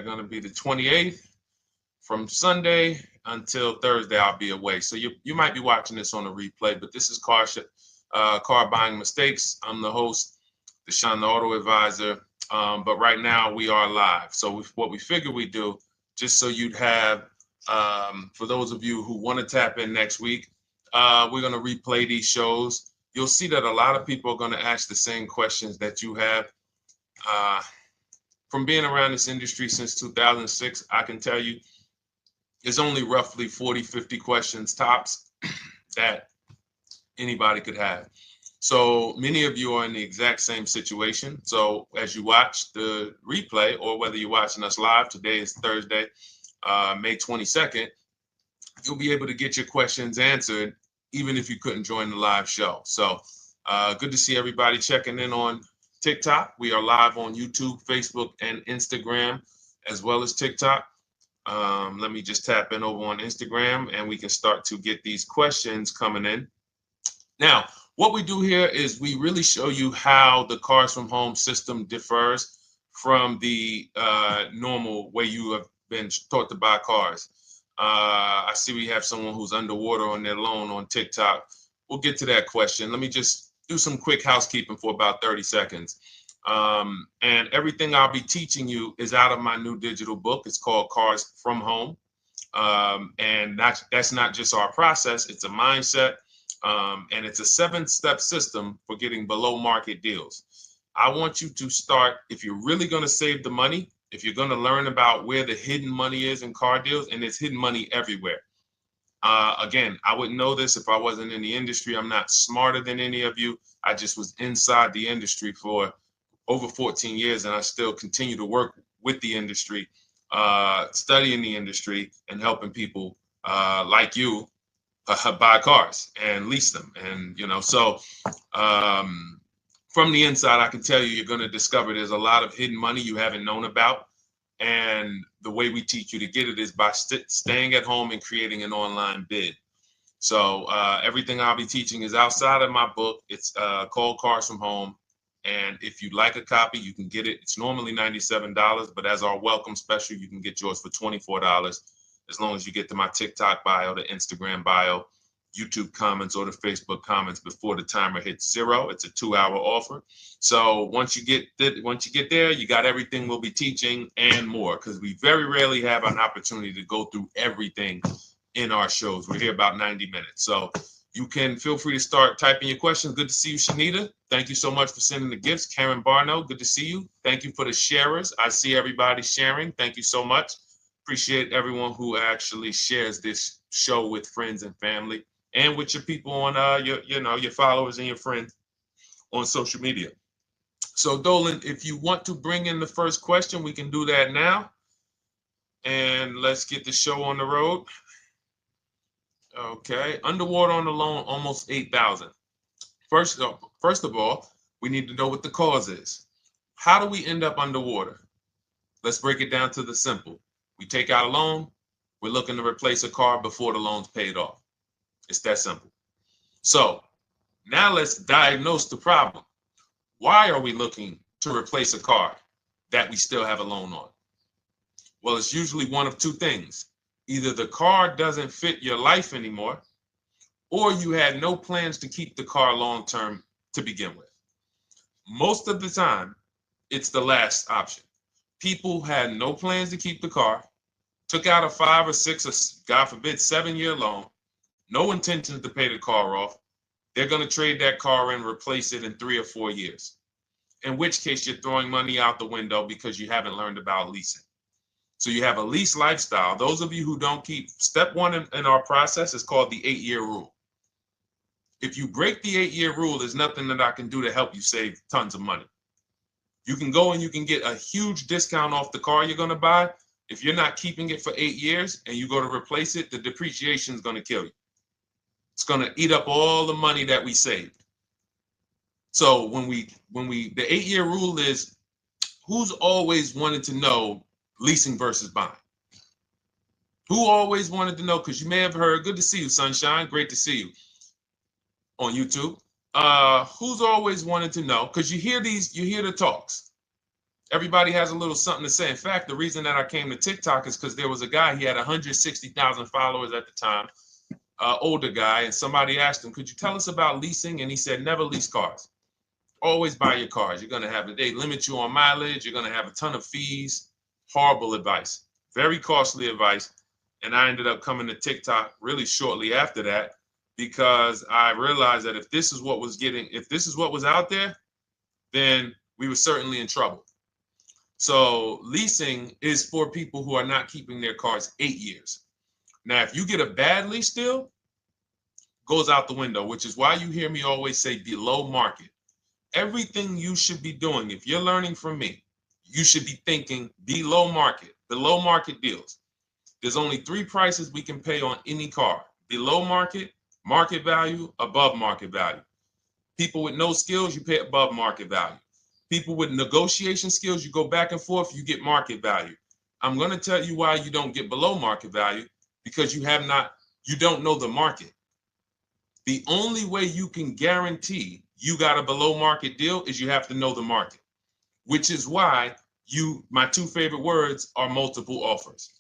going to be the 28th. From Sunday until Thursday, I'll be away. So you might be watching this on a replay, but this is Car Buying Mistakes. I'm the host, Deshone the Auto Advisor. But right now we are live. So what we figure we do, just so you'd have, for those of you who want to tap in next week, we're going to replay these shows. You'll see that a lot of people are going to ask the same questions that you have. From being around this industry since 2006, I can tell you there's only roughly 40, 50 questions tops that anybody could have. So many of you are in the exact same situation. So as you watch the replay, or whether you're watching us live, today is Thursday, May 22nd, you'll be able to get your questions answered, even if you couldn't join the live show. So good to see everybody checking in on TikTok. We are live on YouTube, Facebook, and Instagram, as well as TikTok. Let me just tap in over on Instagram and we can start to get these questions coming in. Now, what we do here is we really show you how the Cars from Home system differs from the normal way you have been taught to buy cars. I see we have someone who's underwater on their loan on TikTok. We'll get to that question. Let me just do some quick housekeeping for about 30 seconds. And everything I'll be teaching you is out of my new digital book. It's called Cars from Home. And that's not just our process, it's a mindset. And it's a 7-step system for getting below market deals. I want you to start, if you're really going to save the money, if you're going to learn about where the hidden money is in car deals, and there's hidden money everywhere. Again, I wouldn't know this if I wasn't in the industry. I'm not smarter than any of you. I just was inside the industry for over 14 years, and I still continue to work with the industry, studying the industry and helping people like you buy cars and lease them. And, so from the inside, I can tell you, you're going to discover there's a lot of hidden money you haven't known about. And the way we teach you to get it is by staying at home and creating an online bid. So everything I'll be teaching is outside of my book. It's called Cars from Home. And if you'd like a copy, you can get it. It's normally $97, but as our welcome special, you can get yours for $24, as long as you get to my TikTok bio, the Instagram bio, YouTube comments, or the Facebook comments before the timer hits 0. It's a 2-hour offer. So once you get there, you got everything we'll be teaching and more, because we very rarely have an opportunity to go through everything in our shows. We're here about 90 minutes. So you can feel free to start typing your questions. Good to see you, Shanita. Thank you so much for sending the gifts. Karen Barno, good to see you. Thank you for the sharers. I see everybody sharing. Thank you so much. Appreciate everyone who actually shares this show with friends and family, and with your people on your followers and your friends on social media. So Dolan, if you want to bring in the first question, we can do that now. And let's get the show on the road. Okay, underwater on the loan, almost 8,000. First of all, we need to know what the cause is. How do we end up underwater? Let's break it down to the simple. We take out a loan, we're looking to replace a car before the loan's paid off. It's that simple. So now let's diagnose the problem. Why are we looking to replace a car that we still have a loan on? Well, it's usually one of two things. Either the car doesn't fit your life anymore, or you had no plans to keep the car long-term to begin with. Most of the time, it's the last option. People had no plans to keep the car, took out a 5 or 6 or, God forbid, 7-year loan, no intention to pay the car off. They're going to trade that car and replace it in 3 or 4 years, in which case you're throwing money out the window because you haven't learned about leasing. So you have a lease lifestyle. Those of you who don't keep, step 1 in our process is called the 8-year rule. If you break the 8-year rule, there's nothing that I can do to help you save tons of money. You can go and you can get a huge discount off the car you're going to buy. If you're not keeping it for 8 years and you go to replace it, the depreciation is going to kill you. It's going to eat up all the money that we saved. So the 8-year rule is, who's always wanted to know leasing versus buying? Who always wanted to know? Because you may have heard, good to see you, Sunshine. Great to see you on YouTube. Who's always wanted to know? Because you hear the talks. Everybody has a little something to say. In fact, the reason that I came to TikTok is because there was a guy, he had 160,000 followers at the time, older guy, and somebody asked him, could you tell us about leasing? And he said, never lease cars. Always buy your cars. You're going to have, they limit you on mileage. You're going to have a ton of fees. Horrible advice. Very costly advice. And I ended up coming to TikTok really shortly after that because I realized that if this is what was out there, then we were certainly in trouble. So leasing is for people who are not keeping their cars 8 years. Now, if you get a bad lease deal, goes out the window, which is why you hear me always say below market. Everything you should be doing, if you're learning from me, you should be thinking below market deals. There's only 3 prices we can pay on any car: below market, market value, above market value. People with no skills, you pay above market value. People with negotiation skills, you go back and forth, you get market value. I'm going to tell you why you don't get below market value, because you don't know the market. The only way you can guarantee you got a below market deal is you have to know the market, which is why my 2 favorite words are multiple offers.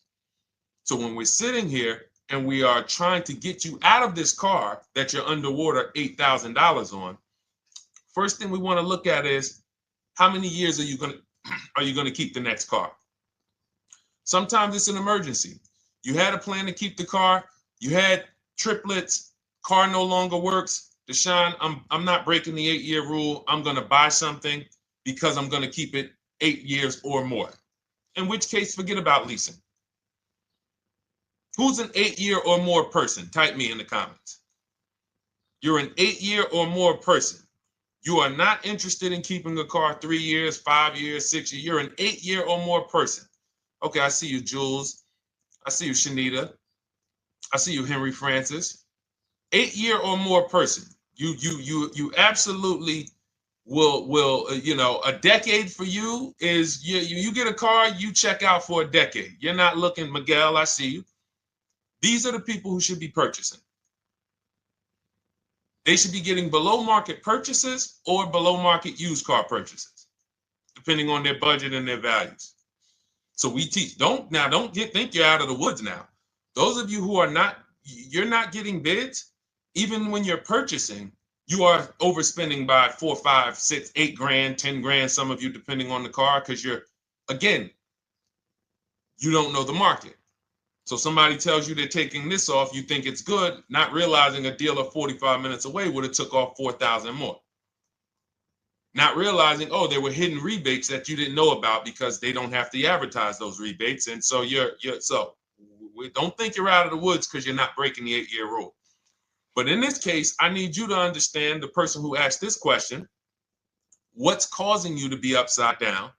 So when we're sitting here and we are trying to get you out of this car that you're underwater $8,000 on, first thing we want to look at is how many years are you going to keep the next car? Sometimes it's an emergency. You had a plan to keep the car. You had triplets. Car no longer works. Deshone, I'm not breaking the 8-year rule. I'm going to buy something because I'm going to keep it 8 years or more. In which case, forget about leasing. Who's an 8-year or more person? Type me in the comments. You're an 8-year or more person. You are not interested in keeping a car 3 years, 5 years, 6 years. You're an 8-year or more person. Okay, I see you, Jules. I see you, Shanita. I see you, Henry Francis. 8-year or more person. You absolutely will a decade for you is you get a car, you check out for a decade. You're not looking, Miguel, I see you. These are the people who should be purchasing. They should be getting below market purchases or below market used car purchases, depending on their budget and their values. So we teach, think you're out of the woods now. Those of you who you're not getting bids, even when you're purchasing, you are overspending by 4, 5, 6, 8 grand, 10 grand, some of you, depending on the car, because you don't know the market. So somebody tells you they're taking this off, you think it's good, not realizing a dealer 45 minutes away would have took off 4,000 more. Not realizing, there were hidden rebates that you didn't know about because they don't have to advertise those rebates. And so don't think you're out of the woods because you're not breaking the 8-year rule. But in this case, I need you to understand, the person who asked this question, what's causing you to be upside down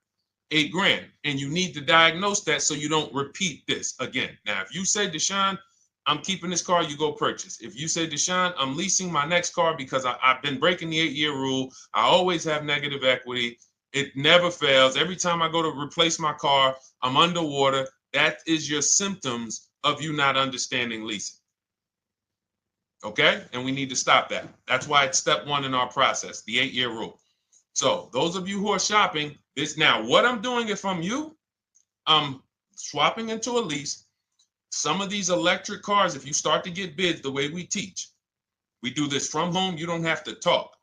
8 grand? And you need to diagnose that so you don't repeat this again. Now, if you say, Deshone, I'm keeping this car, you go purchase. If you say, Deshone, I'm leasing my next car because I've been breaking the 8-year rule. I always have negative equity. It never fails. Every time I go to replace my car, I'm underwater. That is your symptoms of you not understanding leasing. Okay? And we need to stop that. That's why it's step 1 in our process, the 8-year rule. So those of you who are shopping this now, what I'm doing if I'm you, I'm swapping into a lease. Some of these electric cars, if you start to get bids the way we teach, we do this from home. You don't have to talk.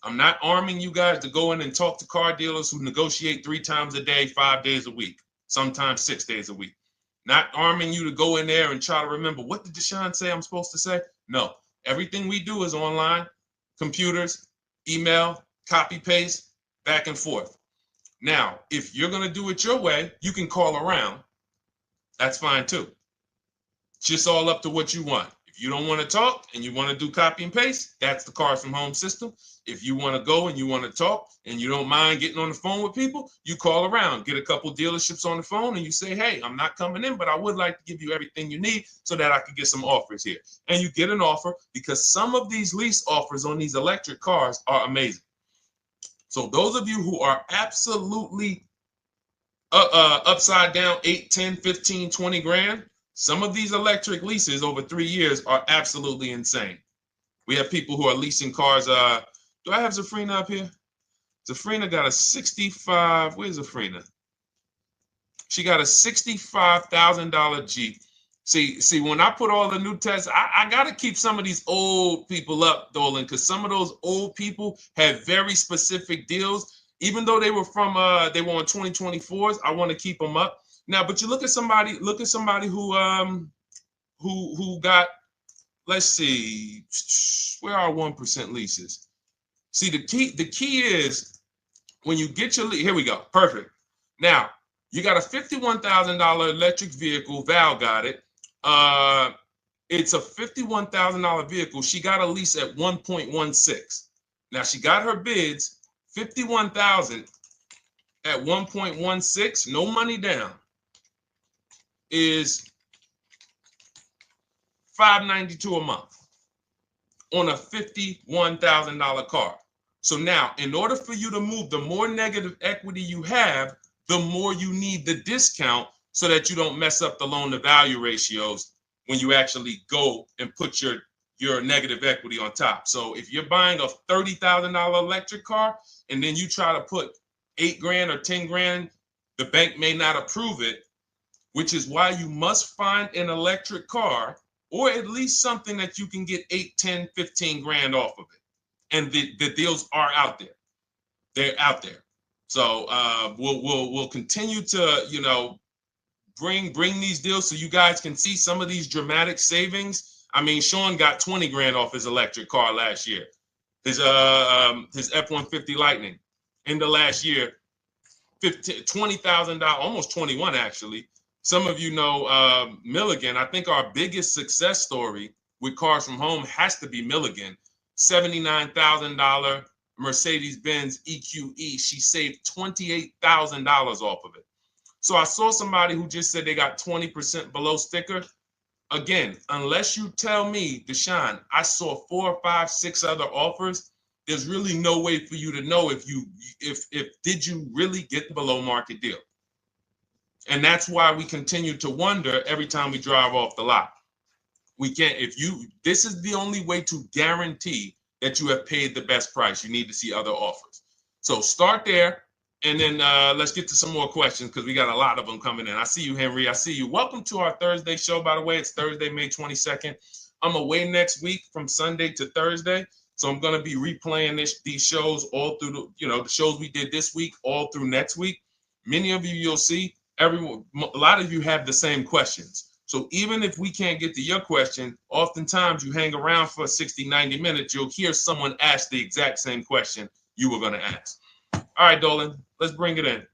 I'm not arming you guys to go in and talk to car dealers who negotiate 3 times a day, 5 days a week, sometimes 6 days a week. Not arming you to go in there and try to remember, what did Deshone say I'm supposed to say? No, everything we do is online, computers, email, copy, paste, back and forth. Now, if you're going to do it your way, you can call around. That's fine too. It's just all up to what you want. If you don't want to talk and you want to do copy and paste, that's the Cars from Home system. If you want to go and you want to talk and you don't mind getting on the phone with people, you call around, get a couple dealerships on the phone and you say, hey, I'm not coming in, but I would like to give you everything you need so that I could get some offers here. And you get an offer, because some of these lease offers on these electric cars are amazing. So those of you who are absolutely upside down 8, 10, 15, 20 grand, some of these electric leases over 3 years are absolutely insane. We have people who are leasing cars. Do I have Zafrina up here? Zafrina got a 65. Where's Zafrina? She got a $65,000 Jeep. See, when I put all the new tests, I got to keep some of these old people up, Dolan, because some of those old people have very specific deals. Even though they were on 2024s, I want to keep them up. Now, but you look at somebody who got, let's see, where are 1% leases? See, the key is when you get your lease, here we go, perfect. Now, you got a $51,000 electric vehicle, Val got it. It's a $51,000 vehicle. She got a lease at 1.16. Now she got her bids, 51,000 at 1.16, no money down, is $592 a month on a $51,000 car. So now, in order for you to move, the more negative equity you have, the more you need the discount so that you don't mess up the loan to value ratios when you actually go and put your negative equity on top. So if you're buying a $30,000 electric car and then you try to put $8,000 or $10,000, the bank may not approve it, which is why you must find an electric car or at least something that you can get 8, 10, 15 grand off of it. And the deals are out there. They're out there. So we'll continue to, bring these deals so you guys can see some of these dramatic savings. I mean, Sean got 20 grand off his electric car last year. His F-150 Lightning in the last year, $20,000, almost 21 actually. Some of you know Milligan. I think our biggest success story with Cars from Home has to be Milligan. $79,000 Mercedes-Benz EQE. She saved $28,000 off of it. So I saw somebody who just said they got 20% below sticker. Again, unless you tell me, Deshone, I saw 4, 5, 6 other offers, there's really no way for you to know if did you really get the below market deal. And that's why we continue to wonder every time we drive off the lot. We can't, this is the only way to guarantee that you have paid the best price. You need to see other offers. So start there. And then let's get to some more questions because we got a lot of them coming in. I see you, Henry. I see you. Welcome to our Thursday show, by the way. It's Thursday, May 22nd. I'm away next week from Sunday to Thursday. So I'm going to be replaying these shows all through, the shows we did this week, all through next week. Many of you, you'll see, a lot of you have the same questions. So even if we can't get to your question, oftentimes you hang around for 60, 90 minutes, you'll hear someone ask the exact same question you were going to ask. All right, Dolan, let's bring it in.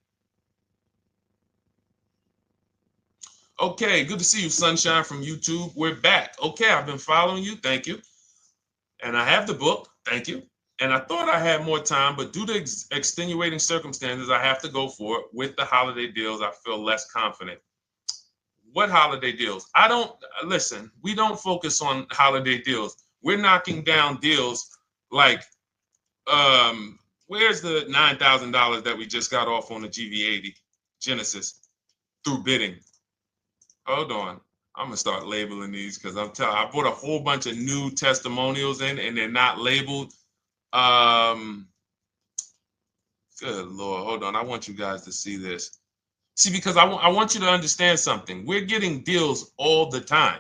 Okay, good to see you, Sunshine from YouTube. We're back. Okay, I've been following you. Thank you. And I have the book. Thank you. And I thought I had more time, but due to extenuating circumstances, I have to go for it. With the holiday deals, I feel less confident. What holiday deals? Listen, we don't focus on holiday deals. We're knocking down deals like, where's the $9,000 that we just got off on the GV80 Genesis through bidding? Hold on. I'm going to start labeling these because I bought a whole bunch of new testimonials in and they're not labeled. Good Lord. Hold on. I want you guys to see this. See, because I want you to understand something. We're getting deals all the time.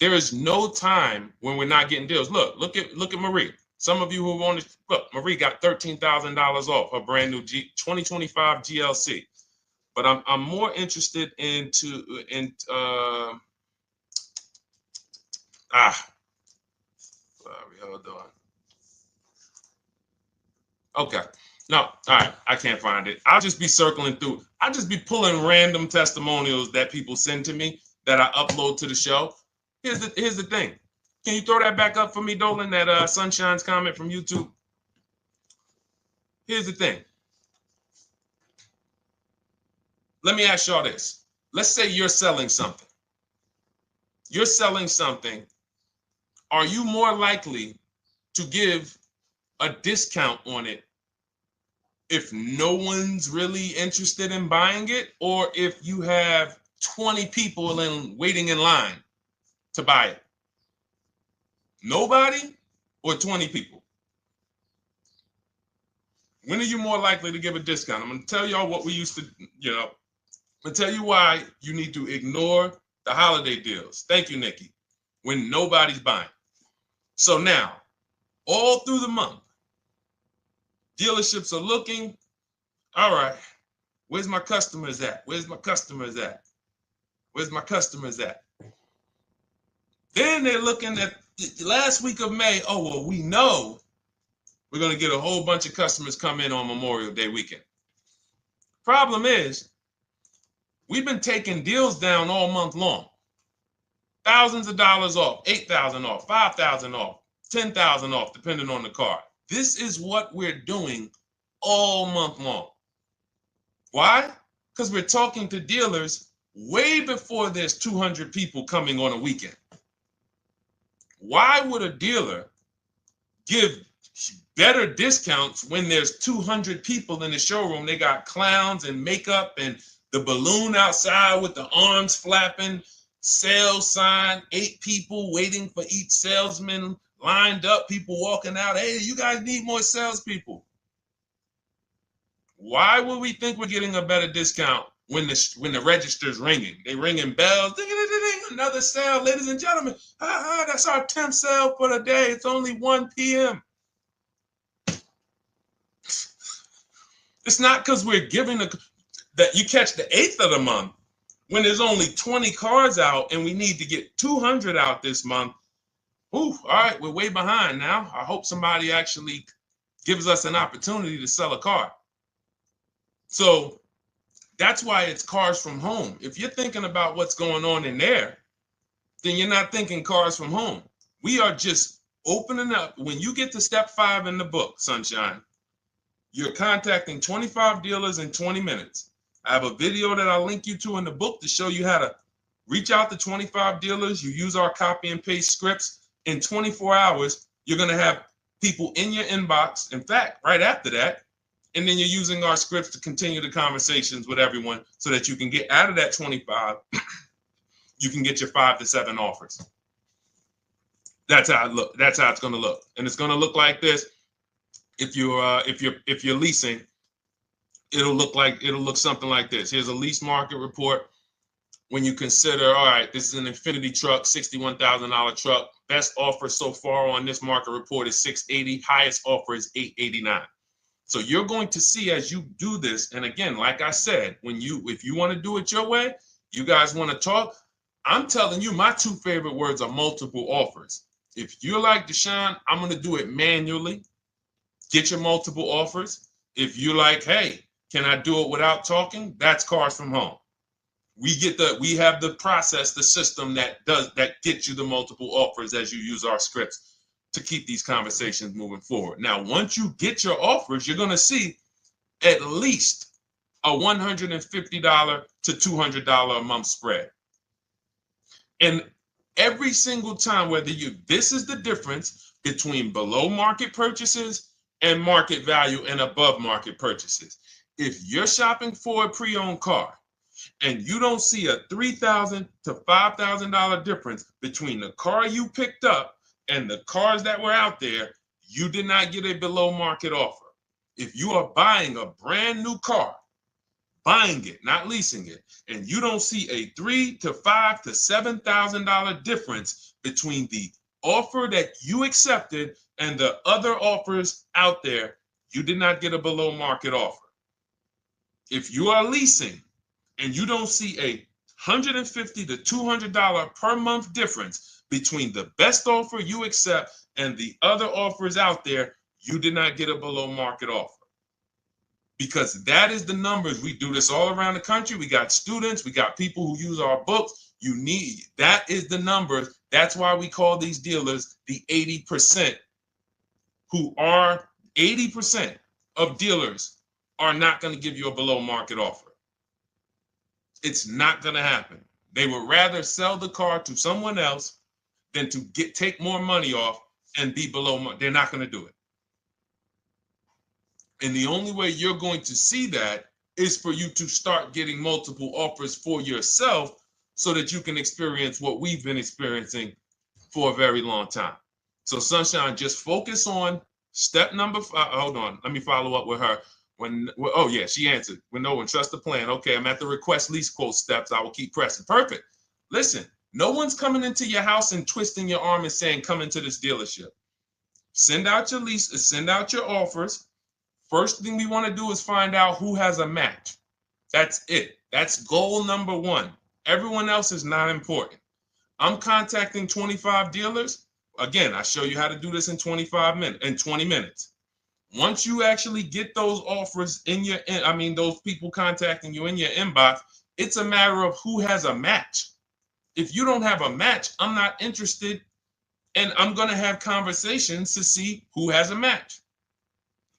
There is no time when we're not getting deals. Look at Marie. Some of you who want to look, Marie got $13,000 off her brand new 2025 GLC. But I'm more interested sorry, hold on. Okay. No, all right. I can't find it. I'll just be circling through. I'll just be pulling random testimonials that people send to me that I upload to the show. Here's the thing. Can you throw that back up for me, Dolan, that Sunshine's comment from YouTube? Here's the thing. Let me ask y'all this. Let's say you're selling something. You're selling something. Are you more likely to give a discount on it if no one's really interested in buying it, or if you have 20 people waiting in line to buy it? Nobody or 20 people? When are you more likely to give a discount? I'm going to tell y'all what we used to, I'm going to tell you why you need to ignore the holiday deals. Thank you, Nikki. When nobody's buying. So now, all through the month, dealerships are looking, all right, where's my customers at? Where's my customers at? Where's my customers at? Then they're looking at the last week of May. Oh, well, we know we're going to get a whole bunch of customers come in on Memorial Day weekend. Problem is, we've been taking deals down all month long. Thousands of dollars off, 8,000 off, 5,000 off, 10,000 off, depending on the car. This is what we're doing all month long. Why? Because we're talking to dealers way before there's 200 people coming on a weekend. Why would a dealer give better discounts when there's 200 people in the showroom? They got clowns and makeup and the balloon outside with the arms flapping, sales sign, 8 people waiting for each salesman lined up, people walking out. Hey, you guys need more salespeople. Why would we think we're getting a better discount when the register's ringing? They ringing bells, ding, ding, ding, ding, another sale, ladies and gentlemen. That's our 10th sale for the day. It's only 1 p.m. It's not because we're giving that you catch the 8th of the month when there's only 20 cars out and we need to get 200 out this month. Ooh, all right, we're way behind now. I hope somebody actually gives us an opportunity to sell a car. So that's why it's cars from home. If you're thinking about what's going on in there, then you're not thinking cars from home. We are just opening up. When you get to step 5 in the book, Sunshine, you're contacting 25 dealers in 20 minutes. I have a video that I'll link you to in the book to show you how to reach out to 25 dealers. You use our copy and paste scripts. In 24 hours, you're going to have people in your inbox. In fact, right after that, and then you're using our scripts to continue the conversations with everyone so that you can get out of that 25, you can get your 5 to 7 offers. That's how it look. That's how it's going to look. And it's going to look like this. If you're leasing, it'll look something like this. Here's a lease market report. When you consider, all right, this is an Infinity truck, $61,000 truck. Best offer so far on this market report is $680. Highest offer is $889. So you're going to see as you do this, and again, like I said, if you want to do it your way, you guys want to talk, I'm telling you, my 2 favorite words are multiple offers. If you're like Deshone, I'm going to do it manually. Get your multiple offers. If you're like, hey, can I do it without talking? That's cars from home. We have the process, the system that gets you the multiple offers as you use our scripts to keep these conversations moving forward. Now, once you get your offers, you're going to see at least a $150 to $200 a month spread. And every single time, this is the difference between below market purchases and market value and above market purchases. If you're shopping for a pre-owned car and you don't see a $3,000 to $5,000 difference between the car you picked up and the cars that were out there, you did not get a below market offer. If you are buying a brand new car, buying it, not leasing it, and you don't see a $3,000 to $5,000 to $7,000 difference between the offer that you accepted and the other offers out there, you did not get a below market offer. If you are leasing and you don't see a $150 to $200 per month difference between the best offer you accept and the other offers out there, you did not get a below market offer. Because that is the numbers. We do this all around the country. We got students, we got people who use our books. That is the numbers. That's why we call these dealers the 80%, who are 80% of dealers are not going to give you a below market offer. It's not going to happen. They would rather sell the car to someone else than to take more money off and be below market. They're not going to do it. And the only way you're going to see that is for you to start getting multiple offers for yourself so that you can experience what we've been experiencing for a very long time. So Sunshine, just focus on Step number five, hold on, let me follow up with her. Oh yeah, she answered. When no one trusts the plan. Okay, I'm at the request lease quote steps. I will keep pressing. Perfect. Listen, no one's coming into your house and twisting your arm and saying, come into this dealership. Send out your leases, send out your offers. First thing we want to do is find out who has a match. That's it. That's goal number one. Everyone else is not important. I'm contacting 25 dealers. Again, I show you how to do this in 20 minutes. Once you actually get those offers in your, those people contacting you in your inbox, it's a matter of who has a match. If you don't have a match, I'm not interested, and I'm going to have conversations to see who has a match.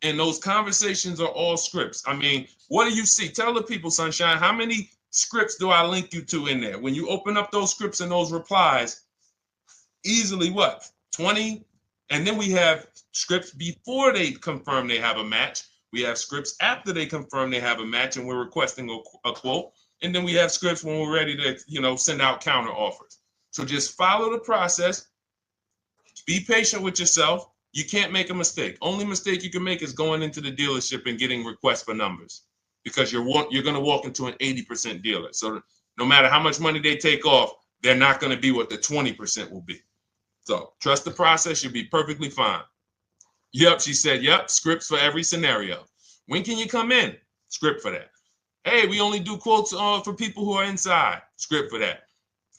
And those conversations are all scripts. I mean, what do you see? Tell the people, Sunshine, how many scripts do I link you to in there? When you open up those scripts and those replies, easily what? 20? And then we have scripts before they confirm they have a match. We have scripts after they confirm they have a match and we're requesting a quote. And then we have scripts when we're ready to, send out counter offers. So just follow the process. Be patient with yourself. You can't make a mistake. Only mistake you can make is going into the dealership and getting requests for numbers, because you're going to walk into an 80% dealer. So no matter how much money they take off, they're not going to be what the 20% will be. So trust the process. You'll be perfectly fine. Yep, she said, yep, scripts for every scenario. When can you come in? Script for that. Hey, we only do quotes for people who are inside. Script for that.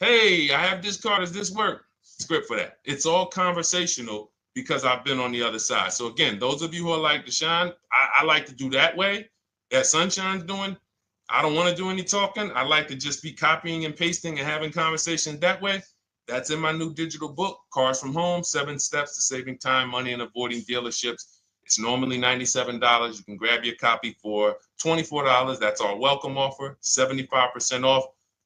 Hey, I have this car. Does this work? Script for that. It's all conversational because I've been on the other side. So again, those of you who are like Deshone, I like to do that way, that Sunshine's doing. I don't want to do any talking. I like to just be copying and pasting and having conversations that way. That's in my new digital book, Cars from Home, 7 Steps to Saving Time, Money, and Avoiding Dealerships. It's normally $97. You can grab your copy for $24. That's our welcome offer, 75% off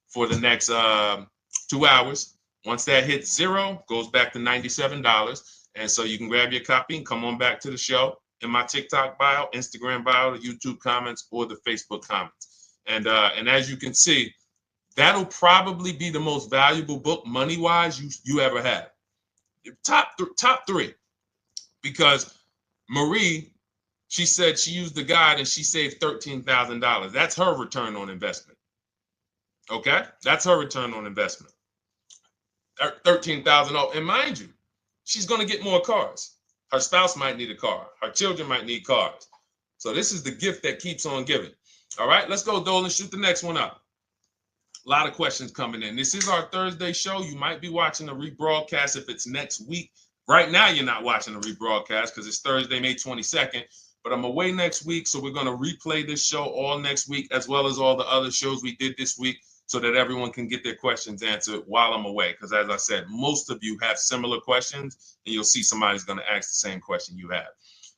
for the next 2 hours. Once that hits zero, goes back to $97. And so you can grab your copy and come on back to the show in my TikTok bio, Instagram bio, the YouTube comments, or the Facebook comments. And as you can see, that'll probably be the most valuable book money-wise you ever have. Top three. Because Marie, she said she used the guide and she saved $13,000. That's her return on investment. Okay? That's her return on investment. $13,000. And mind you, she's going to get more cars. Her spouse might need a car. Her children might need cars. So this is the gift that keeps on giving. All right, let's go, Dolan. Shoot the next one up. A lot of questions coming in. This is our Thursday show. You might be watching a rebroadcast if it's next week. Right now, you're not watching a rebroadcast because it's Thursday, May 22nd. But I'm away next week, so we're going to replay this show all next week, as well as all the other shows we did this week, so that everyone can get their questions answered while I'm away. Because as I said, most of you have similar questions, and you'll see somebody's going to ask the same question you have.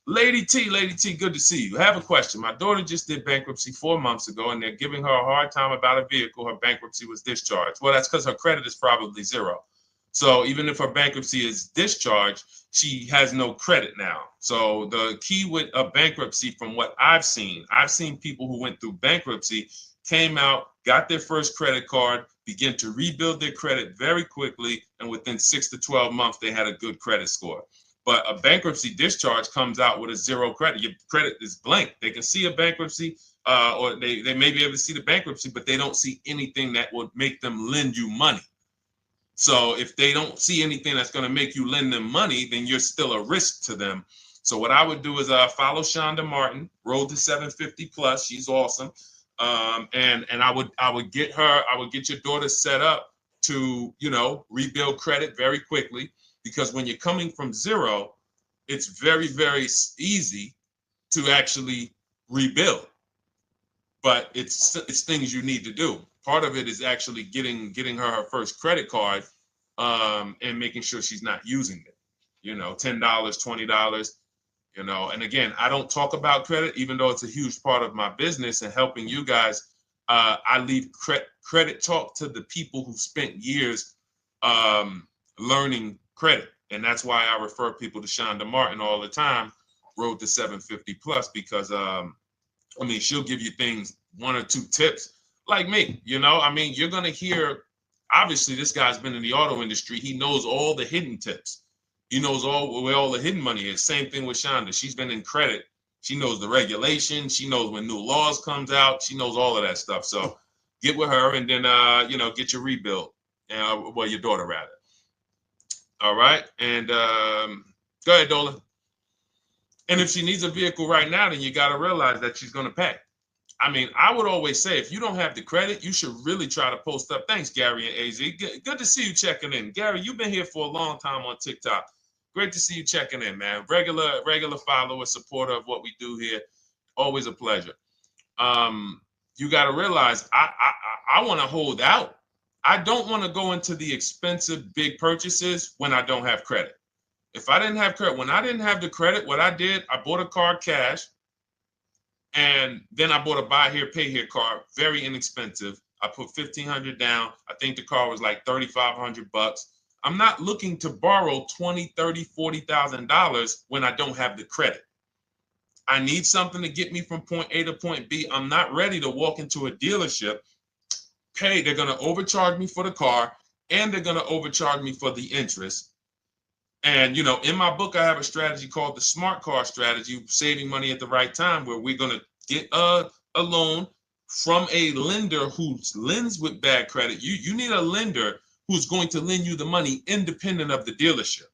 Lady T, good to see you. I have a question. My daughter just did bankruptcy 4 months ago, and they're giving her a hard time about a vehicle. Her bankruptcy was discharged. Well, that's because her credit is probably zero. So even if her bankruptcy is discharged, she has no credit now. So the key with a bankruptcy, from what I've seen people who went through bankruptcy, came out, got their first credit card, began to rebuild their credit very quickly, and within 6 to 12 months, they had a good credit score. But a bankruptcy discharge comes out with a zero credit. Your credit is blank. They can see a bankruptcy, or they may be able to see the bankruptcy, but they don't see anything that would make them lend you money. So if they don't see anything that's going to make you lend them money, then you're still a risk to them. So what I would do is follow Shonda Martin, Road to 750 Plus. She's awesome. And I would get your daughter set up to, rebuild credit very quickly, because when you're coming from zero, it's very, very easy to actually rebuild. But it's things you need to do. Part of it is actually getting her first credit card, and making sure she's not using it. $10, $20. And again, I don't talk about credit, even though it's a huge part of my business and helping you guys. I leave credit talk to the people who spent years learning credit. And that's why I refer people to Shonda Martin all the time, Road to 750 Plus, because she'll give you things, 1 or 2 tips, like me. You're going to hear, obviously this guy's been in the auto industry. He knows all the hidden tips. He knows where all the hidden money is. Same thing with Shonda. She's been in credit. She knows the regulations. She knows when new laws comes out. She knows all of that stuff. So get with her and then, get your rebuild. Well, your daughter rather. All right. And go ahead, Dola. And if she needs a vehicle right now, then you got to realize that she's going to pay. I mean, I would always say if you don't have the credit, you should really try to post up. Thanks, Gary and AZ. Good to see you checking in. Gary, you've been here for a long time on TikTok. Great to see you checking in, man. Regular follower, supporter of what we do here. Always a pleasure. You got to realize I want to hold out. I don't want to go into the expensive big purchases when I don't have credit. If I didn't have credit, when I didn't have the credit, what I did, I bought a car cash. And then I bought a buy here, pay here car, very inexpensive. I put $1,500 down. I think the car was like $3,500. I'm not looking to borrow $20,000, $30,000, $40,000 when I don't have the credit. I need something to get me from point A to point B. I'm not ready to walk into a dealership, pay. They're going to overcharge me for the car, and they're going to overcharge me for the interest. And, in my book, I have a strategy called the smart car strategy, saving money at the right time, where we're going to get a loan from a lender who lends with bad credit. You need a lender who's going to lend you the money independent of the dealership.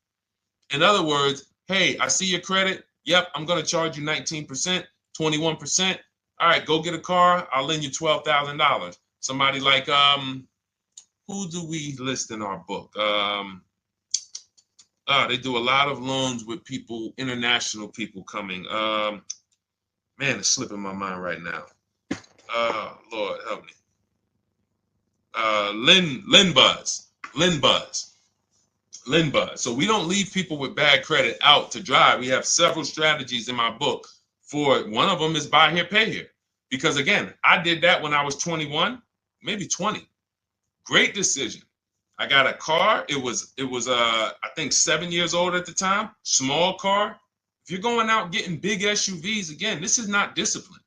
In other words, hey, I see your credit. Yep, I'm going to charge you 19%, 21%. All right, go get a car. I'll lend you $12,000. Somebody like, who do we list in our book? They do a lot of loans with people, international people coming. Man, it's slipping my mind right now. Lord help me. LendBuzz. So we don't leave people with bad credit out to dry. We have several strategies in my book. For one of them is buy here, pay here. Because again, I did that when I was 21, maybe 20. Great decision. I got a car. It was I think 7 years old at the time. Small car. If you're going out getting big SUVs, again, this is not discipline.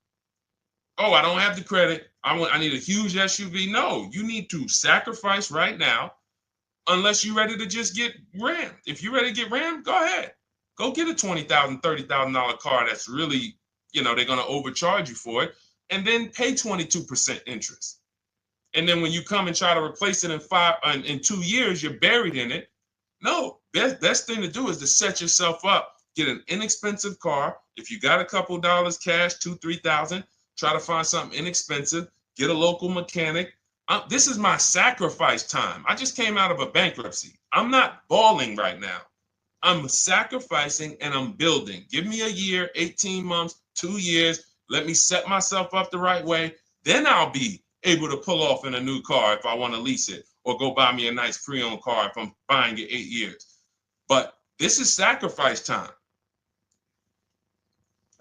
Oh, I don't have the credit. I need a huge SUV. No, you need to sacrifice right now, unless you're ready to just get rammed. If you're ready to get rammed, go ahead. Go get a $20,000, $30,000 car that's really, they're going to overcharge you for it, and then pay 22% interest. And then when you come and try to replace it in 2 years, you're buried in it. No, best thing to do is to set yourself up. Get an inexpensive car. If you got a couple dollars cash, $2,000, $3,000, try to find something inexpensive. Get a local mechanic. This is my sacrifice time. I just came out of a bankruptcy. I'm not balling right now. I'm sacrificing and I'm building. Give me a year, 18 months, 2 years. Let me set myself up the right way. Then I'll be able to pull off in a new car if I want to lease it, or go buy me a nice pre-owned car if I'm buying it 8 years. But this is sacrifice time.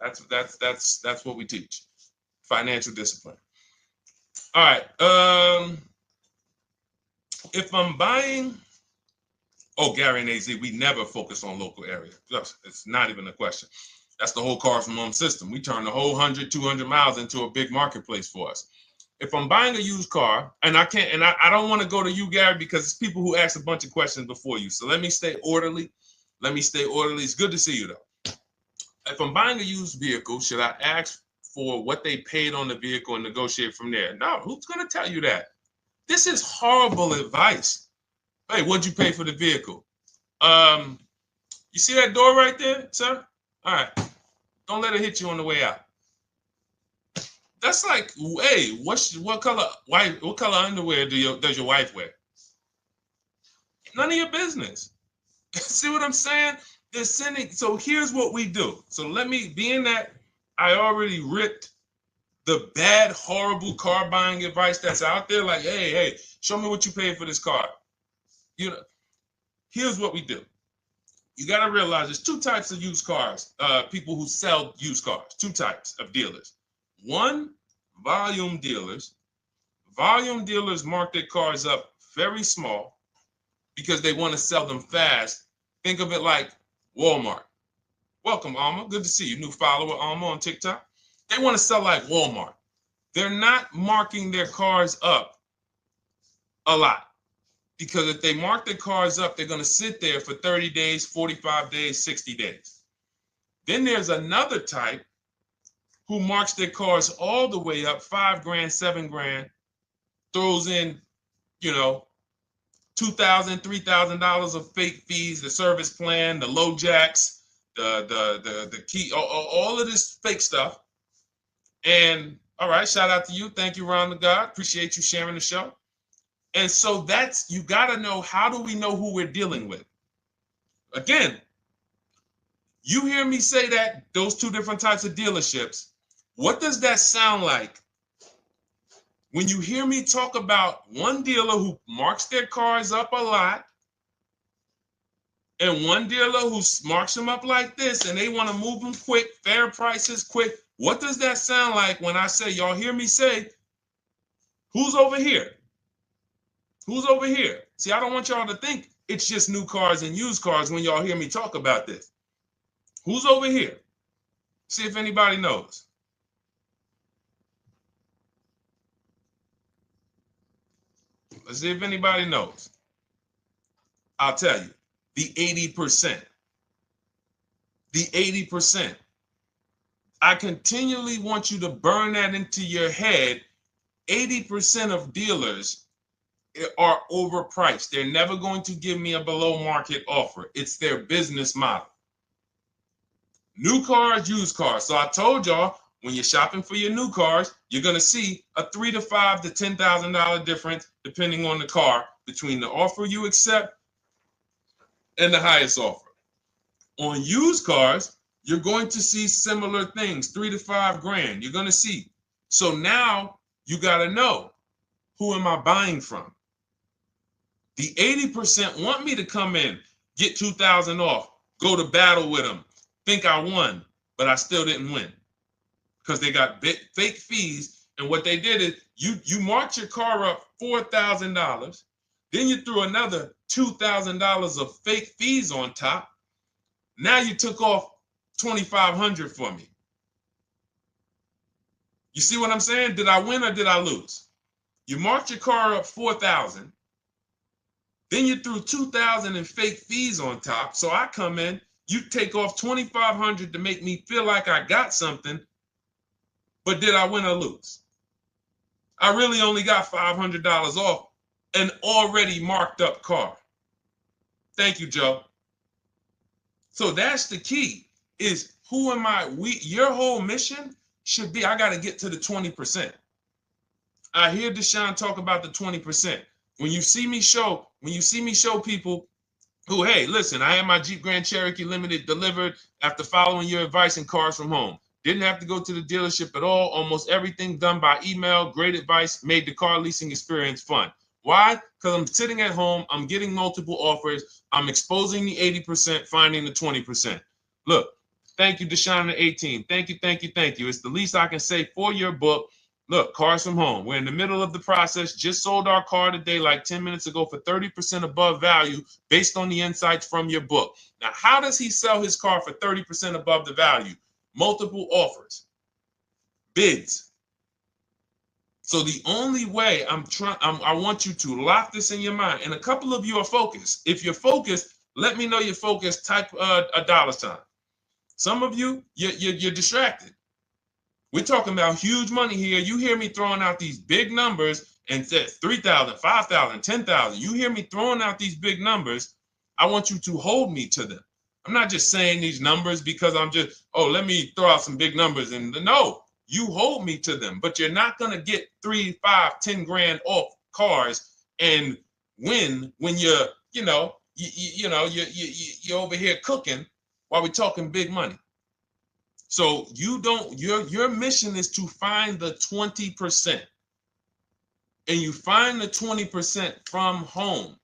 That's what we teach. Financial discipline. All right. If I'm buying, Gary and AZ, we never focus on local area. It's not even a question. That's the whole car from home system. We turn the whole 100, 200 miles into a big marketplace for us. If I'm buying a used car, and I don't want to go to you, Gary, because it's people who ask a bunch of questions before you. So let me stay orderly. It's good to see you, though. If I'm buying a used vehicle, should I ask for what they paid on the vehicle and negotiate from there? No, who's going to tell you that? This is horrible advice. Hey, what'd you pay for the vehicle? You see that door right there, sir? All right. Don't let it hit you on the way out. That's like, hey, what color underwear does your wife wear? None of your business. See what I'm saying? They're sending. So here's what we do. So being that I already ripped the bad, horrible car buying advice that's out there, like, hey, show me what you paid for this car. Here's what we do. You got to realize there's two types of used cars, people who sell used cars, two types of dealers. One, volume dealers. Volume dealers mark their cars up very small because they want to sell them fast. Think of it like Walmart. Welcome, Alma. Good to see you. New follower, Alma, on TikTok. They want to sell like Walmart. They're not marking their cars up a lot. Because if they mark their cars up, they're going to sit there for 30 days, 45 days, 60 days. Then there's another type who marks their cars all the way up, 5 grand, 7 grand, throws in, you know, $2,000, $3,000 of fake fees, the service plan, the low jacks, the key, all of this fake stuff. And all right, shout out to you. Thank you, Ron the God. Appreciate you sharing the show. And so that's, you got to know, how do we know who we're dealing with? Again, you hear me say that, those two different types of dealerships. What does that sound like when you hear me talk about one dealer who marks their cars up a lot and one dealer who marks them up like this and they want to move them quick, fair prices, quick? What does that sound like when I say, y'all hear me say, who's over here? Who's over here? See, I don't want y'all to think it's just new cars and used cars when y'all hear me talk about this. Who's over here? See if anybody knows. Let's see if anybody knows. I'll tell you, the 80%. The 80%. I continually want you to burn that into your head. 80% of dealers are overpriced. They're never going to give me a below market offer. It's their business model. New cars, used cars. So I told y'all, when you're shopping for your new cars, you're going to see a $3,000 to $5,000 to $10,000 difference, depending on the car, between the offer you accept and the highest offer. On used cars, you're going to see similar things, 3 to 5 grand. You're going to see. So now you got to know, who am I buying from? The 80% want me to come in, get 2,000 off, go to battle with them, think I won, but I still didn't win because they got fake fees. And what they did is you marked your car up $4,000, then you threw another $2,000 of fake fees on top. Now you took off $2,500 for me. You see what I'm saying? Did I win or did I lose? You marked your car up $4,000. Then you threw $2,000 in fake fees on top. So I come in, you take off $2,500 to make me feel like I got something. But did I win or lose? I really only got $500 off an already marked up car. Thank you, Joe. So that's the key, is who am I? Your whole mission should be, I got to get to the 20%. I hear Deshone talk about the 20%. When you see me show people who, hey, listen, I had my Jeep Grand Cherokee Limited delivered after following your advice and cars from home. Didn't have to go to the dealership at all. Almost everything done by email. Great advice. Made the car leasing experience fun. Why? Because I'm sitting at home. I'm getting multiple offers. I'm exposing the 80%, finding the 20%. Look, thank you, Deshone the 18. Thank you, thank you, thank you. It's the least I can say for your book. Look, cars from home. We're in the middle of the process. Just sold our car today, like 10 minutes ago, for 30% above value based on the insights from your book. Now, how does he sell his car for 30% above the value? Multiple offers, bids. So the only way I want you to lock this in your mind. And a couple of you are focused. If you're focused, let me know you're focused. Type a $. Some of you, you're distracted. We're talking about huge money here. You hear me throwing out these big numbers and said 3,000, 5,000, 10,000. You hear me throwing out these big numbers. I want you to hold me to them. I'm not just saying these numbers because I'm just, let me throw out some big numbers. And no, you hold me to them, but you're not going to get 3, 5, 10 grand off cars and win when you're over here cooking while we're talking big money. So your mission is to find the 20%. And you find the 20% from home.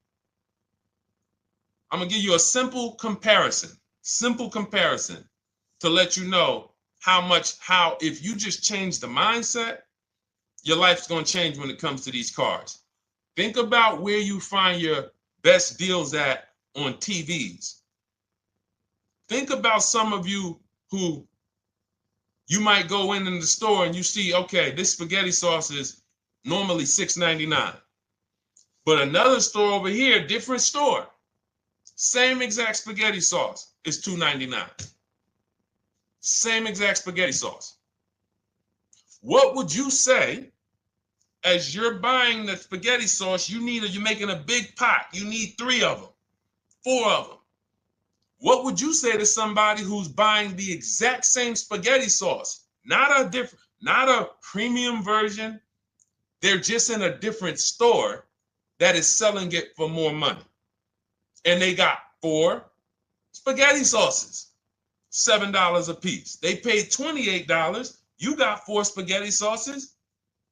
I'm going to give you a simple comparison to let you know how if you just change the mindset, your life's going to change when it comes to these cars. Think about where you find your best deals at on TVs. Think about some of you who you might go in the store and you see, okay, this spaghetti sauce is normally $6.99. But another store over here, different store, same exact spaghetti sauce is $2.99. Same exact spaghetti sauce. What would you say as you're buying the spaghetti sauce? You're making a big pot. You need 3 of them, 4 of them. What would you say to somebody who's buying the exact same spaghetti sauce? Not a premium version. They're just in a different store that is selling it for more money. And they got 4 spaghetti sauces, $7 a piece. They paid $28. You got 4 spaghetti sauces.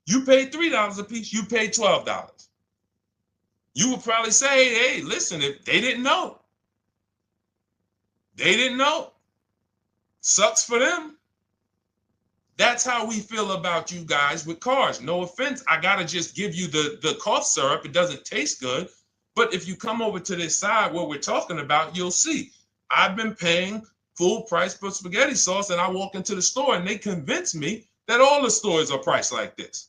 You paid $3 a piece. You paid $12. You would probably say, hey, listen, if they didn't know. They didn't know. Sucks for them. That's how we feel about you guys with cars. No offense. I got to just give you the cough syrup. It doesn't taste good. But if you come over to this side where we're talking about, you'll see. I've been paying full price for spaghetti sauce, and I walk into the store and they convince me that all the stores are priced like this,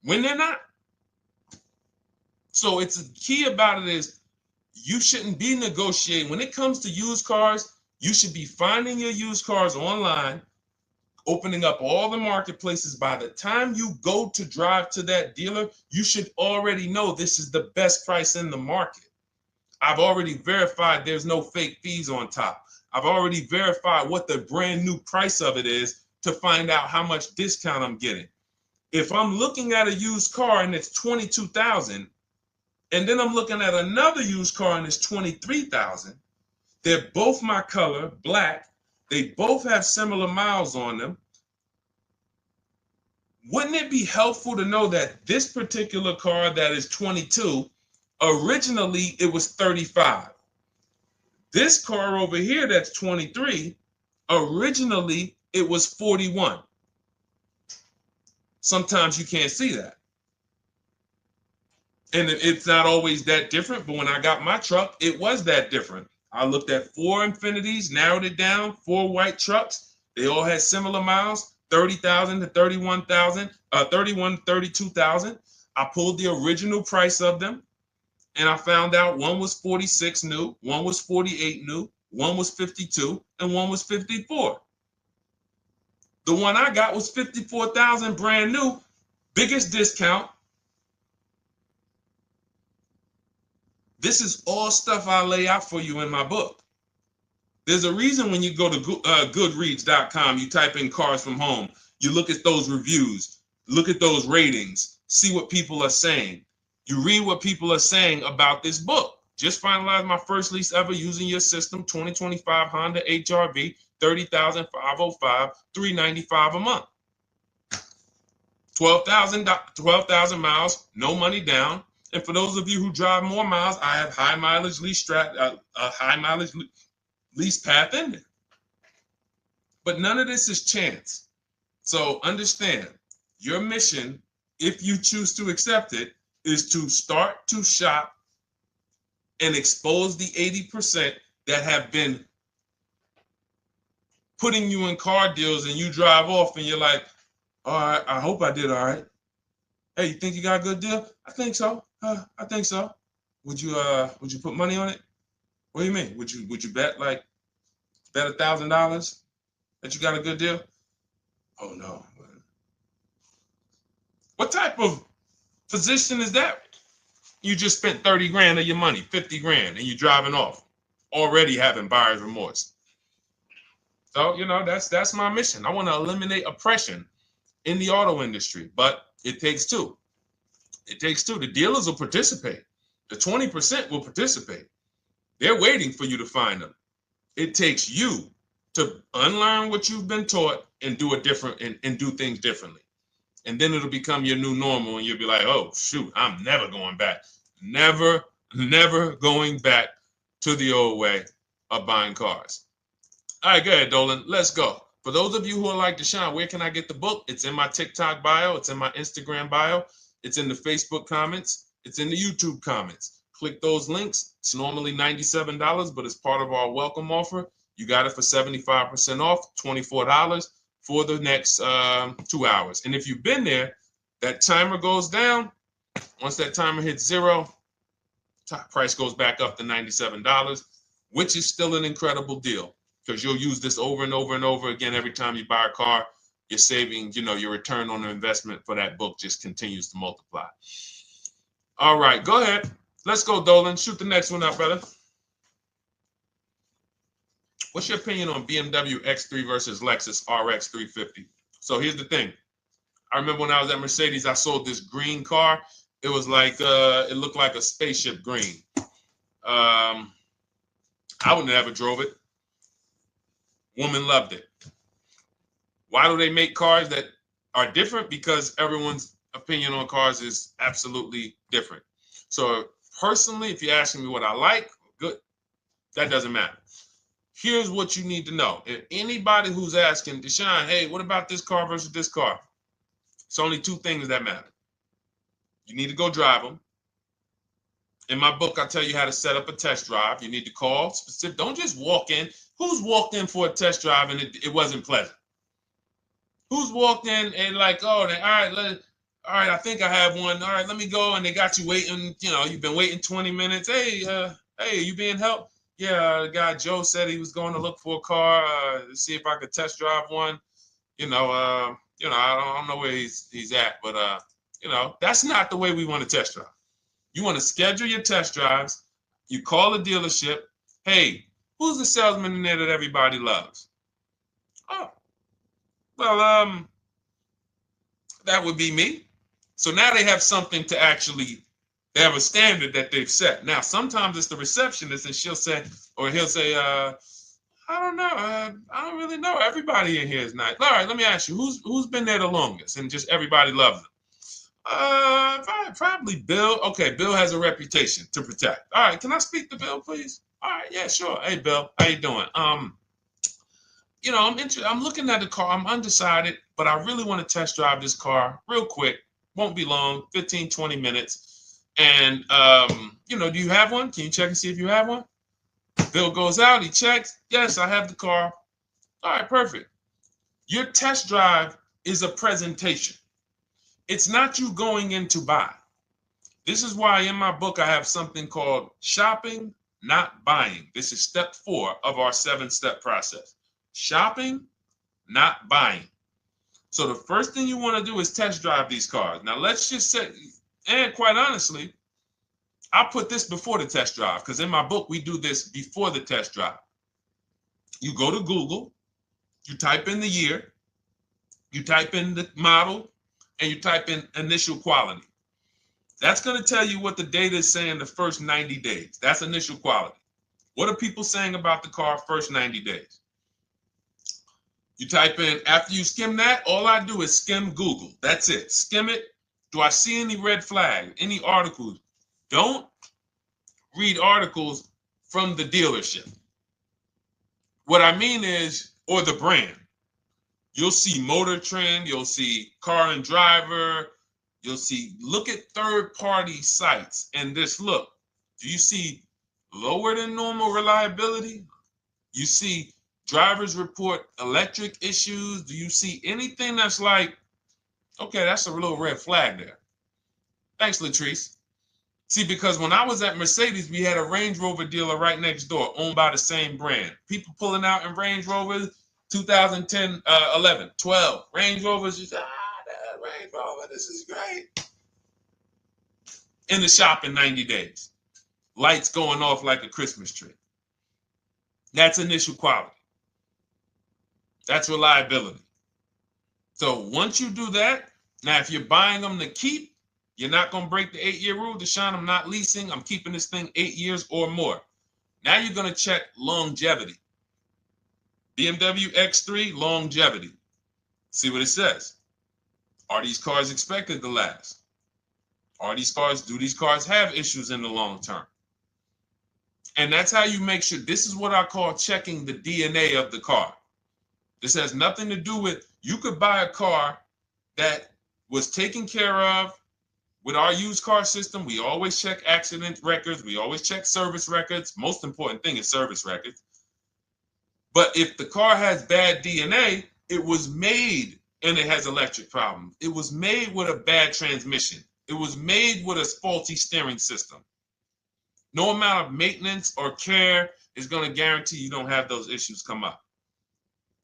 when they're not. So it's the key about it is you shouldn't be negotiating. When it comes to used cars, you should be finding your used cars online, opening up all the marketplaces. By the time you go to drive to that dealer, you should already know this is the best price in the market. I've already verified there's no fake fees on top. I've already verified what the brand new price of it is to find out how much discount I'm getting. If I'm looking at a used car and it's $22,000, and then I'm looking at another used car and it's $23,000, they're both my color, black. They both have similar miles on them. Wouldn't it be helpful to know that this particular car that is 22, originally it was 35? This car over here that's 23, originally it was 41. Sometimes you can't see that. And it's not always that different, but when I got my truck, it was that different. I looked at 4 Infinities, narrowed it down, 4 white trucks. They all had similar miles, 30,000 to 31,000, 31, 32,000. I pulled the original price of them, and I found out one was 46 new, one was 48 new, one was 52, and one was 54. The one I got was 54,000 brand new, biggest discount. This is all stuff I lay out for you in my book. There's a reason when you go to Goodreads.com, you type in cars from home, you look at those reviews, look at those ratings, see what people are saying. You read what people are saying about this book. Just finalized my first lease ever using your system, 2025 Honda HRV, 30,505, $395 a month. 12,000 miles, no money down. And for those of you who drive more miles, I have high mileage lease lease path in there. But none of this is chance. So understand, your mission, if you choose to accept it, is to start to shop and expose the 80% that have been putting you in car deals, and you drive off and you're like, all right, I hope I did all right. Hey, you think you got a good deal? I think so. I think so. Would you put money on it? What do you mean? Would you bet $1,000 that you got a good deal? Oh no. What type of position is that? You just spent 30 grand of your money, 50 grand, and you're driving off, already having buyer's remorse. So, that's my mission. I want to eliminate oppression in the auto industry, but it takes two. It takes two. The dealers will participate. The 20% will participate. They're waiting for you to find them. It takes you to unlearn what you've been taught and do it different and do things differently. And then it'll become your new normal, and you'll be like, oh, shoot, I'm never going back. Never going back to the old way of buying cars. All right, go ahead, Dolan. Let's go. For those of you who are like Deshone, where can I get the book? It's in my TikTok bio. It's in my Instagram bio. It's in the Facebook comments. It's in the YouTube comments. Click those links. It's normally $97, but it's part of our welcome offer. You got it for 75% off, $24 for the next 2 hours. And if you've been there, that timer goes down. Once that timer hits 0, top price goes back up to $97, which is still an incredible deal because you'll use this over and over and over again every time you buy a car. You're saving, your return on the investment for that book just continues to multiply. All right, go ahead. Let's go, Dolan. Shoot the next one up, brother. What's your opinion on BMW X3 versus Lexus RX 350? So here's the thing. I remember when I was at Mercedes, I sold this green car. It was like, it looked like a spaceship green. I would never drove it. Woman loved it. Why do they make cars that are different? Because everyone's opinion on cars is absolutely different. So personally, if you're asking me what I like, good, that doesn't matter. Here's what you need to know. If anybody who's asking, Deshone, hey, what about this car versus this car? It's only two things that matter. You need to go drive them. In my book, I tell you how to set up a test drive. You need to call specific. Don't just walk in. Who's walked in for a test drive and it wasn't pleasant? Who's walked in and like, oh, all right, I think I have one. All right, let me go. And they got you waiting. You've been waiting 20 minutes. Hey, you being helped? Yeah, the guy Joe said he was going to look for a car to see if I could test drive one. I don't know where he's at, but that's not the way we want to test drive. You want to schedule your test drives. You call the dealership. Hey, who's the salesman in there that everybody loves? Oh, well, that would be me. So now they have something to actually, they have a standard that they've set. Now, sometimes it's the receptionist and he'll say, I don't know. I don't really know. Everybody in here is nice. All right, let me ask you, who's been there the longest? And just everybody loves them. Probably Bill. Okay, Bill has a reputation to protect. All right, can I speak to Bill, please? All right, yeah, sure. Hey, Bill, how you doing? I'm looking at the car. I'm undecided, but I really want to test drive this car real quick. Won't be long, 15, 20 minutes. And, do you have one? Can you check and see if you have one? Bill goes out, he checks. Yes, I have the car. All right, perfect. Your test drive is a presentation. It's not you going in to buy. This is why in my book I have something called shopping, not buying. This is step 4 of our 7-step process. Shopping, not buying. So the first thing you want to do is test drive these cars. Now let's just say, and quite honestly, I put this before the test drive because in my book we do this before the test drive. You go to Google, you type in the year, you type in the model, and you type in initial quality. That's going to tell you what the data is saying the first 90 days. That's initial quality. What are people saying about the car first 90 days? You type in, after you skim that, all I do is skim Google. That's it. Skim it. Do I see any red flags, any articles? Don't read articles from the dealership. What I mean is, or the brand. You'll see Motor Trend, you'll see Car and Driver, look at third-party sites and just look. Do you see lower than normal reliability? You see drivers report electric issues? Do you see anything that's like, okay, that's a little red flag there? Thanks, Latrice. See, because when I was at Mercedes, we had a Range Rover dealer right next door owned by the same brand. People pulling out in Range Rovers, 2010, 11, 12. Range Rovers, that Range Rover, this is great. In the shop in 90 days. Lights going off like a Christmas tree. That's initial quality. That's reliability. So once you do that, now if you're buying them to keep, you're not going to break the 8-year rule. Deshone, I'm not leasing. I'm keeping this thing 8 years or more. Now you're going to check longevity. BMW X3, longevity. See what it says. Are these cars expected to last? Do these cars have issues in the long term? And that's how you make sure. This is what I call checking the DNA of the car. This has nothing to do with, you could buy a car that was taken care of. With our used car system, we always check accident records. We always check service records. Most important thing is service records. But if the car has bad DNA, it was made and it has electric problems. It was made with a bad transmission. It was made with a faulty steering system. No amount of maintenance or care is going to guarantee you don't have those issues come up.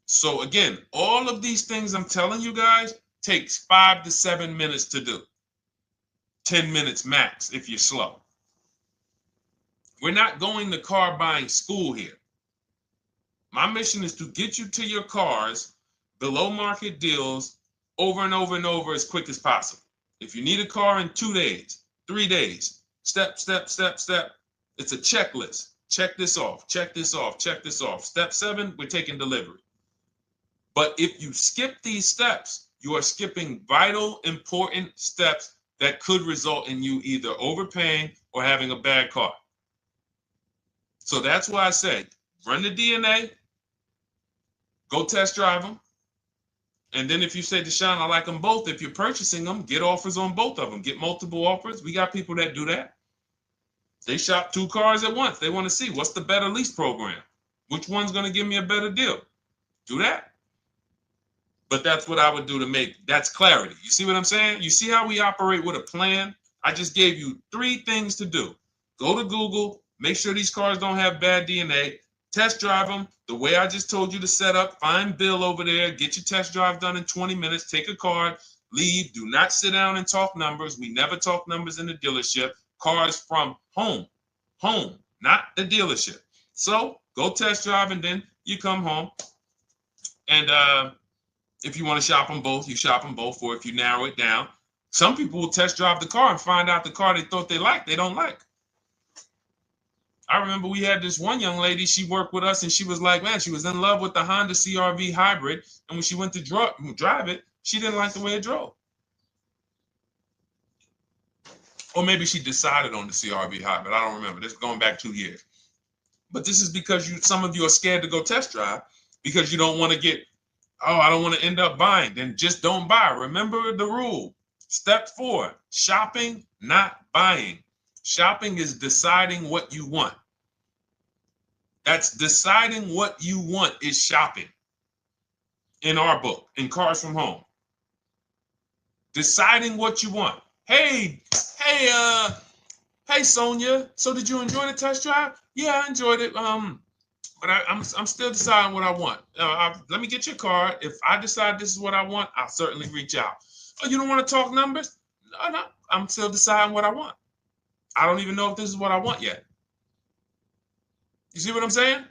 So again, all of these things I'm telling you guys takes 5 to 7 minutes to do. 10 minutes max if you're slow. We're not going to car buying school here. My mission is to get you to your cars below market deals over and over and over as quick as possible. If you need a car in 2 days, 3 days, step, step, step, step. It's a checklist. Check this off, check this off, check this off. Step 7, we're taking delivery. But if you skip these steps, you are skipping vital, important steps that could result in you either overpaying or having a bad car. So that's why I say, run the DNA, go test drive them. And then if you say, Deshone, I like them both, if you're purchasing them, get offers on both of them. Get multiple offers. We got people that do that. They shop 2 cars at once. They want to see what's the better lease program. Which one's going to give me a better deal? Do that. But that's what I would do to make, that's clarity. You see what I'm saying? You see how we operate with a plan? I just gave you 3 things to do. Go to Google, make sure these cars don't have bad DNA, test drive them the way I just told you to set up, find Bill over there, get your test drive done in 20 minutes, take a card, leave, do not sit down and talk numbers. We never talk numbers in the dealership. Cars from home, not the dealership. So go test drive and then you come home. And if you want to shop them both, you shop them both. Or if you narrow it down, some people will test drive the car and find out the car they thought they liked, they don't like. I remember we had this one young lady, she worked with us and she was like, man, she was in love with the Honda CR-V hybrid. And when she went to drive it, she didn't like the way it drove. Or maybe she decided on the CR-V hybrid. I don't remember. This is going back 2 years. But this is because some of you are scared to go test drive because you don't want to get, oh, I don't want to end up buying. Then just don't buy. Remember the rule. Step 4, shopping, not buying. Shopping is deciding what you want. That's deciding what you want is shopping. In our book, in Cars from Home. Deciding what you want. Hey, Sonia. So did you enjoy the test drive? Yeah, I enjoyed it. But I'm still deciding what I want. Let me get your card. If I decide this is what I want, I'll certainly reach out. Oh, you don't want to talk numbers? No. I'm still deciding what I want. I don't even know if this is what I want yet. You see what I'm saying?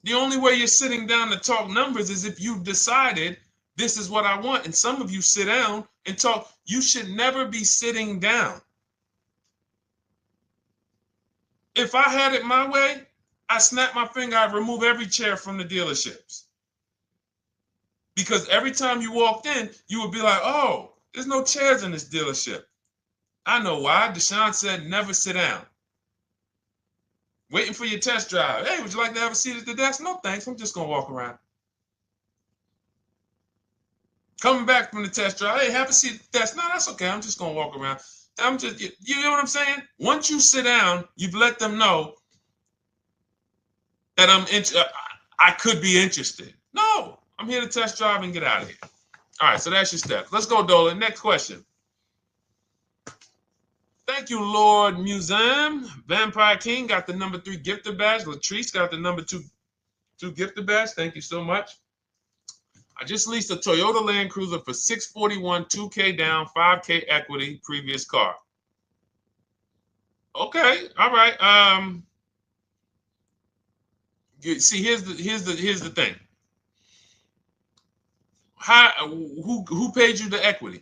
The only way you're sitting down to talk numbers is if you've decided this is what I want. And some of you sit down and talk. You should never be sitting down. If I had it my way, I snap my finger, I'd remove every chair from the dealerships. Because every time you walked in, you would be like, oh, there's no chairs in this dealership. I know why. Deshone said never sit down. Waiting for your test drive. Hey, would you like to have a seat at the desk? No, thanks. I'm just going to walk around. Coming back from the test drive. Hey, have a seat at the desk. No, that's okay. I'm just going to walk around. You know what I'm saying? Once you sit down, you've let them know that I could be interested. No, I'm here to test drive and get out of here. All right, so that's your steps. Let's go, Dolan. Next question. Thank you, Lord Museum. Vampire King got the number 3 gifter badge. Latrice got the number 2 gifter badge. Thank you so much. I just leased a Toyota Land Cruiser for $641, $2K down, $5K equity, previous car. Okay, all right. See, here's the thing. Who paid you the equity?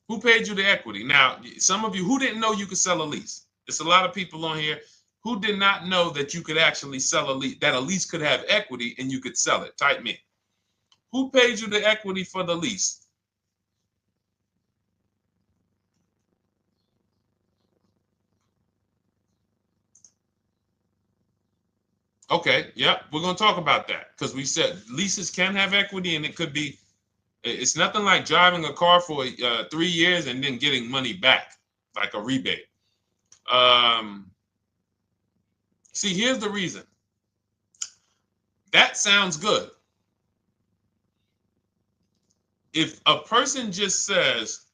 Who paid you the equity? Now, some of you who didn't know you could sell a lease. There's a lot of people on here who did not know that you could actually sell a lease, that a lease could have equity and you could sell it. Type me. Who paid you the equity for the lease? Okay, yep, we're going to talk about that because we said leases can have equity and it could be, it's nothing like driving a car for 3 years and then getting money back, like a rebate. See, here's the reason. That sounds good. If a person just says,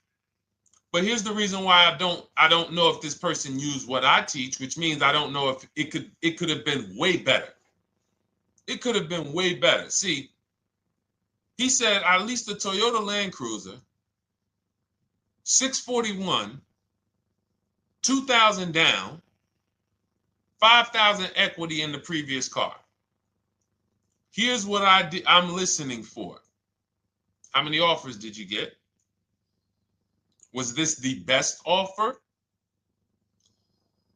But here's the reason why I don't know if this person used what I teach, which means I don't know if it could have been way better. It could have been way better. See, he said I leased a Toyota Land Cruiser, 641, 2,000 down, 5,000 equity in the previous car. Here's what I'm listening for. How many offers did you get? Was this the best offer?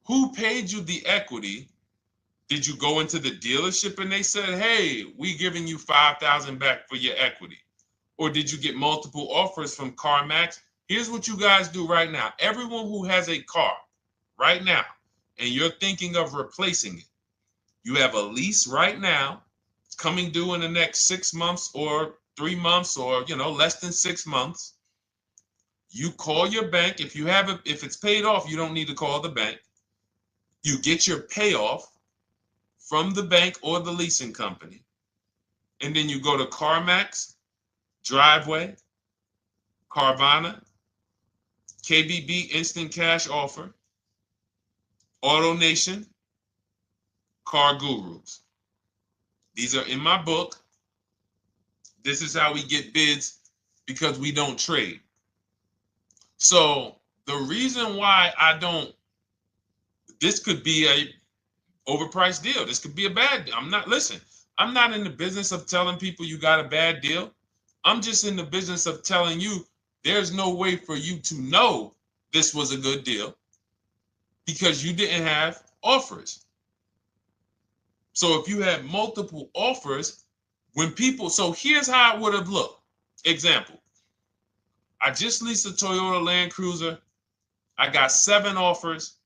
Who paid you the equity? Did you go into the dealership and they said, hey, we giving you 5,000 back for your equity? Or did you get multiple offers from CarMax? Here's what you guys do right now. Everyone who has a car right now, and you're thinking of replacing it, you have a lease right now. It's coming due in the next 6 months or 3 months or, less than 6 months. You call your bank. If it's paid off, you don't need to call the bank. You get your payoff from the bank or the leasing company. And then you go to CarMax, Driveway, Carvana, KBB Instant Cash Offer, AutoNation, Car Gurus. These are in my book. This is how we get bids because we don't trade. So the reason why this could be a overpriced deal. This could be a bad deal. I'm not in the business of telling people you got a bad deal. I'm just in the business of telling you there's no way for you to know this was a good deal because you didn't have offers. So if you had multiple offers, so here's how it would have looked. Example, I just leased a Toyota Land Cruiser. I got 7 offers.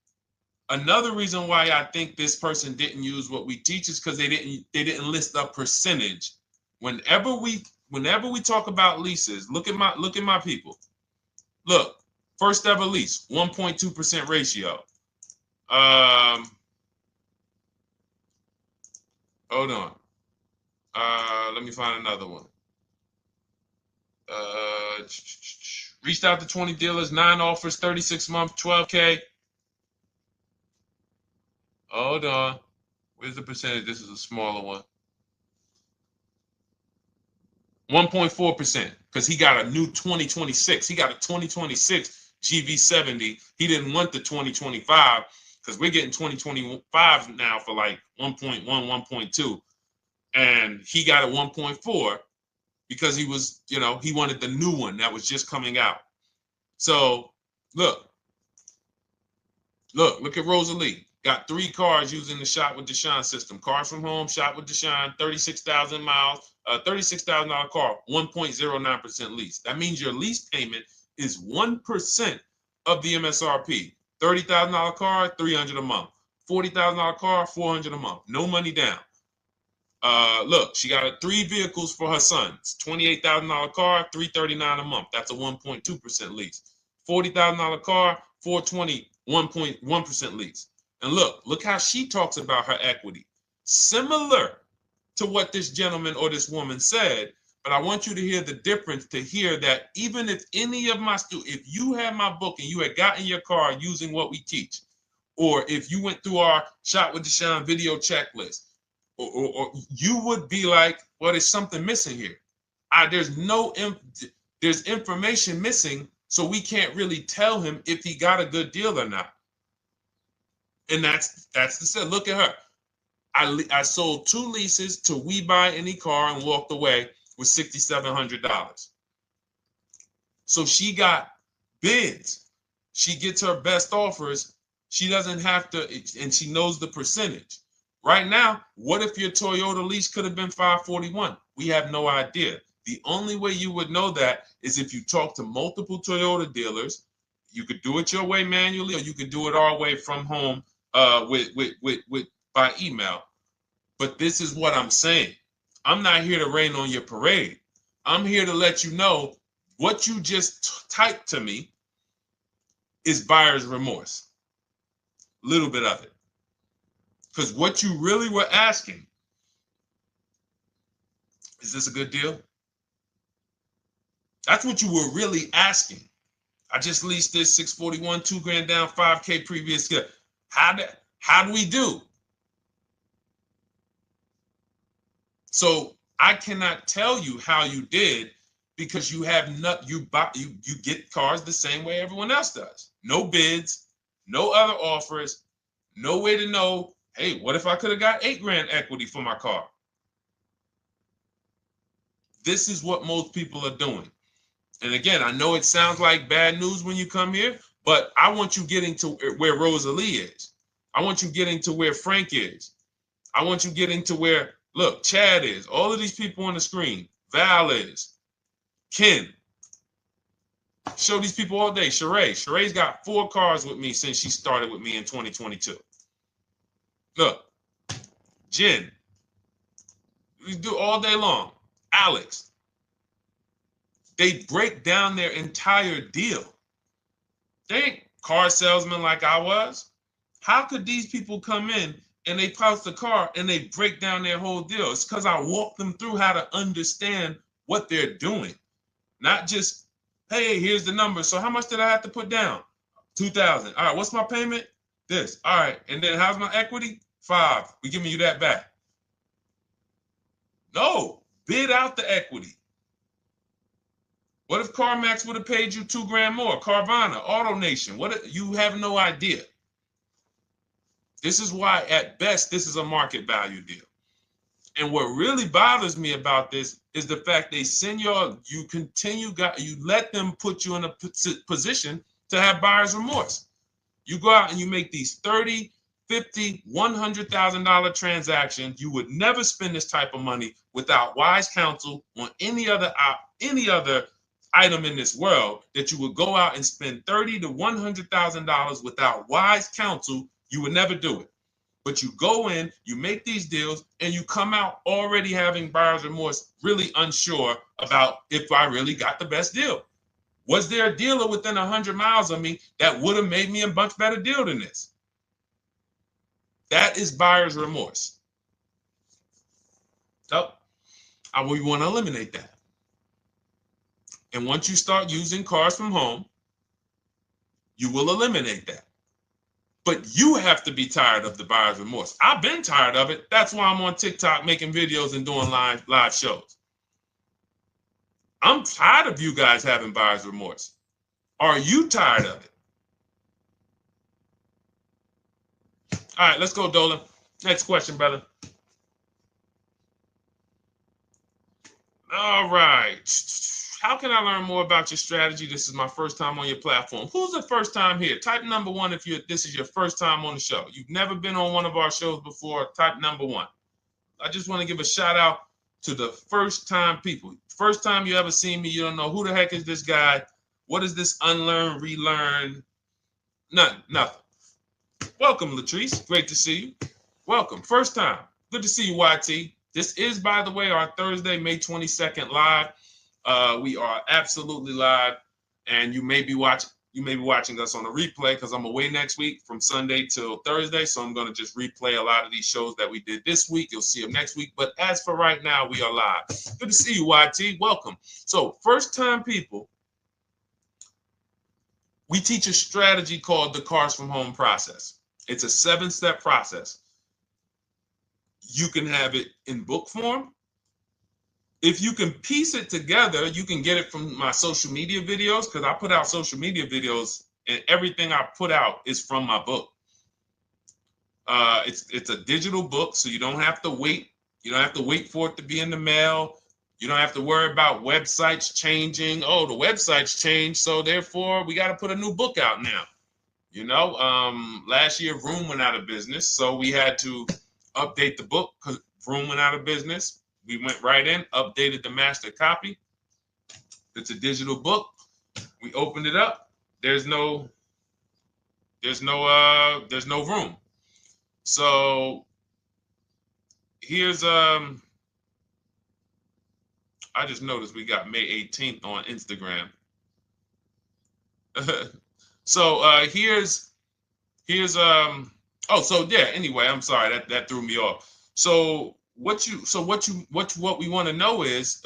Another reason why I think this person didn't use what we teach is because they didn't list a percentage. Whenever we talk about leases, look at my people. Look, first ever lease, 1.2% ratio. Hold on. Let me find another one. Reached out to 20 dealers, 9 offers, 36 months, 12K. Hold on. Where's the percentage? This is a smaller one. 1.4%, because he got a new 2026. He got a 2026 GV70. He didn't want the 2025 because we're getting 2025 now for like 1.1, 1.2. And he got a 1.4 because he was, he wanted the new one that was just coming out. So look at Rosalie. Got 3 cars using the Shop with Deshone system. Cars from home, Shop with Deshone, 36,000 miles, $36,000 car, 1.09% lease. That means your lease payment is 1% of the MSRP. $30,000 car, $300 a month. $40,000 car, $400 a month. No money down. Look, she got 3 vehicles for her sons. $28,000 car, $339 a month. That's a 1.2% lease. $40,000 car, $420, 1.1% lease. And look how she talks about her equity. Similar to what this gentleman or this woman said, but I want you to hear the difference, to hear that even if any of my students, if you had my book and you had gotten your car using what we teach, or if you went through our Shop with Deshone video checklist, or you would be like, well, there's something missing here. There's information missing, so we can't really tell him if he got a good deal or not. And that's the set. Look at her. I sold 2 leases to We Buy Any Car and walked away with $6,700. So she got bids. She gets her best offers. She doesn't have to, and she knows the percentage. Right now, what if your Toyota lease could have been 541? We have no idea. The only way you would know that is if you talk to multiple Toyota dealers. You could do it your way manually, or you could do it our way from home by email. But this is what I'm saying. I'm not here to rain on your parade. I'm here to let you know what you just typed to me is buyer's remorse. A little bit of it. Because what you really were asking, is this a good deal? That's what you were really asking. I just leased this 641, 2 grand down, 5K previous. How do we do? So I cannot tell you how you did because you have not you get cars the same way everyone else does. No bids, no other offers, no way to know, hey, what if I could have got 8 grand equity for my car? This is what most people are doing. And again, I know it sounds like bad news when you come here, but I want you getting to where Rosalie is. I want you getting to where Frank is. I want you getting to where, look, Chad is. All of these people on the screen. Val is. Ken. Show these people all day. Sheree. Sheree's got 4 cars with me since she started with me in 2022. Look. Jen. We do all day long. Alex. They break down their entire deal. They ain't car salesmen like I was. How could these people come in and they post the car and they break down their whole deal? It's because I walk them through how to understand what they're doing. Not just, hey, here's the number. So how much did I have to put down? 2,000. All right, what's my payment? This. All right, and then how's my equity? 5. We giving you that back. No, bid out the equity. What if CarMax would have paid you 2 grand more? Carvana, AutoNation, what? You have no idea. This is why, at best, this is a market value deal. And what really bothers me about this is the fact they send you let them put you in a position to have buyer's remorse. You go out and you make these $30,000, $50,000, $100,000 transactions. You would never spend this type of money without wise counsel on any other item in this world, that you would go out and spend $30,000 to $100,000 without wise counsel. You would never do it. But you go in, you make these deals, and you come out already having buyer's remorse, really unsure about if I really got the best deal. Was there a dealer within 100 miles of me that would have made me a much better deal than this? That is buyer's remorse. So we want to eliminate that. And once you start using cars from home, you will eliminate that. But you have to be tired of the buyer's remorse. I've been tired of it. That's why I'm on TikTok making videos and doing live shows. I'm tired of you guys having buyer's remorse. Are you tired of it? All right, let's go, Dolan. Next question, brother. All right. How can I learn more about your strategy? This is my first time on your platform. Who's the first time here? Type number 1 if this is your first time on the show. You've never been on one of our shows before. Type number 1. I just want to give a shout out to the first time people. First time you ever seen me, you don't know who the heck is this guy. What is this unlearn, relearn? Nothing. Welcome, Latrice. Great to see you. Welcome. First time. Good to see you, YT. This is, by the way, our Thursday, May 22nd live. We are absolutely live, and you may be watching us on a replay because I'm away next week from Sunday till Thursday, so I'm going to just replay a lot of these shows that we did this week. You'll see them next week, but as for right now, we are live. Good to see you, YT. Welcome. So, first-time people, we teach a strategy called the Cars from Home process. It's a 7-step process. You can have it in book form. If you can piece it together, you can get it from my social media videos, because I put out social media videos and everything I put out is from my book. It's a digital book, so you don't have to wait. You don't have to wait for it to be in the mail. You don't have to worry about websites changing. Oh, the website's changed, so therefore we got to put a new book out now. You know, last year Vroom went out of business, so we had to update the book because Vroom went out of business. We went right in, updated the master copy. It's a digital book. We opened it up. There's no room. So here's I just noticed we got May 18th on Instagram. So here's anyway, I'm sorry, that threw me off. So what we want to know is,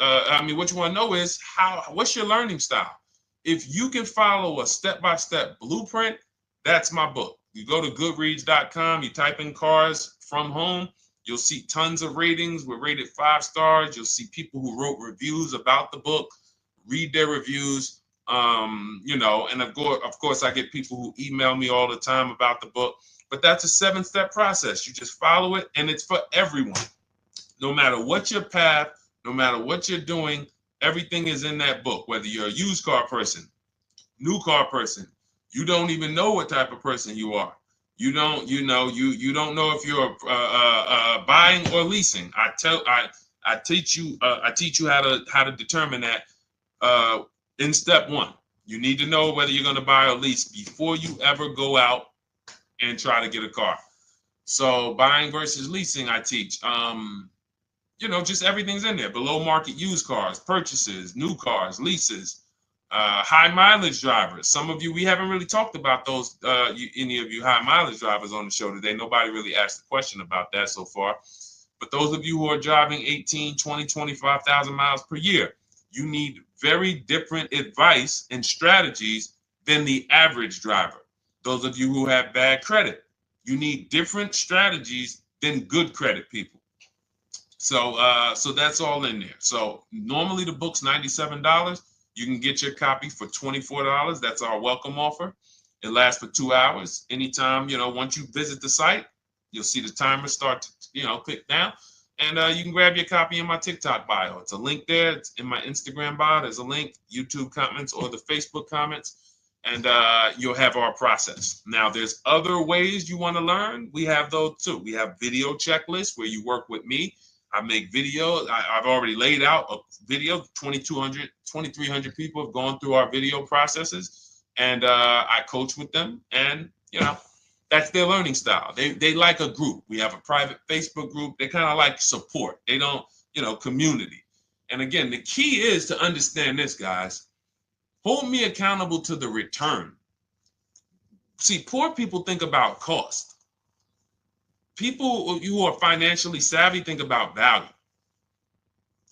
what's your learning style? If you can follow a step-by-step blueprint, that's my book. You go to goodreads.com, you type in cars from home, you'll see tons of ratings. We're rated 5 stars. You'll see people who wrote reviews about the book, read their reviews. And of course, I get people who email me all the time about the book. But that's a 7-step process. You just follow it, and it's for everyone. No matter what your path, no matter what you're doing, everything is in that book. Whether you're a used car person, new car person, you don't even know what type of person you are. You don't know if you're buying or leasing. I teach you how to determine that in step 1. You need to know whether you're going to buy or lease before you ever go out and try to get a car. So buying versus leasing, I teach. Just everything's in there. Below market used cars, purchases, new cars, leases, high mileage drivers. Some of you, we haven't really talked about those, any of you high mileage drivers on the show today. Nobody really asked a question about that so far. But those of you who are driving 18, 20, 25,000 miles per year, you need very different advice and strategies than the average driver. Those of you who have bad credit, you need different strategies than good credit people. So that's all in there. So normally the book's $97. You can get your copy for $24. That's our welcome offer. It lasts for 2 hours. Anytime, once you visit the site, you'll see the timer start to, click down. And you can grab your copy in my TikTok bio. It's a link there. It's in my Instagram bio. There's a link, YouTube comments or the Facebook comments. And you'll have our process. Now, there's other ways you want to learn. We have those too. We have video checklists where you work with me. I make videos. I've already laid out a video. 2,300 people have gone through our video processes, and I coach with them. And that's their learning style. They like a group. We have a private Facebook group. They kind of like support. They don't, community. And again, the key is to understand this, guys. Hold me accountable to the return. See, poor people think about cost. People who are financially savvy think about value.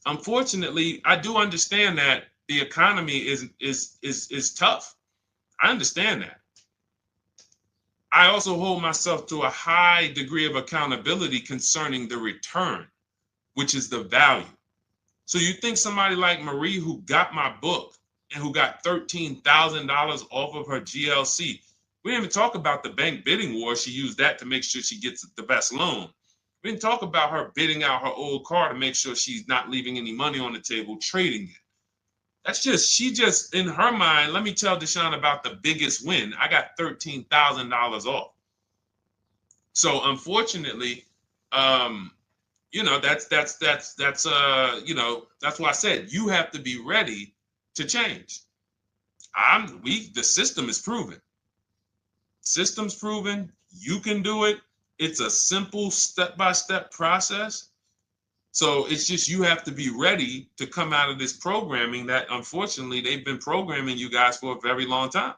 Unfortunately, I do understand that the economy is tough. I understand that. I also hold myself to a high degree of accountability concerning the return, which is the value. So you think somebody like Marie, who got my book and who got $13,000 off of her GLC, we didn't even talk about the bank bidding war. She used that to make sure she gets the best loan. We didn't talk about her bidding out her old car to make sure she's not leaving any money on the table, trading it. She just, in her mind, let me tell Deshone about the biggest win. I got $13,000 off. So unfortunately, that's why I said you have to be ready to change. The system is proven. System's proven. You can do it. It's a simple step-by-step process. So it's just you have to be ready to come out of this programming that, unfortunately, they've been programming you guys for a very long time.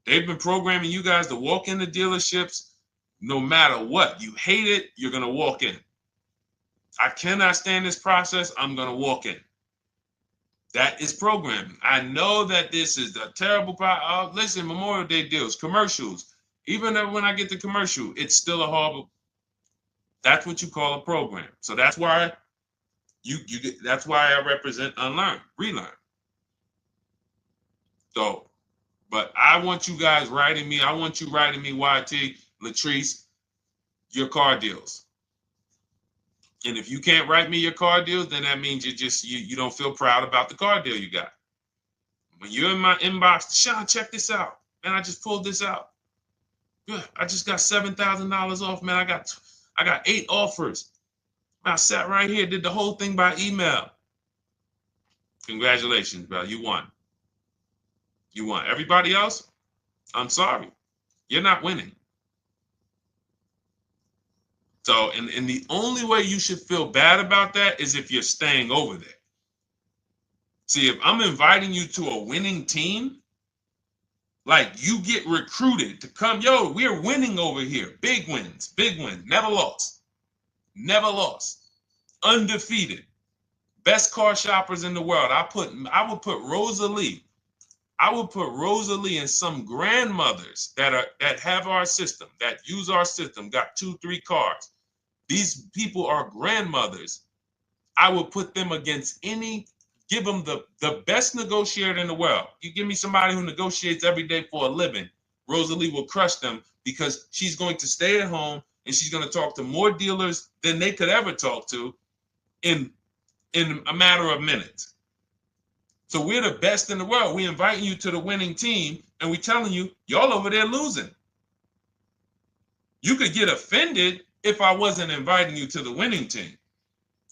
They've been programming you guys to walk into dealerships no matter what. You hate it, you're going to walk in. I cannot stand this process, I'm going to walk in. That is programming. I know that this is a terrible problem. Listen, Memorial Day deals, commercials. Even when I get the commercial, it's still a horrible. That's what you call a program. So that's why that's why I represent unlearn, relearn. So, but I want you guys writing me. I want you writing me, YT, Latrice, your car deals. And if you can't write me your car deals, then that means you don't feel proud about the car deal you got. When you're in my inbox, Deshone, check this out. Man, I just pulled this out. Yeah, I just got $7,000 off, man. I got 8 offers. I sat right here, did the whole thing by email. Congratulations, bro. You won. You won. Everybody else, I'm sorry. You're not winning. So, and the only way you should feel bad about that is if you're staying over there. See, if I'm inviting you to a winning team, like you get recruited to come, yo, we're winning over here. Big wins, never lost. Never lost. Undefeated. Best car shoppers in the world. I would put Rosalie I will put Rosalie and some grandmothers that have our system, that use our system, got 2-3 cars. These people are grandmothers. I will put them against give them the best negotiator in the world. You give me somebody who negotiates every day for a living, Rosalie will crush them because she's going to stay at home and she's going to talk to more dealers than they could ever talk to in a matter of minutes. So we're the best in the world. We inviting you to the winning team and we telling you, y'all over there losing. You could get offended if I wasn't inviting you to the winning team.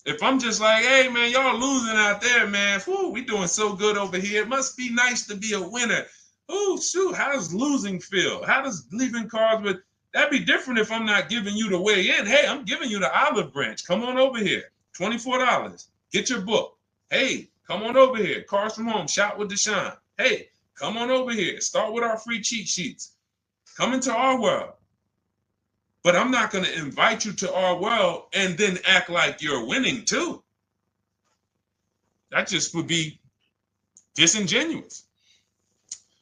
If I'm just like, hey, man, y'all losing out there, man. Whew, we doing so good over here. It must be nice to be a winner. Oh, shoot, how does losing feel? How does leaving cars with... That'd be different if I'm not giving you the way in. Hey, I'm giving you the olive branch. Come on over here. $24. Get your book. Hey, come on over here. Cars from Home. Shop with Deshone. Hey, come on over here. Start with our free cheat sheets. Come into our world. But I'm not going to invite you to our world and then act like you're winning too. That just would be disingenuous.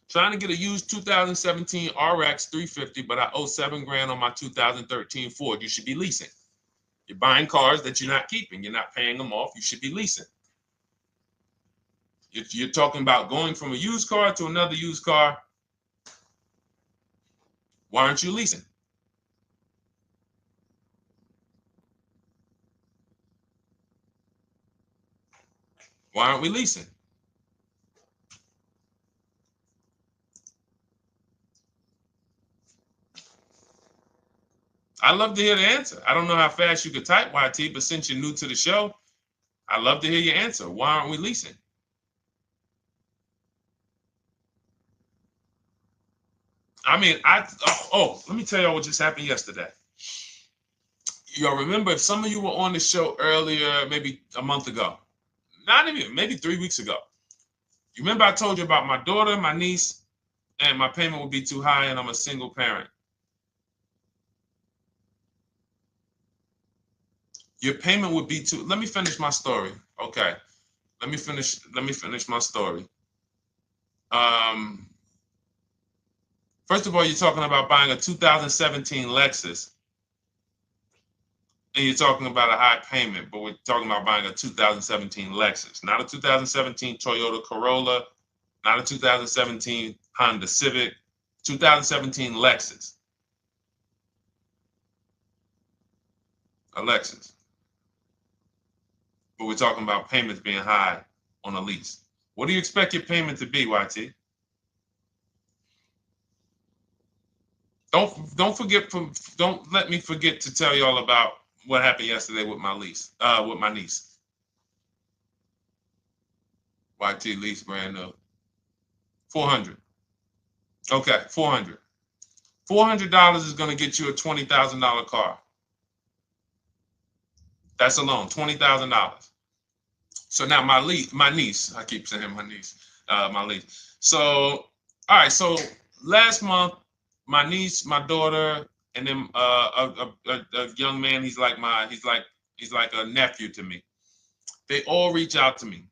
Trying to get a used 2017 RX 350, but I owe $7,000 on my 2013 Ford. You should be leasing. You're buying cars that you're not keeping. You're not paying them off. You should be leasing. If you're talking about going from a used car to another used car, why aren't you leasing? Why aren't we leasing? I'd love to hear the answer. I don't know how fast you could type, YT, but since you're new to the show, I'd love to hear your answer. Why aren't we leasing? I mean, let me tell y'all what just happened yesterday. Y'all remember, if some of you were on the show earlier, maybe a month ago, not even, maybe 3 weeks ago. You remember I told you about my daughter, my niece, and my payment would be too high and I'm a single parent. Your payment would be too, let me finish my story. Okay. Let me finish my story. First of all, you're talking about buying a 2017 Lexus. And you're talking about a high payment, but we're talking about buying a 2017 Lexus, not a 2017 Toyota Corolla, not a 2017 Honda Civic, 2017 Lexus. A Lexus. But we're talking about payments being high on a lease. What do you expect your payment to be, YT? Don't let me forget to tell y'all about what happened yesterday with my niece. YT lease brand new. $400. Okay, $400. $400 is going to get you a $20,000 car. That's alone, $20,000. So now my niece, I keep saying my niece, my niece. So, all right, so last month, my niece, my daughter, and then a young man, he's like a nephew to me. They all reach out to me.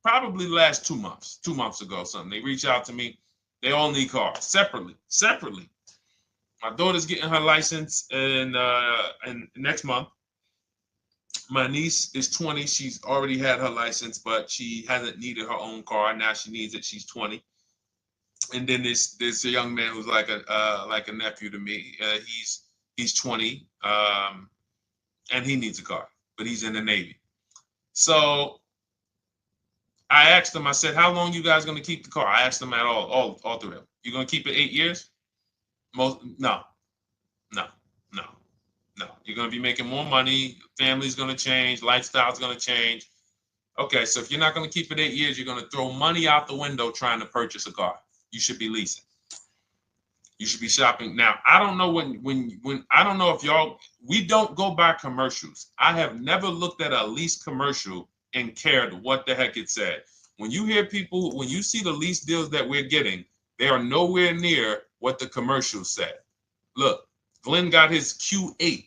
Probably the last 2 months ago, something. They reach out to me. They all need cars separately. My daughter's getting her license in next month. My niece is 20. She's already had her license, but she hasn't needed her own car. Now she needs it. She's 20. And then there's a young man who's like a nephew to me. He's 20, and he needs a car, but he's in the Navy. So I asked them. I said, "How long you guys gonna keep the car?" I asked them at all three of them. You gonna keep it 8 years? No. You're gonna be making more money. Family's gonna change. Lifestyle's gonna change. Okay, so if you're not gonna keep it 8 years, you're gonna throw money out the window trying to purchase a car. You should be leasing. You should be shopping. Now, I don't know when I don't know if y'all, we don't go by commercials. I have never looked at a lease commercial and cared what the heck it said. When you hear people, when you see the lease deals that we're getting, they are nowhere near what the commercial said. Look, Glenn got his Q8,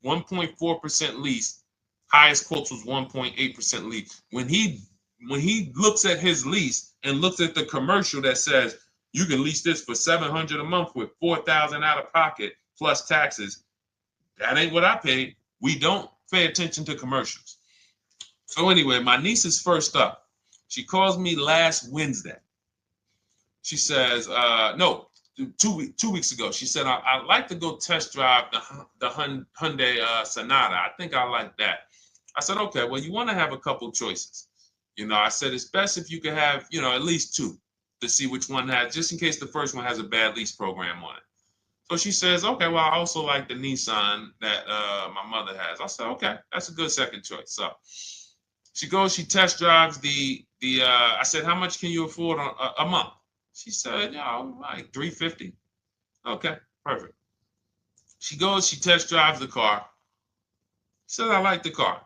1.4% lease. Highest quotes was 1.8% lease. When he looks at his lease, and looks at the commercial that says you can lease this for $700 a month with $4,000 out of pocket plus taxes, that ain't what I paid. We don't pay attention to commercials. So anyway, my niece is first up. She calls me last Wednesday. She says, no, 2 weeks ago. She said, I'd like to go test drive the Hyundai Sonata. I think I like that. I said, okay, well, you want to have a couple choices. I said, it's best if you could have, at least two to see which one has, just in case the first one has a bad lease program on it. So she says, okay, well, I also like the Nissan that my mother has. I said, okay, that's a good second choice. So she goes, she test drives I said, how much can you afford a month? She said, like $350. Okay, perfect. She goes, she test drives the car. She said, I like the car.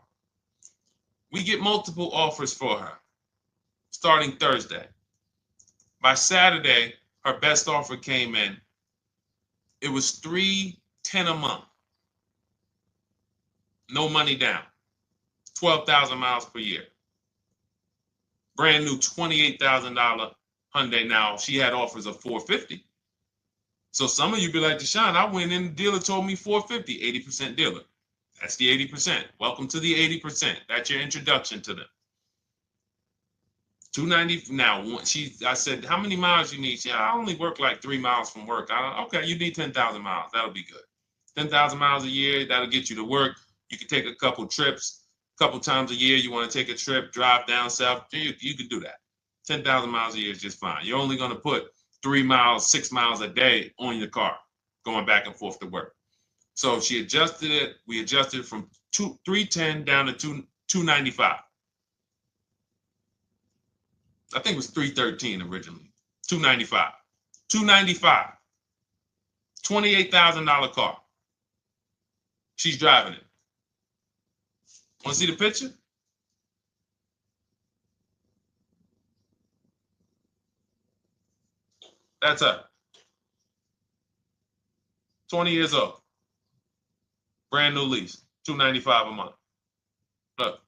We get multiple offers for her starting Thursday. By Saturday, her best offer came in. It was $310 a month. No money down. 12,000 miles per year. Brand new $28,000 Hyundai. Now, she had offers of $450. So some of you be like, Deshone, I went in, the dealer told me $450, 80% dealer. That's the 80%. Welcome to the 80%. That's your introduction to them. $290. Now, I said, how many miles you need? She said, I only work like 3 miles from work. Okay, you need 10,000 miles. That'll be good. 10,000 miles a year, that'll get you to work. You can take a couple trips, a couple times a year. You want to take a trip, drive down south. You can do that. 10,000 miles a year is just fine. You're only going to put 3 miles, 6 miles a day on your car, going back and forth to work. So she adjusted it. We adjusted it from $310 down to $295. I think it was $313 originally. $295. $295. $28,000 car. She's driving it. Want to see the picture? That's her. 20 years old. Brand new lease. $295 a month. Look.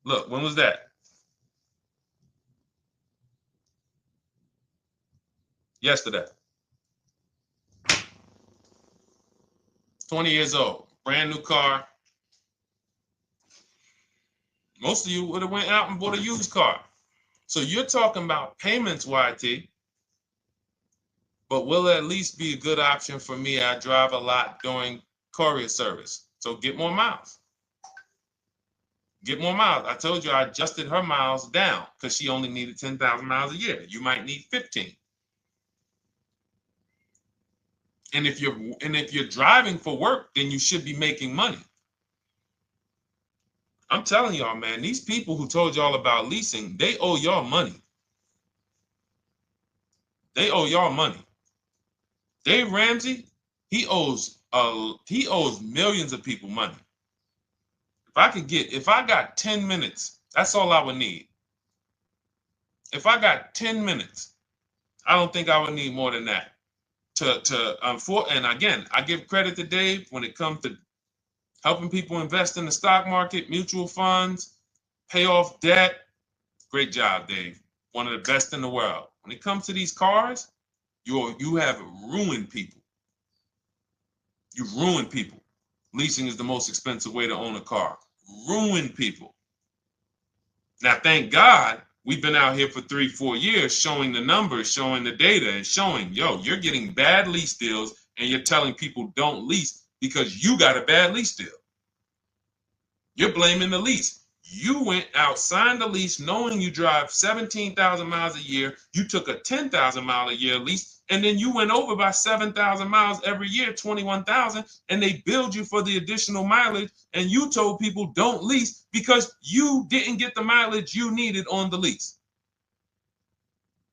Look, when was that? Yesterday. 20 years old. Brand new car. Most of you would have went out and bought a used car. So you're talking about payments, YT. But will it at least be a good option for me? I drive a lot during courier service. So get more miles. Get more miles. I told you I adjusted her miles down because she only needed 10,000 miles a year. You might need 15. And if you're driving for work, then you should be making money. I'm telling y'all, man, these people who told y'all about leasing, they owe y'all money. They owe y'all money. Dave Ramsey, he owes millions of people money. If I got 10 minutes, that's all I would need. If I got 10 minutes, I don't think I would need more than that. And again, I give credit to Dave when it comes to helping people invest in the stock market, mutual funds, pay off debt. Great job, Dave. One of the best in the world. When it comes to these cars, you have ruined people. You've ruined people. Leasing is the most expensive way to own a car. Ruined people. Now, thank God, we've been out here for 3-4 years showing the numbers, showing the data, and showing, you're getting bad lease deals, and you're telling people don't lease because you got a bad lease deal. You're blaming the lease. You went out, signed the lease, knowing you drive 17,000 miles a year. You took a 10,000 mile a year lease, and then you went over by 7,000 miles every year, 21,000, and they billed you for the additional mileage, and you told people don't lease because you didn't get the mileage you needed on the lease.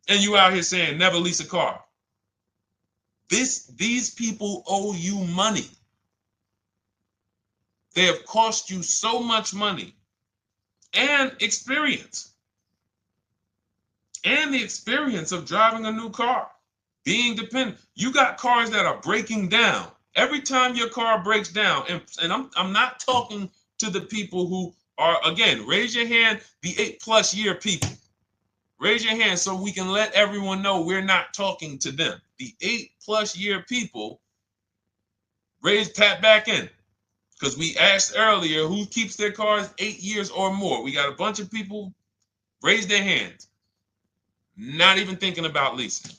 And you out here saying never lease a car. These people owe you money. They have cost you so much money and experience. And the experience of driving a new car, being dependent. You got cars that are breaking down. Every time your car breaks down, and I'm not talking to the people who Or again, raise your hand, the 8+ year people. Raise your hand so we can let everyone know we're not talking to them. The 8+ year people, tap back in. Because we asked earlier who keeps their cars 8 years or more. We got a bunch of people raise their hands, not even thinking about leasing.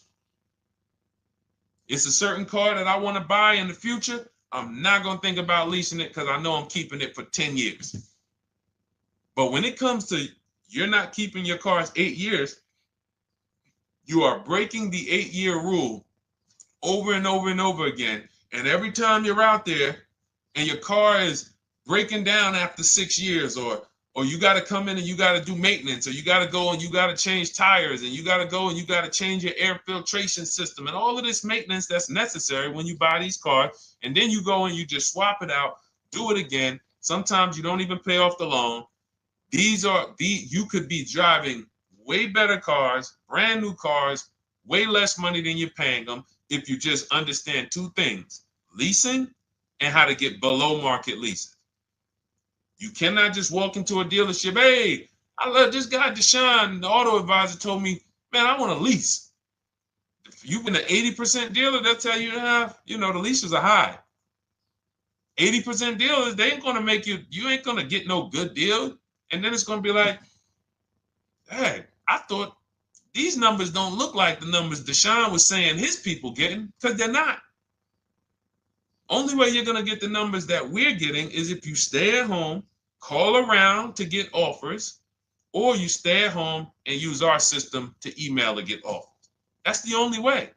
It's a certain car that I want to buy in the future. I'm not going to think about leasing it because I know I'm keeping it for 10 years. But when it comes to you're not keeping your cars 8 years, you are breaking the 8-year rule over and over and over again. And every time you're out there and your car is breaking down after 6 years, or you got to come in and you got to do maintenance, or you got to go and you got to change tires, and you got to go and you got to change your air filtration system, and all of this maintenance that's necessary when you buy these cars, and then you go and you just swap it out, do it again. Sometimes you don't even pay off the loan. You could be driving way better cars, brand new cars, way less money than you're paying them if you just understand 2 things: leasing and how to get below market leases. You cannot just walk into a dealership. Hey, I love this guy, Deshone, the auto advisor, told me, man, I want to lease. If you've been an 80% dealer, they'll tell you, the leases are high. 80% dealers, they ain't going to make you ain't going to get no good deal. And then it's going to be like, hey, I thought these numbers don't look like the numbers Deshone was saying his people getting, because they're not. Only way you're going to get the numbers that we're getting is if you stay at home, call around to get offers, or you stay at home and use our system to email to get offers. That's the only way.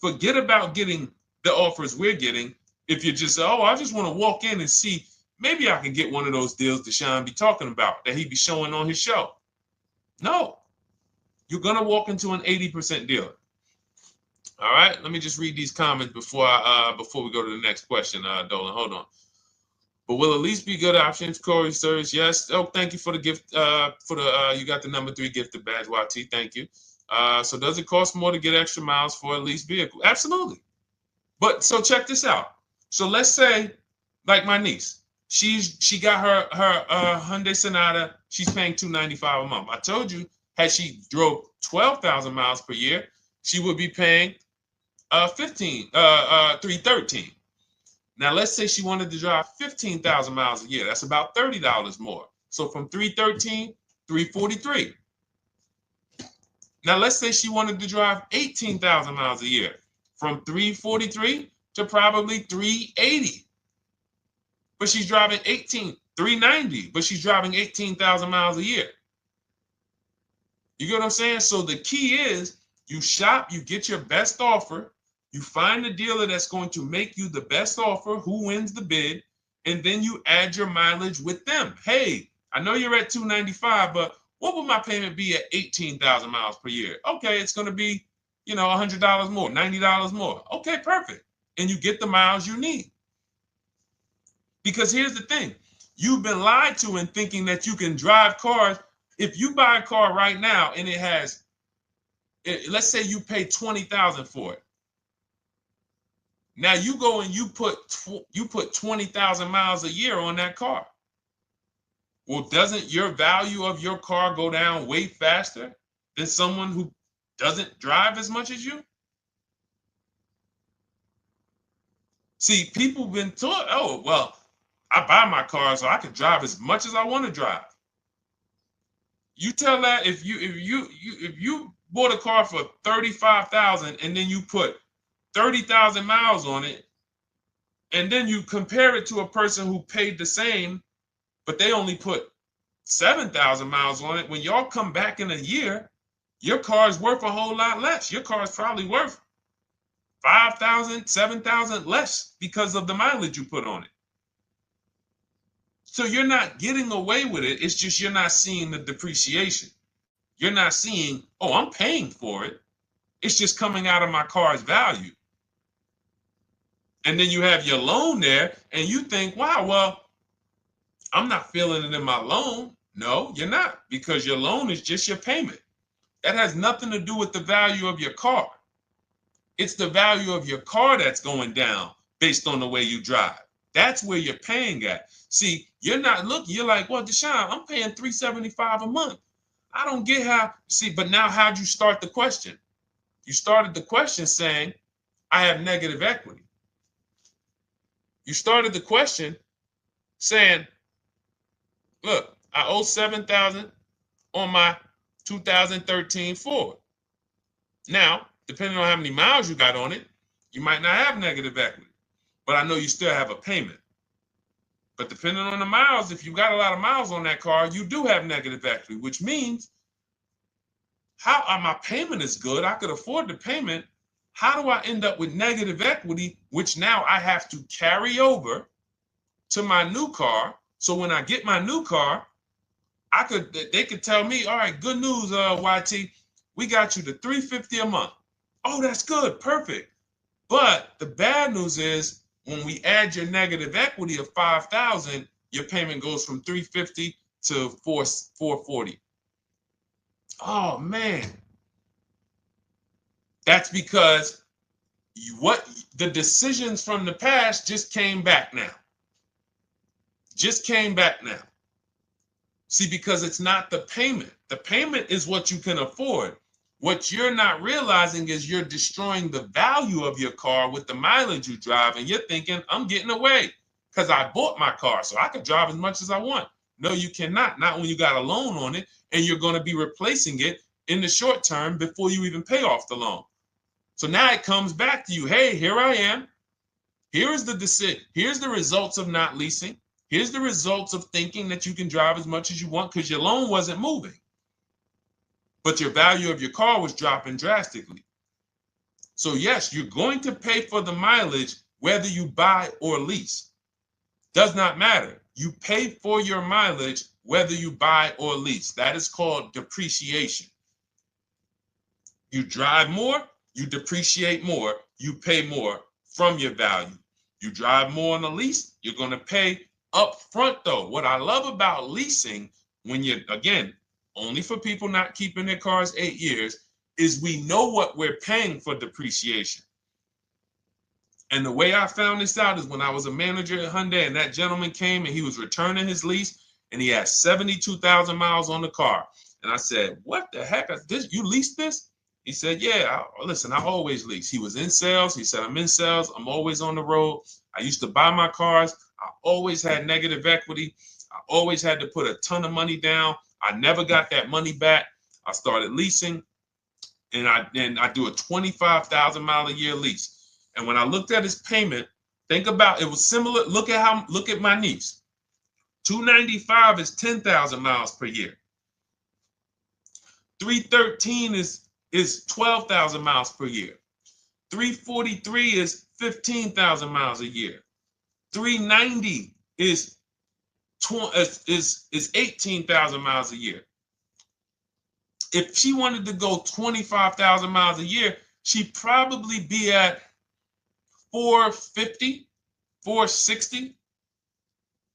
Forget about getting the offers we're getting. If you just say, oh, I just want to walk in and see, maybe I can get one of those deals Deshone be talking about that he be showing on his show. No, you're going to walk into an 80% dealer. All right, let me just read these comments before we go to the next question, Dolan. Hold on. But will a lease be good options? Corey Sirs, yes. Oh, thank you for the gift. You got the number 3 gifted badge, YT. Thank you. So does it cost more to get extra miles for a leased vehicle? Absolutely. But so check this out. So let's say, like my niece, she got her Hyundai Sonata. She's paying $295 a month. I told you, had she drove 12,000 miles per year, she would be paying $313. Now let's say she wanted to drive 15,000 miles a year. That's about $30 more. So from $313, $343. Now let's say she wanted to drive 18,000 miles a year, from $343 to probably $380. But she's driving $390, but she's driving 18,000 miles a year. You get what I'm saying? So the key is you shop, you get your best offer, you find the dealer that's going to make you the best offer, who wins the bid, and then you add your mileage with them. Hey, I know you're at $295, but what would my payment be at 18,000 miles per year? Okay, it's going to be, $100 more, $90 more. Okay, perfect. And you get the miles you need. Because here's the thing. You've been lied to in thinking that you can drive cars. If you buy a car right now and it has, let's say you pay $20,000 for it. Now you go and you put 20,000 miles a year on that car. Well, doesn't your value of your car go down way faster than someone who doesn't drive as much as you? See, people have been taught, oh, well, I buy my car so I can drive as much as I want to drive. You tell that if you bought a car for $35,000 and then you put 30,000 miles on it, and then you compare it to a person who paid the same, but they only put 7,000 miles on it. When y'all come back in a year, your car is worth a whole lot less. Your car is probably worth 5,000, 7,000 less because of the mileage you put on it. So you're not getting away with it. It's just you're not seeing the depreciation. You're not seeing, oh, I'm paying for it. It's just coming out of my car's value. And then you have your loan there and you think, wow, well, I'm not feeling it in my loan. No, you're not, because your loan is just your payment. That has nothing to do with the value of your car. It's the value of your car that's going down based on the way you drive. That's where you're paying at. See, You're not looking. You're like, well, Deshone, I'm paying $375 a month. I don't get how. See, but now how'd you start the question? You started the question saying, I have negative equity. You started the question saying, look, I owe $7,000 on my 2013 Ford. Now, depending on how many miles you got on it, you might not have negative equity, but I know you still have a payment. But depending on the miles, if you got a lot of miles on that car, you do have negative equity, which means my payment is good. I could afford the payment. How do I end up with negative equity, which now I have to carry over to my new car? So when I get my new car, they could tell me, all right, good news, YT, we got you to $350 a month. Oh, that's good, perfect. But the bad news is when we add your negative equity of $5,000, your payment goes from $350 to $440. Oh man, that's because the decisions from the past just came back now. Just came back now. See, because it's not the payment. The payment is what you can afford. What you're not realizing is you're destroying the value of your car with the mileage you drive, and you're thinking, I'm getting away because I bought my car, so I can drive as much as I want. No, you cannot. Not when you got a loan on it, and you're going to be replacing it in the short term before you even pay off the loan. So now it comes back to you. Hey, here I am. Here's the decision. Here's the results of not leasing. Here's the results of thinking that you can drive as much as you want because your loan wasn't moving. But your value of your car was dropping drastically. So yes, you're going to pay for the mileage whether you buy or lease. Does not matter. You pay for your mileage whether you buy or lease. That is called depreciation. You drive more, you depreciate more, you pay more from your value. You drive more on a lease, you're going to pay up front though. What I love about leasing, when you're, again, only for people not keeping their cars 8 years, is we know what we're paying for depreciation. And the way I found this out is when I was a manager at Hyundai and that gentleman came and he was returning his lease and he had 72,000 miles on the car. And I said, what the heck? You leased this? He said, yeah, listen, I always lease. He was in sales. He said, I'm in sales. I'm always on the road. I used to buy my cars. I always had negative equity. I always had to put a ton of money down. I never got that money back. I started leasing, and I do a 25,000 mile a year lease. And when I looked at his payment, think about it was similar. Look at my niece. 295 is 10,000 miles per year. 313 is 12,000 miles per year. 343 is 15,000 miles a year. 390 is 18,000 miles a year. If she wanted to go 25,000 miles a year, she'd probably be at 450, 460.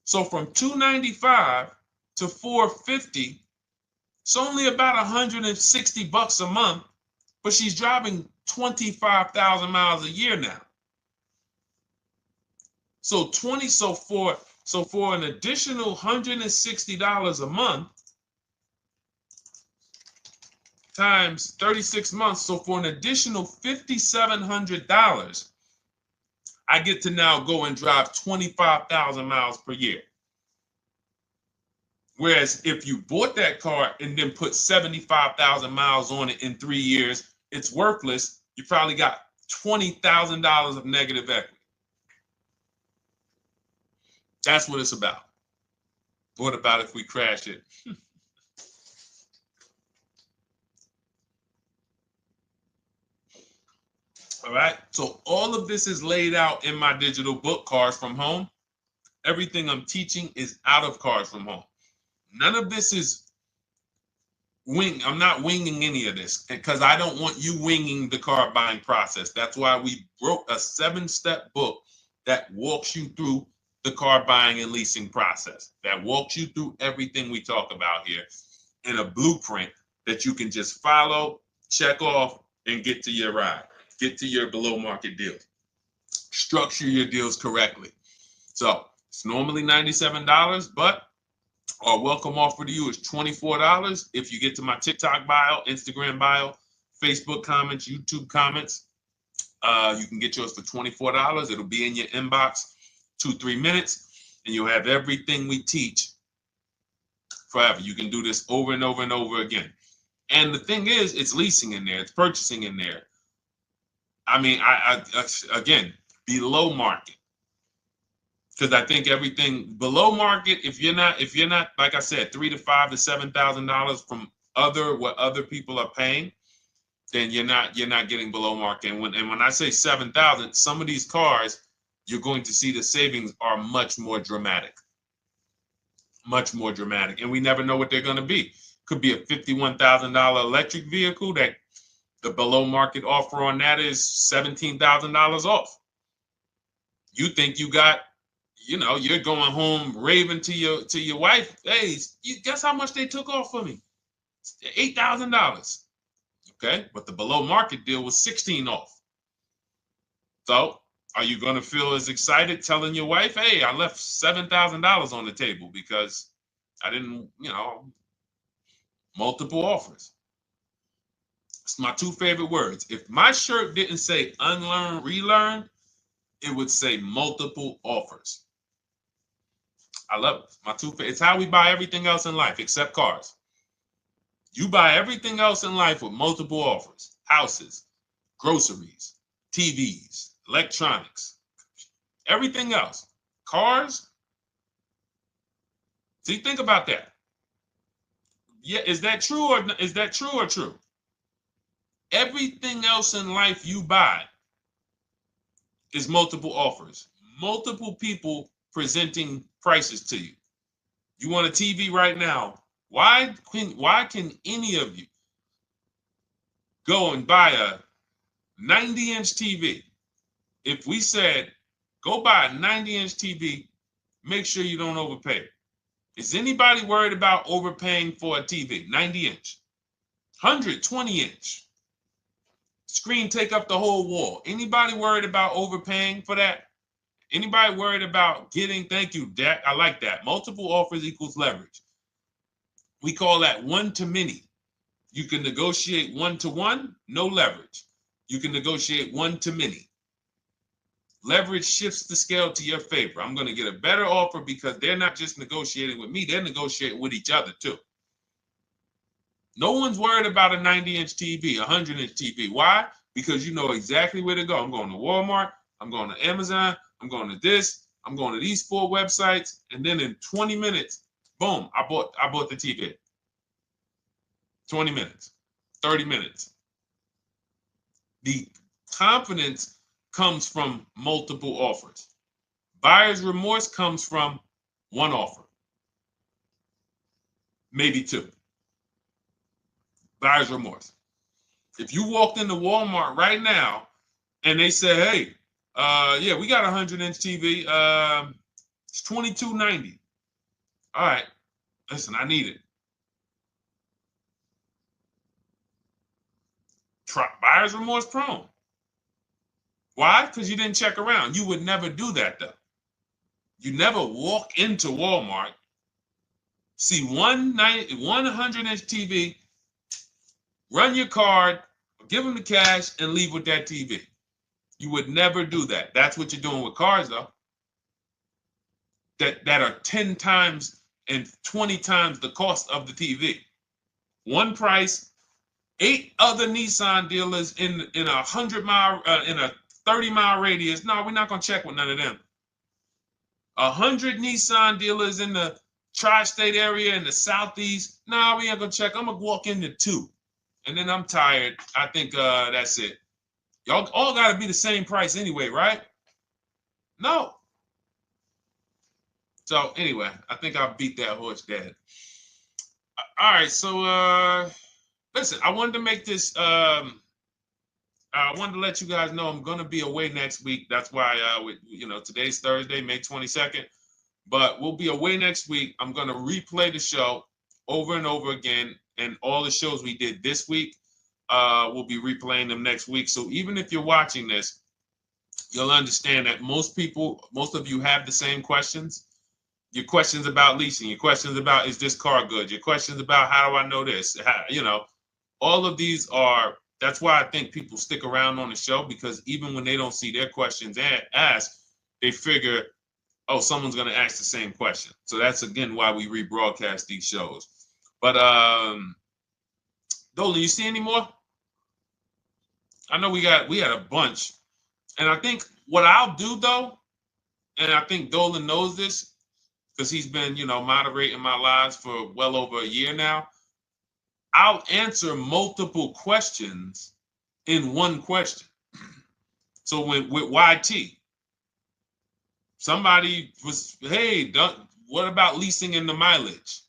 So from 295 to 450, it's only about 160 bucks a month, but she's driving 25,000 miles a year now. So for an additional $160 a month times 36 months, so for an additional $5,700, I get to now go and drive 25,000 miles per year. Whereas if you bought that car and then put 75,000 miles on it in 3 years, it's worthless. You probably got $20,000 of negative equity. That's what it's about. What about if we crash it? All right. So all of this is laid out in my digital book, Cars from Home. Everything I'm teaching is out of Cars from Home. None of this is I'm not winging any of this because I don't want you winging the car buying process. That's why we wrote a 7-step book that walks you through the car buying and leasing process, that walks you through everything we talk about here in a blueprint that you can just follow, check off, and get to your ride, get to your below market deals, structure your deals correctly. So It's normally $97, but our welcome offer to you is $24 if you get to my TikTok bio, Instagram bio, Facebook comments, YouTube comments. You can get yours for $24. It'll be in your inbox 2-3 minutes, and you'll have everything we teach forever. You can do this over and over and over again. And the thing is, it's leasing in there, it's purchasing in there. I mean, I again, below market. Because I think everything below market, if you're not, like I said, $3,000 to $5,000 to $7,000 from what other people are paying, then you're not getting below market. And when I say 7,000, some of these cars, you're going to see the savings are much more dramatic, and we never know what they're going to be. Could be a $51,000 electric vehicle that the below market offer on that is $17,000 off. You think you got, you're going home raving to your wife. Hey, you guess how much they took off for me? $8,000. Okay, but the below market deal was 16 off. So are you going to feel as excited telling your wife, hey, I left $7,000 on the table because I didn't, multiple offers? It's my two favorite words. If my shirt didn't say unlearn, relearn, it would say multiple offers. I love it. My two favorite. It's how we buy everything else in life except cars. You buy everything else in life with multiple offers: houses, groceries, TVs, electronics, everything else. Cars. See, think about that. Yeah, is that true or true? Everything else in life you buy is multiple offers, multiple people presenting prices to you. You want a TV right now? Why can any of you go and buy a 90-inch TV? If we said, go buy a 90-inch TV, make sure you don't overpay. Is anybody worried about overpaying for a TV? 90-inch, 120-inch. Screen take up the whole wall. Anybody worried about overpaying for that? Anybody worried about getting, thank you, Dak, I like that. Multiple offers equals leverage. We call that one to many. You can negotiate 1-to-1, no leverage. You can negotiate 1 to many. Leverage shifts the scale to your favor. I'm going to get a better offer because they're not just negotiating with me, they're negotiating with each other too. No one's worried about a 90-inch TV, a 100-inch TV. Why? Because you know exactly where to go. I'm going to Walmart, I'm going to Amazon, I'm going to this, I'm going to these 4 websites, and then in 20 minutes, boom, I bought the TV. 20 minutes, 30 minutes. The confidence comes from multiple offers. Buyer's remorse comes from one offer, maybe 2. Buyer's remorse. If you walked into Walmart right now and they say, hey, yeah, we got a 100-inch TV. It's $22.90. All right, listen, I need it. Buyer's remorse prone. Why? Because you didn't check around. You would never do that, though. You never walk into Walmart, see one 100-inch TV, run your card, give them the cash, and leave with that TV. You would never do that. That's what you're doing with cars, though. That are 10 times and 20 times the cost of the TV. One price, 8 other Nissan dealers in a 100-mile, in a 30-mile radius. No, we're not gonna check with none of them. 100 Nissan dealers in the tri-state area in the southeast. No, we ain't gonna check. I'm gonna walk into 2, and then I'm tired. I think that's it. Y'all all gotta be the same price anyway, right? No. So anyway, I think I beat that horse dead. All right, so listen, I wanted to make this. I wanted to let you guys know I'm gonna be away next week. That's why today's Thursday, May 22nd, but we'll be away next week. I'm gonna replay the show over and over again, and all the shows we did this week, we'll be replaying them next week. So even if you're watching this you'll understand that most of you have the same questions. Your questions about leasing, your questions about, is this car good? Your questions about, how do I know this? All of these are, that's why I think people stick around on the show, because even when they don't see their questions asked, they figure, oh, someone's going to ask the same question. So that's, again, why we rebroadcast these shows. But Dolan, you see any more? I know we had a bunch. And I think what I'll do, though, and I think Dolan knows this because he's been, moderating my lives for well over a year now, I'll answer multiple questions in one question. So with YT, somebody was, hey, what about leasing in the mileage?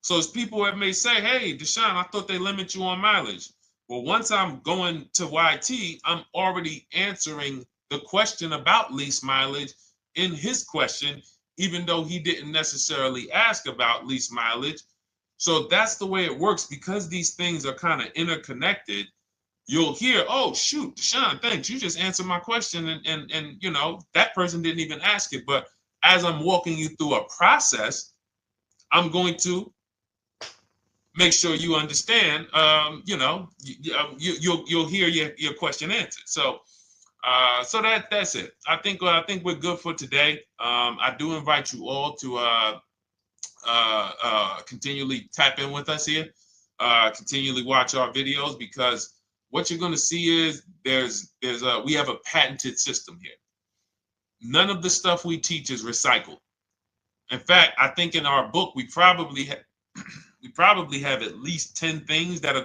So as people that may say, hey, Deshone, I thought they limit you on mileage. Well, once I'm going to YT, I'm already answering the question about lease mileage in his question, even though he didn't necessarily ask about lease mileage. So that's the way it works. Because these things are kind of interconnected, you'll hear, oh, shoot, Deshone, thanks. You just answered my question. And that person didn't even ask it. But as I'm walking you through a process, I'm going to make sure you understand, you'll hear your question answered. So that's it. I think we're good for today. I do invite you all to continually tap in with us here, continually watch our videos, because what you're going to see is we have a patented system here. None of the stuff we teach is recycled. In fact, I think in our book we probably have at least 10 things that are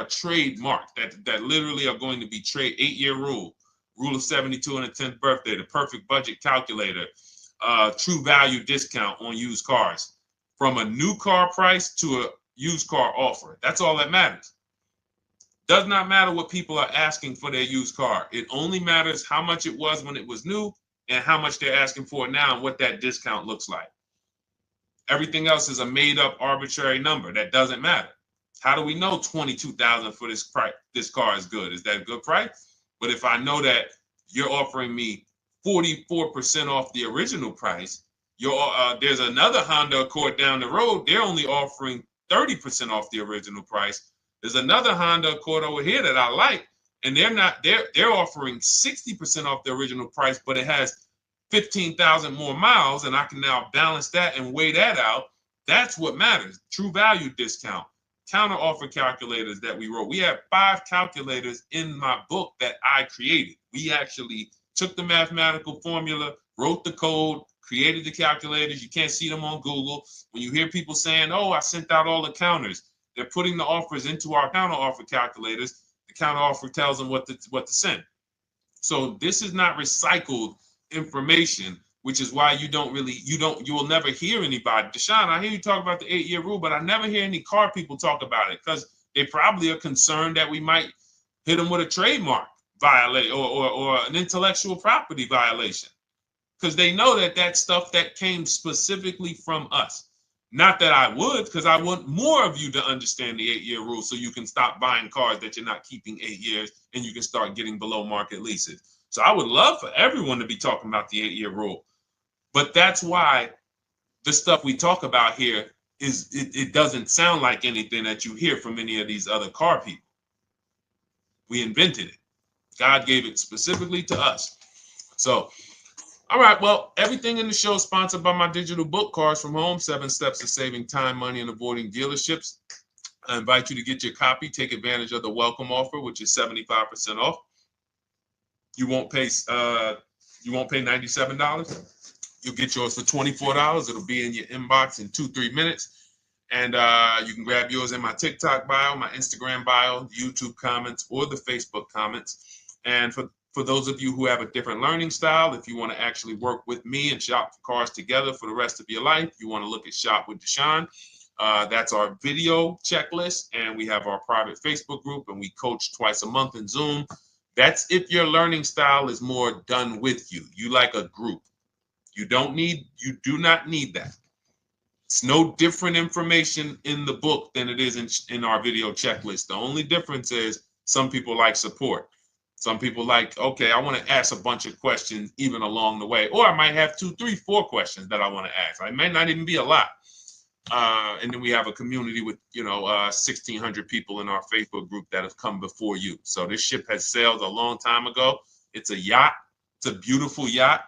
trademarked, that literally are going to be 8-year rule of 72 on the 10th birthday, the perfect budget calculator, true value discount on used cars, from a new car price to a used car offer. That's all that matters. Does not matter what people are asking for their used car. It only matters how much it was when it was new and how much they're asking for it now and what that discount looks like. Everything else is a made-up arbitrary number that doesn't matter. How do we know $22,000 for this price? This car is good. Is that a good price? But if I know that you're offering me 44% off the original price, there's another Honda Accord down the road. They're only offering 30% off the original price. There's another Honda Accord over here that I like, and they're offering 60% off the original price, but it has 15,000 more miles, and I can now balance that and weigh that out. That's what matters. True value discount, counter offer calculators that we wrote. We have 5 calculators in my book that I created. We actually took the mathematical formula, wrote the code, created the calculators. You can't see them on Google. When you hear people saying, oh, I sent out all the counters, they're putting the offers into our counter offer calculators. The counter offer tells them what to send. So this is not recycled information, which is why you will never hear anybody. Deshone, I hear you talk about the 8-year rule, but I never hear any car people talk about it, because they probably are concerned that we might hit them with a trademark violation or an intellectual property violation, because they know that stuff that came specifically from us. Not that I would, because I want more of you to understand the 8-year rule, so you can stop buying cars that you're not keeping 8 years and you can start getting below market leases. So I would love for everyone to be talking about the 8-year rule. But that's why the stuff we talk about here it doesn't sound like anything that you hear from any of these other car people. We invented it. God gave it specifically to us. So, all right, well, everything in the show is sponsored by my digital book, Cars from Home, 7 Steps to Saving Time, Money, and Avoiding Dealerships. I invite you to get your copy. Take advantage of the welcome offer, which is 75% off. You won't pay $97. You'll get yours for $24. It'll be in your inbox in 2-3 minutes. And you can grab yours in my TikTok bio, my Instagram bio, YouTube comments, or the Facebook comments. And for those of you who have a different learning style, if you want to actually work with me and shop for cars together for the rest of your life, you want to look at Shop with Deshone. That's our video checklist. And we have our private Facebook group, and we coach twice a month in Zoom. That's if your learning style is more done with you. You like a group. You do not need that. It's no different information in the book than it is in our video checklist. The only difference is some people like support. Some people like, okay, I want to ask a bunch of questions even along the way, or I might have 2, 3, 4 questions that I want to ask. It might not even be a lot. And then we have a community with, 1,600 people in our Facebook group that have come before you. So this ship has sailed a long time ago. It's a yacht. It's a beautiful yacht.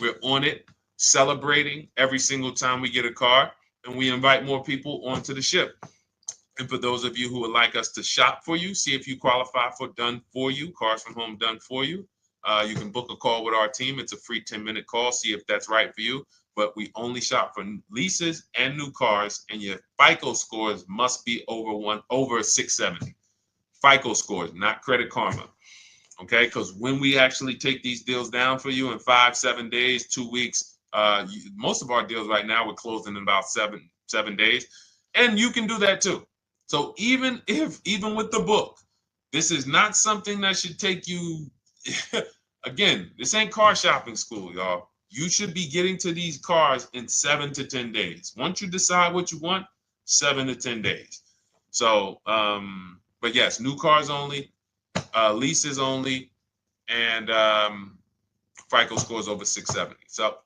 We're on it, celebrating every single time we get a car, and we invite more people onto the ship. And for those of you who would like us to shop for you, see if you qualify for Done For You, Cars from Home Done For You. You can book a call with our team. It's a free 10-minute call. See if that's right for you. But we only shop for leases and new cars, and your FICO scores must be over 670. FICO scores, not Credit Karma. Okay, because when we actually take these deals down for you in 5, 7 days, 2 weeks, most of our deals right now we're closing in about seven days, and you can do that too. So even with the book, this is not something that should take you. Again, this ain't car shopping school, y'all. You should be getting to these cars in 7 to 10 days. Once you decide what you want, 7 to 10 days. So, but yes, new cars only, leases only, and FICO scores over 670. So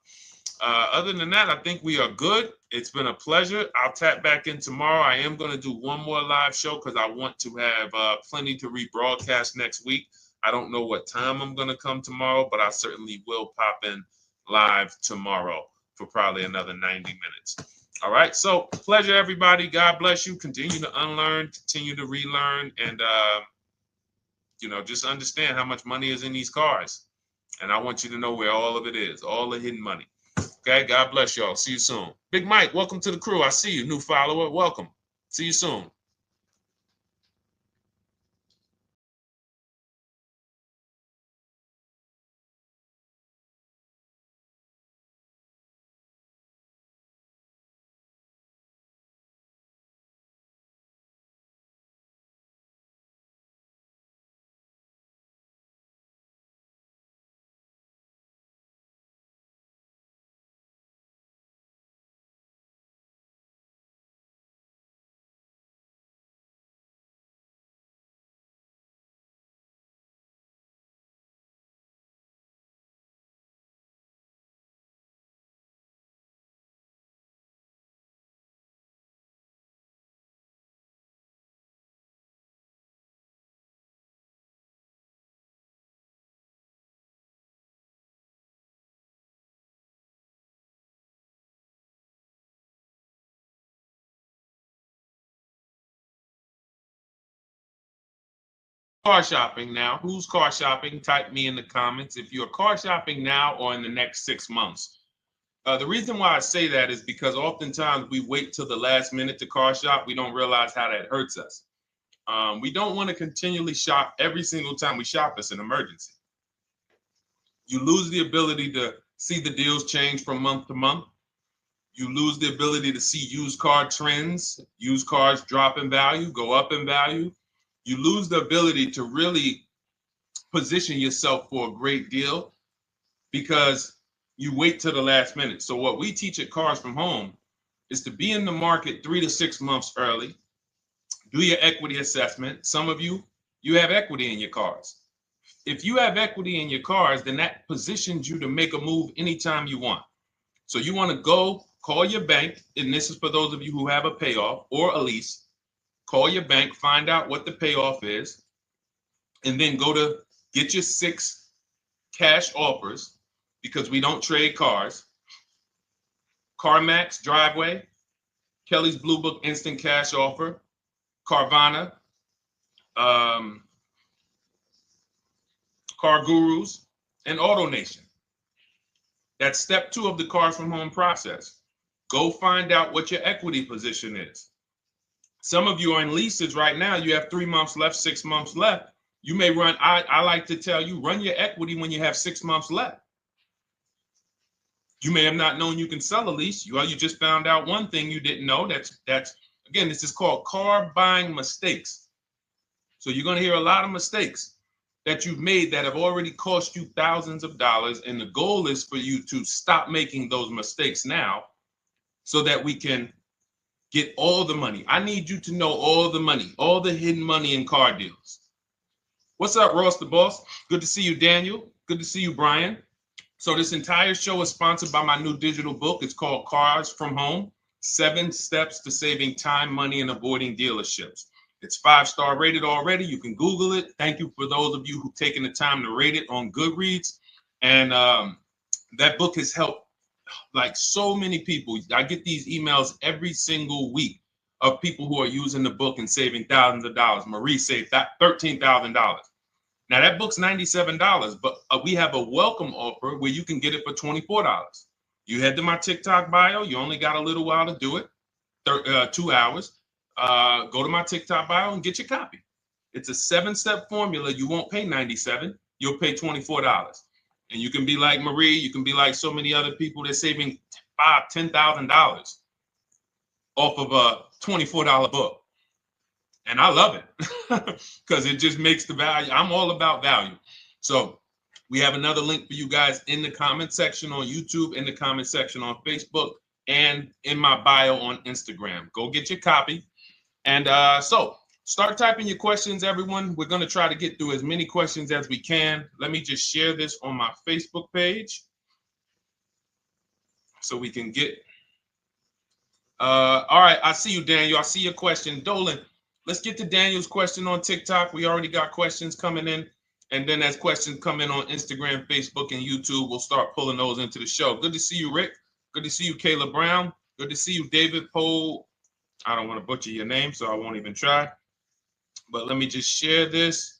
other than that, I think we are good. It's been a pleasure. I'll tap back in tomorrow. I am going to do one more live show because I want to have plenty to rebroadcast next week. I don't know what time I'm going to come tomorrow, but I certainly will pop in live tomorrow for probably another 90 minutes. All right. So pleasure, everybody. God bless you. Continue to unlearn, continue to relearn, and, just understand how much money is in these cars. And I want you to know where all of it is, all the hidden money. Okay. God bless y'all. See you soon. Big Mike, welcome to the crew. I see you. New follower. Welcome. See you soon. Car shopping now. Who's car shopping? Type me in the comments if you're car shopping now or in the next 6 months. The reason why I say that is because oftentimes we wait till the last minute to car shop. We don't realize how that hurts us. We don't want to continually shop every single time we shop. It's an emergency. You lose the ability to see the deals change from month to month. You lose the ability to see used car trends, used cars drop in value, go up in value. You lose the ability to really position yourself for a great deal because you wait till the last minute. So what we teach at Cars from Home is to be in the market 3 to 6 months early. Do your equity assessment. Some of you have equity in your cars. If you have equity in your cars, then that positions you to make a move anytime you want. So you want to go call your bank, and this is for those of you who have a payoff or a lease. Call your bank, find out what the payoff is, and then go to get your 6 cash offers, because we don't trade cars. CarMax Driveway, Kelly's Blue Book Instant Cash Offer, Carvana, Car Gurus, and AutoNation. That's step 2 of the Cars from Home process. Go find out what your equity position is. Some of you are in leases right now. You have 3 months left, 6 months left. You may run, I like to tell you, run your equity when you have 6 months left. You may have not known you can sell a lease. You just found out one thing you didn't know. That's again, this is called car buying mistakes. So you're going to hear a lot of mistakes that you've made that have already cost you thousands of dollars. And the goal is for you to stop making those mistakes now so that we can get all the money. I need you to know all the money, all the hidden money in car deals. What's up, Ross the Boss? Good to see you, Daniel. Good to see you, Brian. So this entire show is sponsored by my new digital book. It's called Cars from Home, 7 Steps to Saving Time, Money, and Avoiding Dealerships. It's 5-star rated already. You can Google it. Thank you for those of you who've taken the time to rate it on Goodreads. And that book has helped like so many people. I get these emails every single week of people who are using the book and saving thousands of dollars. Marie saved $13,000. Now that book's $97, but we have a welcome offer where you can get it for $24. You head to my TikTok bio. You only got a little while to do it, 2 hours. Go to my TikTok bio and get your copy. It's a 7-step formula. You won't pay $97. You'll pay $24. And you can be like Marie. You can be like so many other people. They're saving $5,000, $10,000 off of a $24 book. And I love it because it just makes the value. I'm all about value. So we have another link for you guys in the comment section on YouTube, in the comment section on Facebook, and in my bio on Instagram. Go get your copy. And so start typing your questions, everyone. We're going to try to get through as many questions as we can. Let me just share this on my Facebook page so we can get. All right. I see you, Daniel. I see your question. Dolan, let's get to Daniel's question on TikTok. We already got questions coming in. And then as questions come in on Instagram, Facebook, and YouTube, we'll start pulling those into the show. Good to see you, Rick. Good to see you, Kayla Brown. Good to see you, David Poe. I don't want to butcher your name, so I won't even try. But let me just share this.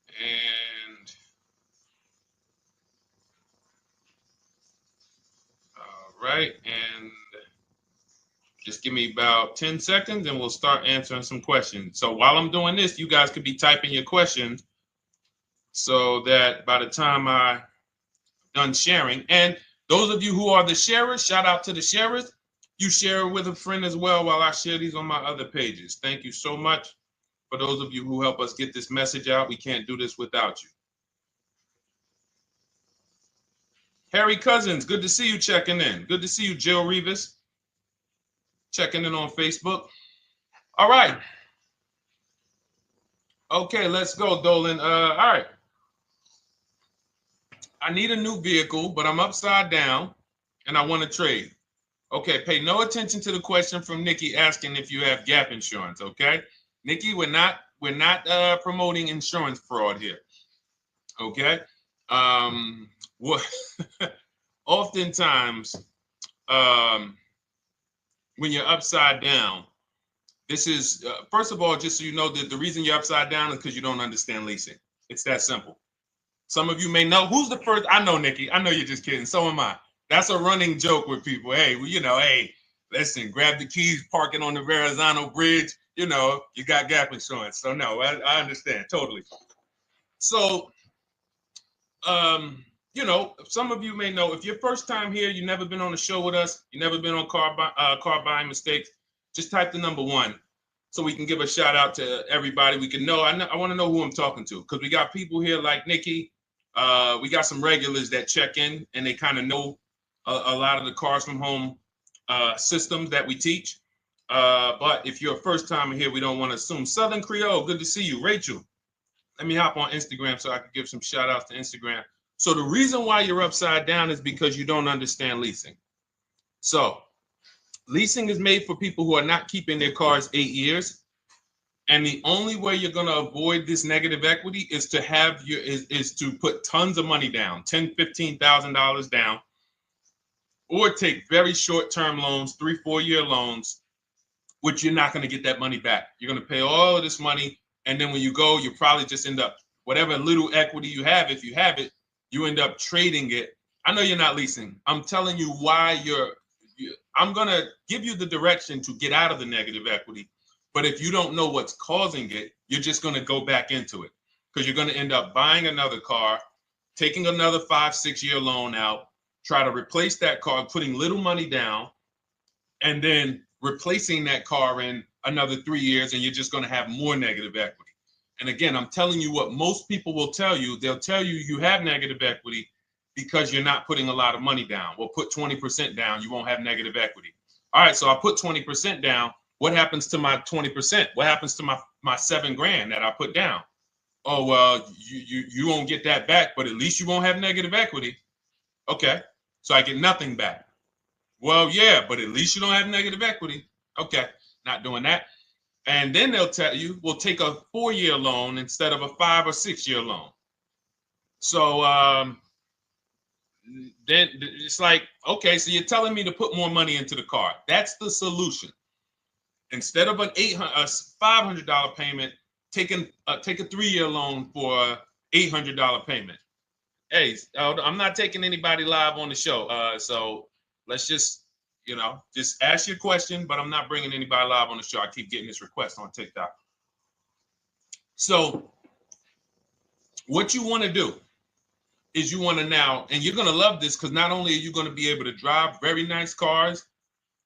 And all right. And just give me about 10 seconds and we'll start answering some questions. So while I'm doing this, you guys could be typing your questions so that by the time I'm done sharing, and those of you who are the sharers, shout out to the sharers. You share it with a friend as well while I share these on my other pages. Thank you so much for those of you who help us get this message out. We can't do this without you. Harry Cousins, good to see you checking in. Good to see you, Jill Rivas, checking in on Facebook. All right. Okay, let's go, Dolan. All right. I need a new vehicle, but I'm upside down and I want to trade. Okay, pay no attention to the question from Nikki asking if you have gap insurance, okay? Nikki, we're not promoting insurance fraud here, okay? Oftentimes, when you're upside down, this is, first of all, just so you know that the reason you're upside down is because you don't understand leasing. It's that simple. Some of you may know, who's the first? I know, Nikki. I know you're just kidding. So am I. That's a running joke with people. Hey, well, you know, hey, listen, grab the keys, park it on the Verrazano Bridge. You know, you got gap insurance. So no, I understand totally. So, you know, some of you may know, if you're first time here, you've never been on a show with us, you've never been on car buying mistakes, just type the number 1 so we can give a shout out to everybody. We can know. I want to know who I'm talking to because we got people here like Nikki. We got some regulars that check in and they kind of know a lot of the Cars from Home systems that we teach. But if you're a first timer here, we don't want to assume. Southern Creole, good to see you. Rachel, let me hop on Instagram so I can give some shout outs to Instagram. So the reason why you're upside down is because you don't understand leasing. So leasing is made for people who are not keeping their cars 8 years. And the only way you're going to avoid this negative equity is to have is to put tons of money down, $10,000, $15,000 down, or take very short-term loans, 3-4 year loans, which you're not going to get that money back. You're going to pay all of this money. And then when you go, you probably just end up, whatever little equity you have, if you have it, you end up trading it. I know you're not leasing. I'm telling you why I'm going to give you the direction to get out of the negative equity. But if you don't know what's causing it, you're just going to go back into it because you're going to end up buying another car, taking another 5-6 year loan out, try to replace that car, putting little money down, and then replacing that car in another 3 years, and you're just going to have more negative equity. And again, I'm telling you what most people will tell you. They'll tell you you have negative equity because you're not putting a lot of money down. Well, put 20% down, you won't have negative equity. All right, so I put 20% down. What happens to my 20%? What happens to my my $7,000 that I put down. Oh, well, you won't get that back, but at least you won't have negative equity. Okay, so I get nothing back. Well, yeah, but at least you don't have negative equity. Okay, not doing that. And then they'll tell you, we'll take a 4-year loan instead of a 5 or 6-year loan. So then it's like, okay, so you're telling me to put more money into the car. That's the solution. Instead of a $500 payment, take a 3-year loan for a $800 payment. Hey, I'm not taking anybody live on the show. So let's just, just ask your question, but I'm not bringing anybody live on the show. I keep getting this request on TikTok. So what you want to do is you want to now, and you're going to love this because not only are you going to be able to drive very nice cars,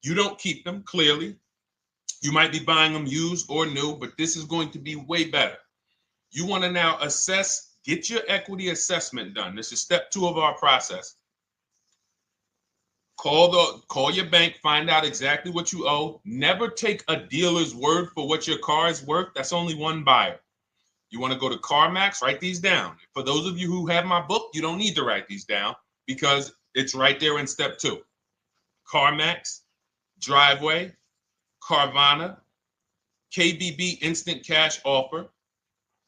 you don't keep them, clearly. You might be buying them used or new, but this is going to be way better. You want to now assess, get your equity assessment done. This is step 2 of our process. Call your bank, find out exactly what you owe. Never take a dealer's word for what your car is worth. That's only one buyer. You want to go to CarMax, write these down. For those of you who have my book, you don't need to write these down because it's right there in step 2. CarMax, Driveway, Carvana, KBB Instant Cash Offer,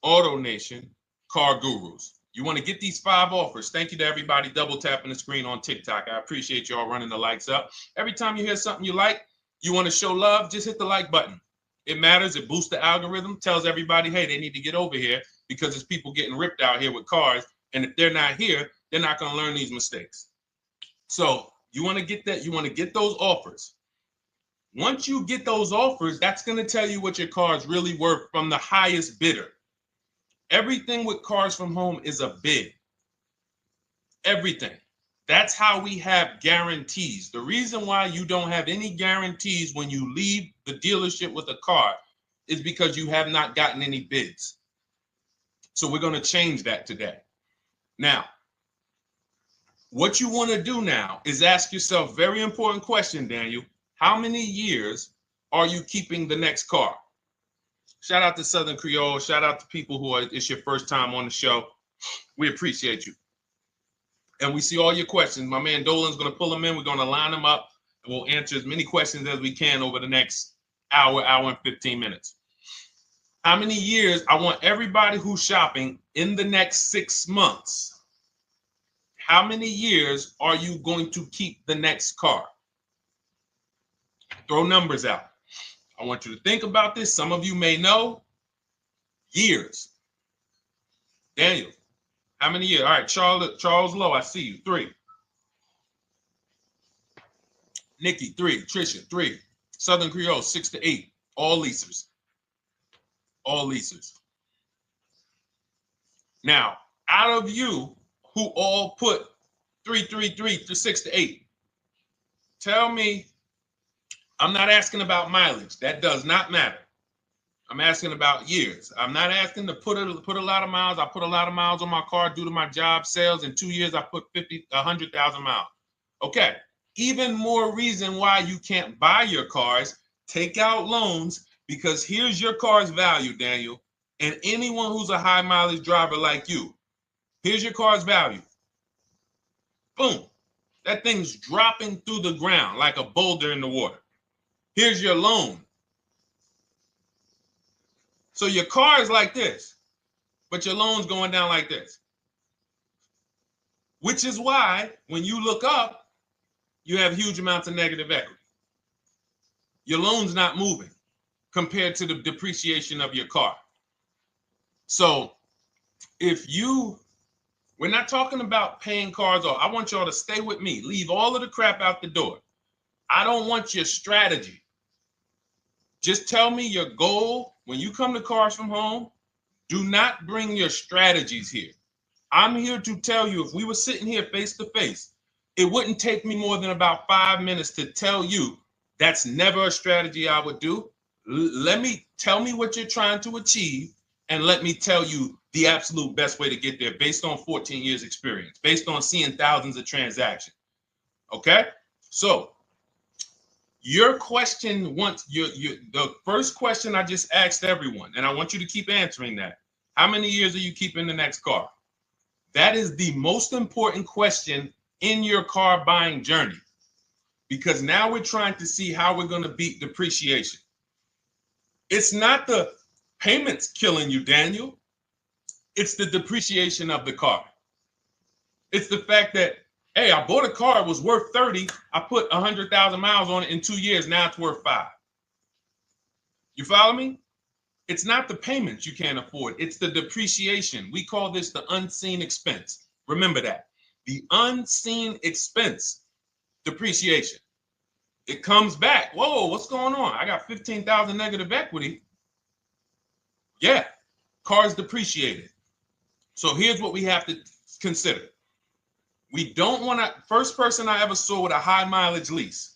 AutoNation, Car Gurus. You want to get these 5 offers. Thank you to everybody double tapping the screen on TikTok. I appreciate y'all running the likes up. Every time you hear something you like, you want to show love, just hit the like button. It matters. It boosts the algorithm, tells everybody, hey, they need to get over here because there's people getting ripped out here with cars. And if they're not here, they're not going to learn these mistakes. So you want to get that. You want to get those offers. Once you get those offers, that's going to tell you what your car is really worth from the highest bidder. Everything with Cars from Home is a bid. Everything. That's how we have guarantees. The reason why you don't have any guarantees when you leave the dealership with a car is because you have not gotten any bids. So we're going to change that today. Now, what you want to do now is ask yourself, very important question, Daniel. How many years are you keeping the next car? Shout out to Southern Creole. Shout out to people who it's your first time on the show. We appreciate you. And we see all your questions. My man Dolan's going to pull them in. We're going to line them up. And we'll answer as many questions as we can over the next hour and 15 minutes. How many years? I want everybody who's shopping in the next 6 months. How many years are you going to keep the next car? Throw numbers out. I want you to think about this. Some of you may know. Years. Daniel, how many years? All right, Charles Lowe, I see you. 3. Nikki, 3. Trisha, 3. Southern Creole, 6 to 8. All leasers. All leasers. Now, out of you who all put 3 to 6 to 8, tell me. I'm not asking about mileage. That does not matter. I'm asking about years. I'm not asking to put a lot of miles. I put a lot of miles on my car due to my job sales. In 2 years, I put 100,000 miles. Okay. Even more reason why you can't buy your cars. Take out loans because here's your car's value, Daniel. And anyone who's a high mileage driver like you, here's your car's value. Boom. That thing's dropping through the ground like a boulder in the water. Here's your loan. So your car is like this, but your loan's going down like this. Which is why when you look up, you have huge amounts of negative equity. Your loan's not moving compared to the depreciation of your car. So we're not talking about paying cars off. I want y'all to stay with me. Leave all of the crap out the door. I don't want your strategy. Just tell me your goal. When you come to Cars from Home, do not bring your strategies here. I'm here to tell you, if we were sitting here face to face, it wouldn't take me more than about 5 minutes to tell you that's never a strategy I would do. Tell me what you're trying to achieve, and let me tell you the absolute best way to get there based on 14 years experience, based on seeing thousands of transactions. Okay? So Your question the first question I just asked everyone, and I want you to keep answering that. How many years are you keeping the next car? That is the most important question in your car buying journey, because now we're trying to see how we're going to beat depreciation. It's not the payments killing you, Daniel. It's the depreciation of the car. It's the fact that, hey, I bought a car, it was worth 30. I put 100,000 miles on it in 2 years. Now it's worth 5. You follow me? It's not the payments you can't afford. It's the depreciation. We call this the unseen expense. Remember that. The unseen expense, depreciation. It comes back. Whoa, what's going on? I got 15,000 negative equity. Yeah, car's depreciated. So here's what we have to consider. We don't want to, first person I ever saw with a high mileage lease.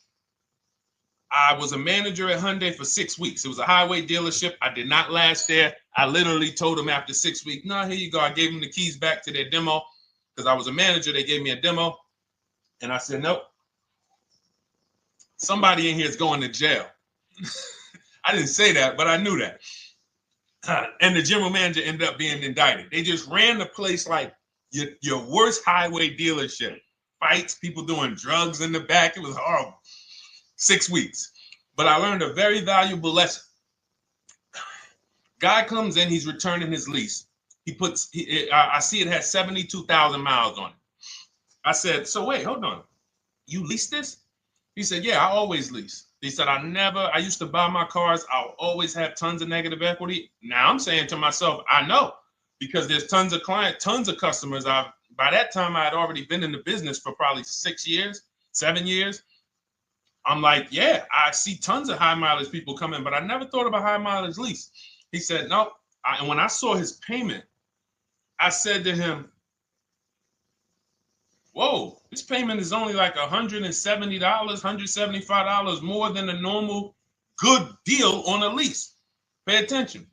I was a manager at Hyundai for 6 weeks. It was a highway dealership. I did not last there. I literally told them after 6 weeks, no, here you go. I gave them the keys back to their demo because I was a manager. They gave me a demo. And I said, nope. Somebody in here is going to jail. I didn't say that, but I knew that. And the general manager ended up being indicted. They just ran the place like your worst highway dealership. Fights, people doing drugs in the back. It was horrible. 6 weeks. But I learned a very valuable lesson. Guy comes in, he's returning his lease. I see it has 72,000 miles on it. I said, so wait, hold on. You leased this? He said, yeah, I always lease. He said, I used to buy my cars. I'll always have tons of negative equity. Now I'm saying to myself, I know, because there's tons of clients, tons of customers. By that time, I had already been in the business for probably 6 years, 7 years. I'm like, yeah, I see tons of high mileage people coming, but I never thought about high mileage lease. He said, no. And when I saw his payment, I said to him, whoa, this payment is only like $170, $175 more than a normal good deal on a lease. Pay attention.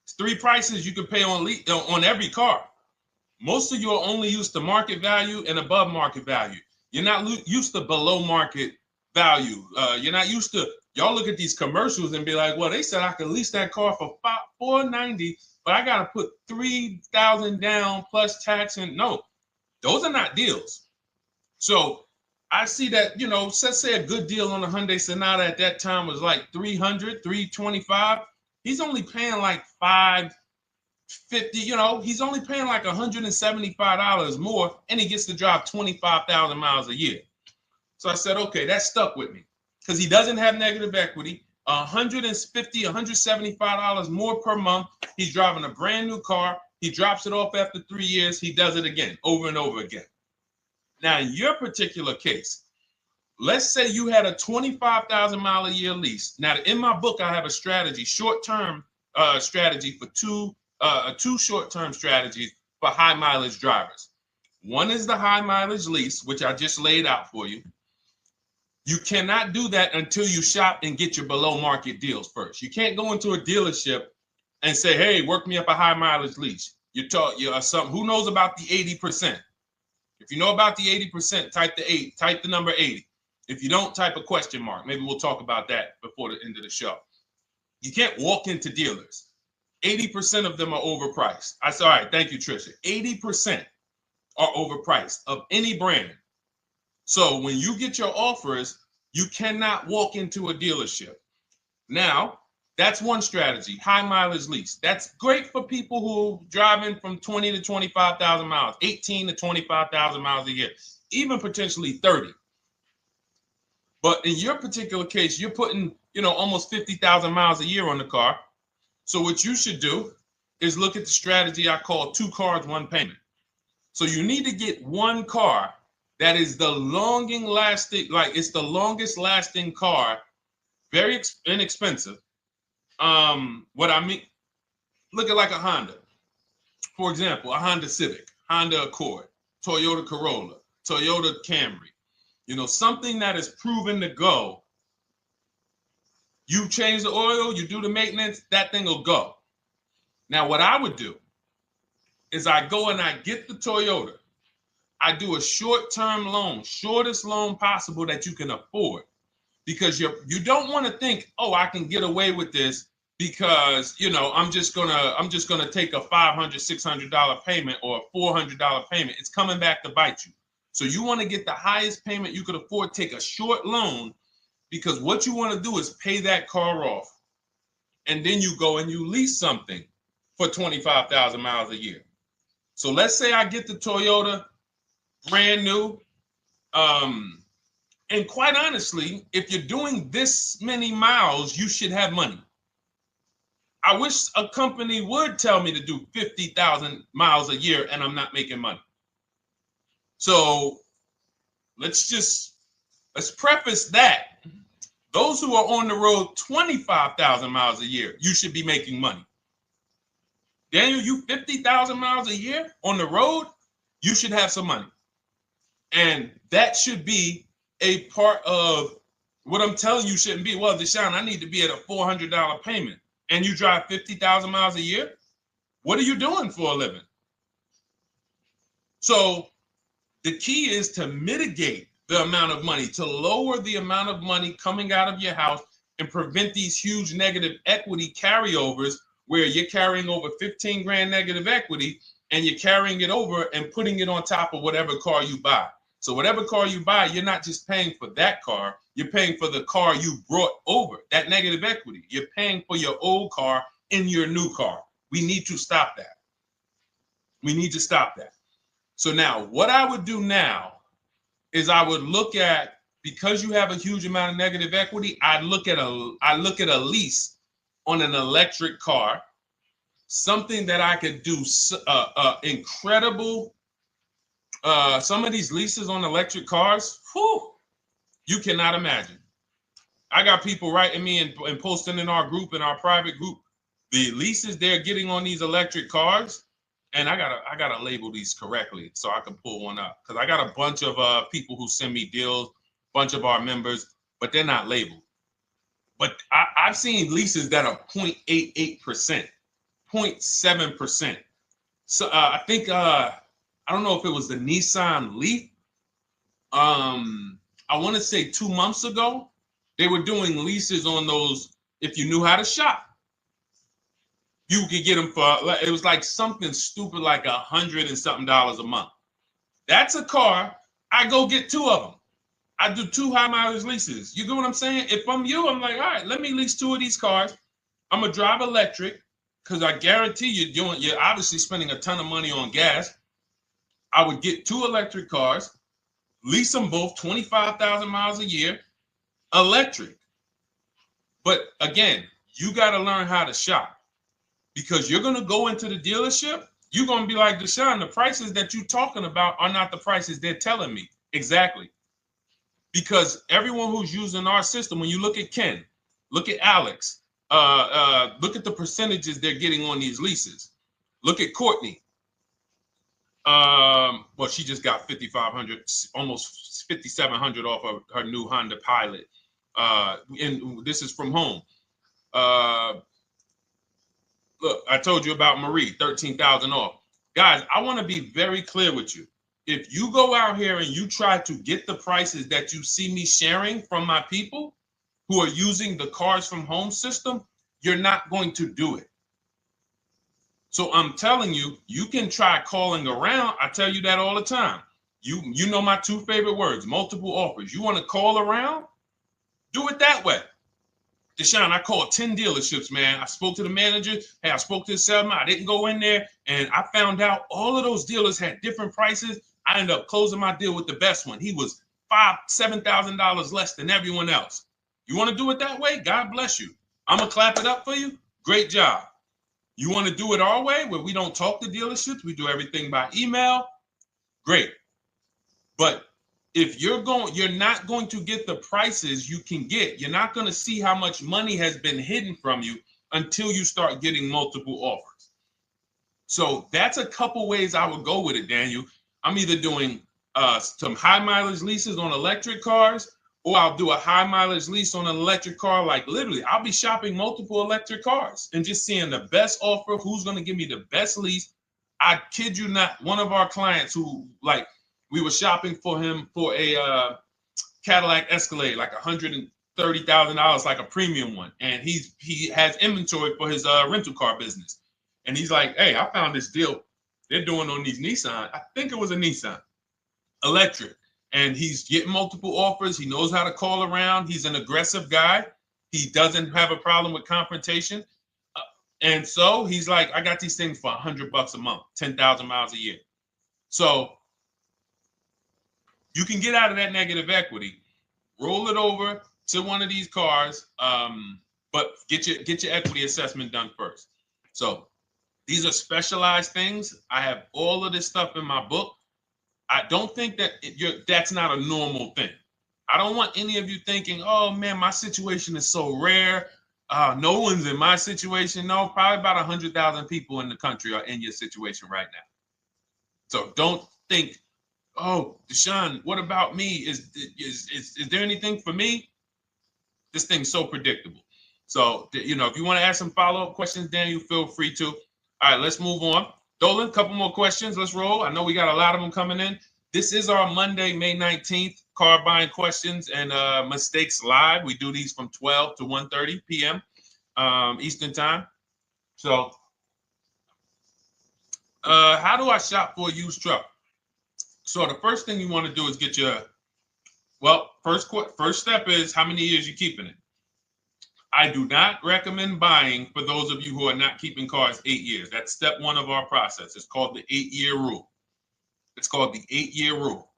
It's 3 prices you can pay on every car. Most of you are only used to market value and above market value. You're not used to below market value. You're not used to, y'all look at these commercials and be like, well, they said I could lease that car for $490, but I got to put $3,000 down plus tax. And no, those are not deals. So I see that, let's say a good deal on a Hyundai Sonata at that time was like $300, $325. He's only paying like $550, he's only paying like $175 more, and he gets to drive 25,000 miles a year. So I said, okay, that stuck with me because he doesn't have negative equity. $150, $175 more per month. He's driving a brand new car. He drops it off after 3 years. He does it again, over and over again. Now, in your particular case, let's say you had a 25,000 mile a year lease. Now, in my book, I have a strategy, short-term strategy for two short-term strategies for high mileage drivers. One is the high mileage lease, which I just laid out for you. You cannot do that until you shop and get your below market deals first. You can't go into a dealership and say, hey, work me up a high mileage lease. You're something. Who knows about the 80%? If you know about the 80%, type the number 80. If you don't, type a question mark. Maybe we'll talk about that before the end of the show. You can't walk into dealers. 80% of them are overpriced. I said, all right, thank you, Trisha. 80% are overpriced of any brand. So when you get your offers, you cannot walk into a dealership. Now, that's one strategy, high mileage lease. That's great for people who are driving from 20 to 25,000 miles, 18 to 25,000 miles a year, even potentially 30. But in your particular case, you're putting, almost 50,000 miles a year on the car. So what you should do is look at the strategy I call 2 cars, 1 payment. So you need to get one car that is the longest lasting car, very inexpensive. What I mean, look at like a Honda. For example, a Honda Civic, Honda Accord, Toyota Corolla, Toyota Camry. Something that is proven to go. You change the oil, you do the maintenance, that thing will go. Now, what I would do is I go and I get the Toyota. I do a short-term loan, shortest loan possible that you can afford. because you don't want to think, oh, I can get away with this because, you know, I'm just gonna take a $500, $600 payment or a $400 payment. It's coming back to bite you. So you want to get the highest payment you could afford, take a short loan, because what you want to do is pay that car off. And then you go and you lease something for 25,000 miles a year. So let's say I get the Toyota brand new. And quite honestly, if you're doing this many miles, you should have money. I wish a company would tell me to do 50,000 miles a year and I'm not making money. So let's preface that. Those who are on the road 25,000 miles a year, you should be making money. Daniel, you 50,000 miles a year on the road, you should have some money. And that should be a part of what I'm telling you shouldn't be. Well, Deshone, I need to be at a $400 payment. And you drive 50,000 miles a year? What are you doing for a living? So the key is to mitigate the amount of money, to lower the amount of money coming out of your house and prevent these huge negative equity carryovers where you're carrying over 15 grand negative equity and you're carrying it over and putting it on top of whatever car you buy. So whatever car you buy, you're not just paying for that car, you're paying for the car you brought over, that negative equity. You're paying for your old car in your new car. We need to stop that. We need to stop that. So now what I would do now is I would look at, because you have a huge amount of negative equity, I look at a lease on an electric car, something that I could do incredible. Some of these leases on electric cars, whew, you cannot imagine. I got people writing me and posting in our group, in our private group, the leases they're getting on these electric cars. And I gotta label these correctly so I can pull one up, because I got a bunch of people who send me deals, bunch of our members, but they're not labeled. But I've seen leases that are 0.88%, 0.7%. So I think I don't know if it was the Nissan Leaf. I want to say 2 months ago, they were doing leases on those. If you knew how to shop, you could get them for, it was like something stupid like $100 and something a month. That's a car. I go get 2 of them. I do 2 high mileage leases. You get what I'm saying? If I'm you, I'm like, all right, let me lease 2 of these cars. I'm gonna drive electric, because I guarantee you're obviously spending a ton of money on gas. I would get 2 electric cars, lease them both 25,000 miles a year, electric. But again, you got to learn how to shop. Because you're going to go into the dealership, you're going to be like, Deshone, the prices that you're talking about are not the prices they're telling me. Exactly. Because everyone who's using our system, when you look at Ken, look at Alex, look at the percentages they're getting on these leases. Look at Courtney. Well, she just got 5,500, almost 5,700 off of her new Honda Pilot. And this is from home. Look, I told you about Marie, 13,000 off. Guys, I want to be very clear with you. If you go out here and you try to get the prices that you see me sharing from my people who are using the Cars from Home system, you're not going to do it. So I'm telling you, you can try calling around. I tell you that all the time. You know my 2 favorite words, multiple offers. You want to call around? Do it that way. Deshone, I called 10 dealerships, man. I spoke to the manager. Hey, I spoke to the salesman. I didn't go in there, and I found out all of those dealers had different prices. I ended up closing my deal with the best one. He was $5,000, $7,000 less than everyone else. You want to do it that way? God bless you. I'm going to clap it up for you. Great job. You want to do it our way, where we don't talk to dealerships? We do everything by email? Great. But if you're not going to get the prices you can get. You're not going to see how much money has been hidden from you until you start getting multiple offers. So that's a couple ways I would go with it, Daniel. I'm either doing some high mileage leases on electric cars, or I'll do a high mileage lease on an electric car. Like literally, I'll be shopping multiple electric cars and just seeing the best offer, who's going to give me the best lease. I kid you not, one of our clients who, like, we were shopping for him for a Cadillac Escalade, like $30,000, like a premium one, and he has inventory for his rental car business, and he's like, hey, I found this deal they're doing on these Nissan. I think it was a Nissan electric, and he's getting multiple offers. He knows how to call around. He's an aggressive guy. He doesn't have a problem with confrontation, and so he's like, I got these things for $100 a month, 10,000 miles a year. So you can get out of that negative equity, roll it over to one of these cars, but get your equity assessment done first. So these are specialized things. I have all of this stuff in my book. I don't think that that's not a normal thing. I don't want any of you thinking, oh man, my situation is so rare. No one's in my situation. No, probably about 100,000 people in the country are in your situation right now. So don't think, oh, Deshone, what about me? Is there anything for me? This thing's so predictable. So, if you want to ask some follow-up questions, Daniel, feel free to. All right, let's move on. Dolan, a couple more questions. Let's roll. I know we got a lot of them coming in. This is our Monday, May 19th, car buying questions and mistakes live. We do these from 12 to 1:30 p.m. Eastern time. So, how do I shop for a used truck? So the first thing you want to do is get your, first step is how many years you keeping it. I do not recommend buying for those of you who are not keeping cars 8 years. That's step one of our process. It's called the 8-year rule. It's called the 8-year rule.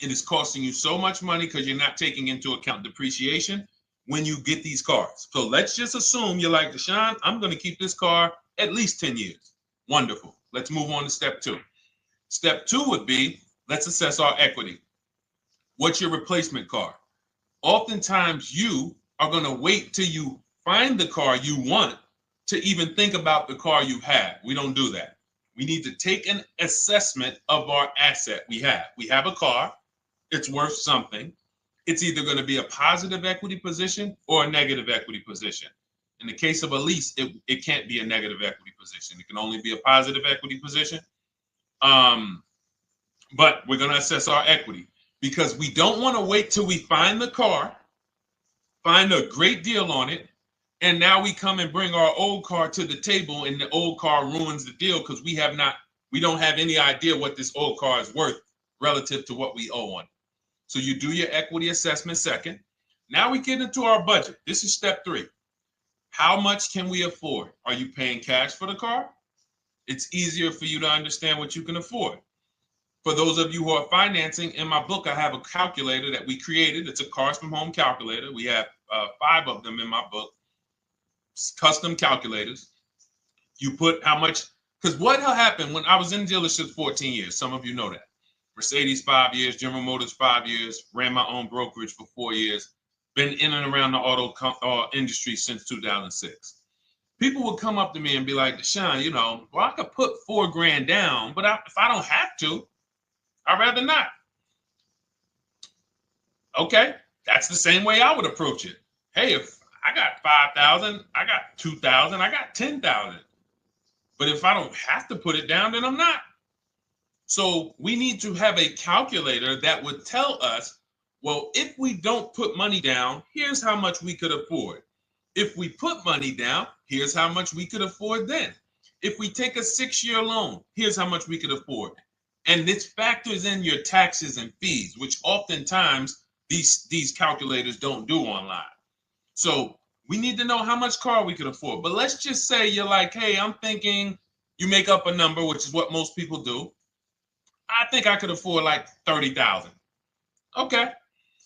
It is costing you so much money because you're not taking into account depreciation when you get these cars. So let's just assume you're like, Deshone, I'm going to keep this car at least 10 years. Wonderful. Let's move on to step two. Step two would be, let's assess our equity. What's your replacement car? Oftentimes you are going to wait till you find the car you want to even think about the car you have. We don't do that. We need to take an assessment of our asset we have. We have a car. It's worth something. It's either going to be a positive equity position or a negative equity position. In the case of a lease, it can't be a negative equity position. It can only be a positive equity position. But we're going to assess our equity because we don't want to wait till we find the car, find a great deal on it, and now we come and bring our old car to the table and the old car ruins the deal because we don't have any idea what this old car is worth relative to what we owe on it. So you do your equity assessment second. Now we get into our budget. This is step three. How much can we afford? Are you paying cash for the car? It's easier for you to understand what you can afford. For those of you who are financing, in my book, I have a calculator that we created. It's a Cars from Home calculator. We have 5 of them in my book, custom calculators. You put how much, because what happened when I was in dealerships 14 years, some of you know that. Mercedes 5 years, General Motors 5 years, ran my own brokerage for 4 years, been in and around the auto industry since 2006. People would come up to me and be like, Deshone, I could put $4,000 down, but if I don't have to, I'd rather not. Okay, that's the same way I would approach it. Hey, if I got 5,000, I got 2,000, I got 10,000. But if I don't have to put it down, then I'm not. So we need to have a calculator that would tell us, well, if we don't put money down, here's how much we could afford. If we put money down, here's how much we could afford then. If we take a 6-year loan, here's how much we could afford. And this factors in your taxes and fees, which oftentimes these calculators don't do online. So we need to know how much car we could afford. But let's just say you're like, hey, I'm thinking, you make up a number, which is what most people do. I think I could afford like 30,000. Okay.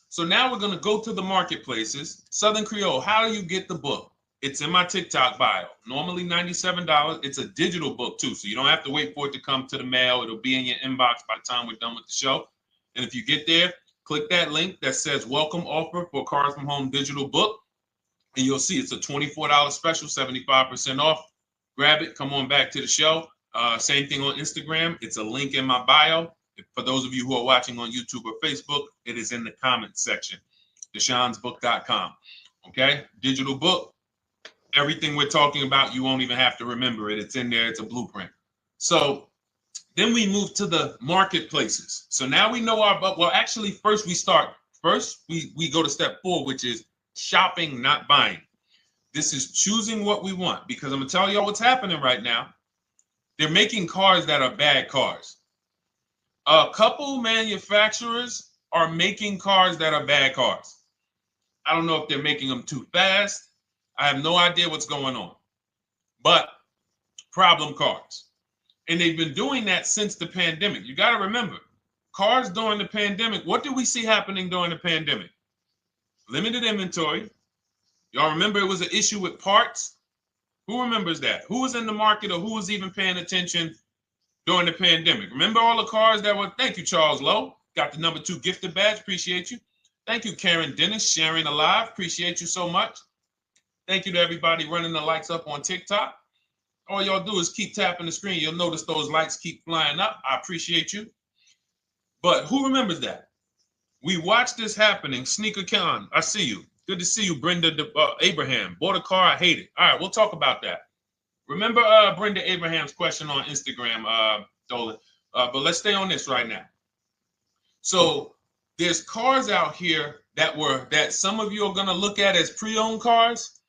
So now we're going to go to the marketplaces. Southern Creole, how do you get the book? It's in my TikTok bio. Normally $97. It's a digital book too, so you don't have to wait for it to come to the mail. It'll be in your inbox by the time we're done with the show. And if you get there, click that link that says welcome offer for Cars from Home digital book. And you'll see it's a $24 special, 75% off. Grab it. Come on back to the show. Same thing on Instagram. It's a link in my bio. For those of you who are watching on YouTube or Facebook, it is in the comments section. DeshonesBook.com. Okay? Digital book. Everything we're talking about, you won't even have to remember it. It's in there. It's a blueprint. So then we move to the marketplaces. So now we know actually first we go to step 4, which is shopping, not buying. This is choosing what we want, because I'm gonna tell y'all what's happening right now. They're making cars that are bad cars. A couple manufacturers are making cars that are bad cars. I don't know if they're making them too fast. I have no idea what's going on, but problem cars. And they've been doing that since the pandemic. You got to remember, cars during the pandemic, what did we see happening during the pandemic? Limited inventory. Y'all remember it was an issue with parts? Who remembers that? Who was in the market or who was even paying attention during the pandemic? Remember all the cars that were, thank you, Charles Lowe. Got the #2 gifted badge, appreciate you. Thank you, Karen Dennis, sharing alive, appreciate you so much. Thank you to everybody running the likes up on TikTok. All y'all do is keep tapping the screen. You'll notice those likes keep flying up. I appreciate you. But who remembers that? We watched this happening. Sneaker Con, I see you. Good to see you, Brenda Abraham. Bought a car, I hate it. All right, we'll talk about that. Remember Brenda Abraham's question on Instagram, Dolan. But let's stay on this right now. So there's cars out here that some of you are going to look at as pre-owned cars.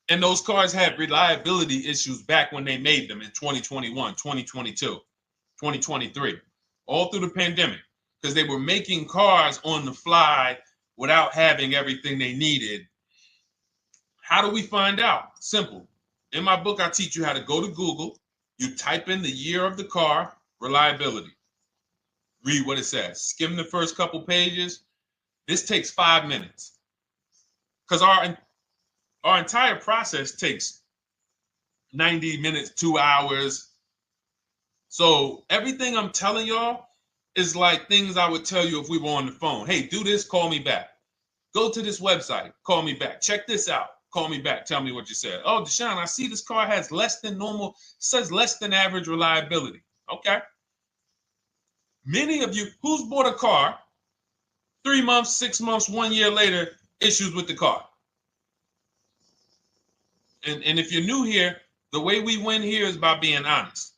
And those cars had reliability issues back when they made them in 2021, 2022, 2023, all through the pandemic, because they were making cars on the fly without having everything they needed. How do we find out? Simple. In my book, I teach you how to go to Google. You type in the year of the car, reliability. Read what it says. Skim the first couple pages. This takes 5 minutes. Because our entire process takes 90 minutes, 2 hours. So everything I'm telling y'all is like things I would tell you if we were on the phone. Hey, do this, call me back. Go to this website, call me back. Check this out, call me back. Tell me what you said. Oh, Deshone, I see this car has less than normal, says less than average reliability. Okay. Many of you, who's bought a car 3 months, 6 months, 1 year later, issues with the car? And if you're new here, the way we win here is by being honest.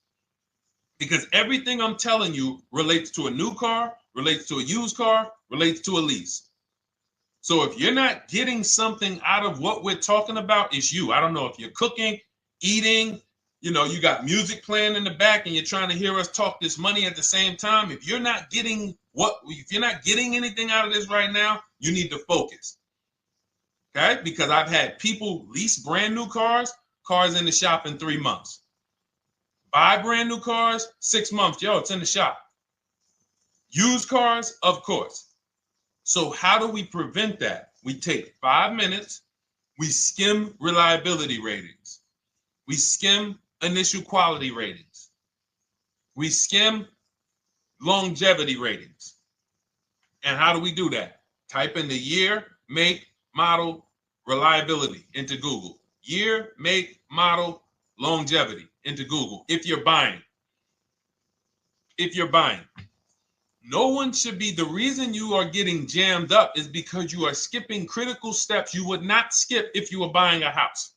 Because everything I'm telling you relates to a new car, relates to a used car, relates to a lease. So if you're not getting something out of what we're talking about, it's you. I don't know if you're cooking, eating, you got music playing in the back and you're trying to hear us talk this money at the same time. If you're not getting anything out of this right now, you need to focus. Okay? Because I've had people lease brand new cars in the shop in 3 months. Buy brand new cars, 6 months. Yo, it's in the shop. Used cars, of course. So how do we prevent that? We take 5 minutes. We skim reliability ratings. We skim initial quality ratings. We skim longevity ratings. And how do we do that? Type in the year, make, model, reliability into Google. Year, make, model, longevity into Google. If you're buying. No one should be, the reason you are getting jammed up is because you are skipping critical steps you would not skip if you were buying a house.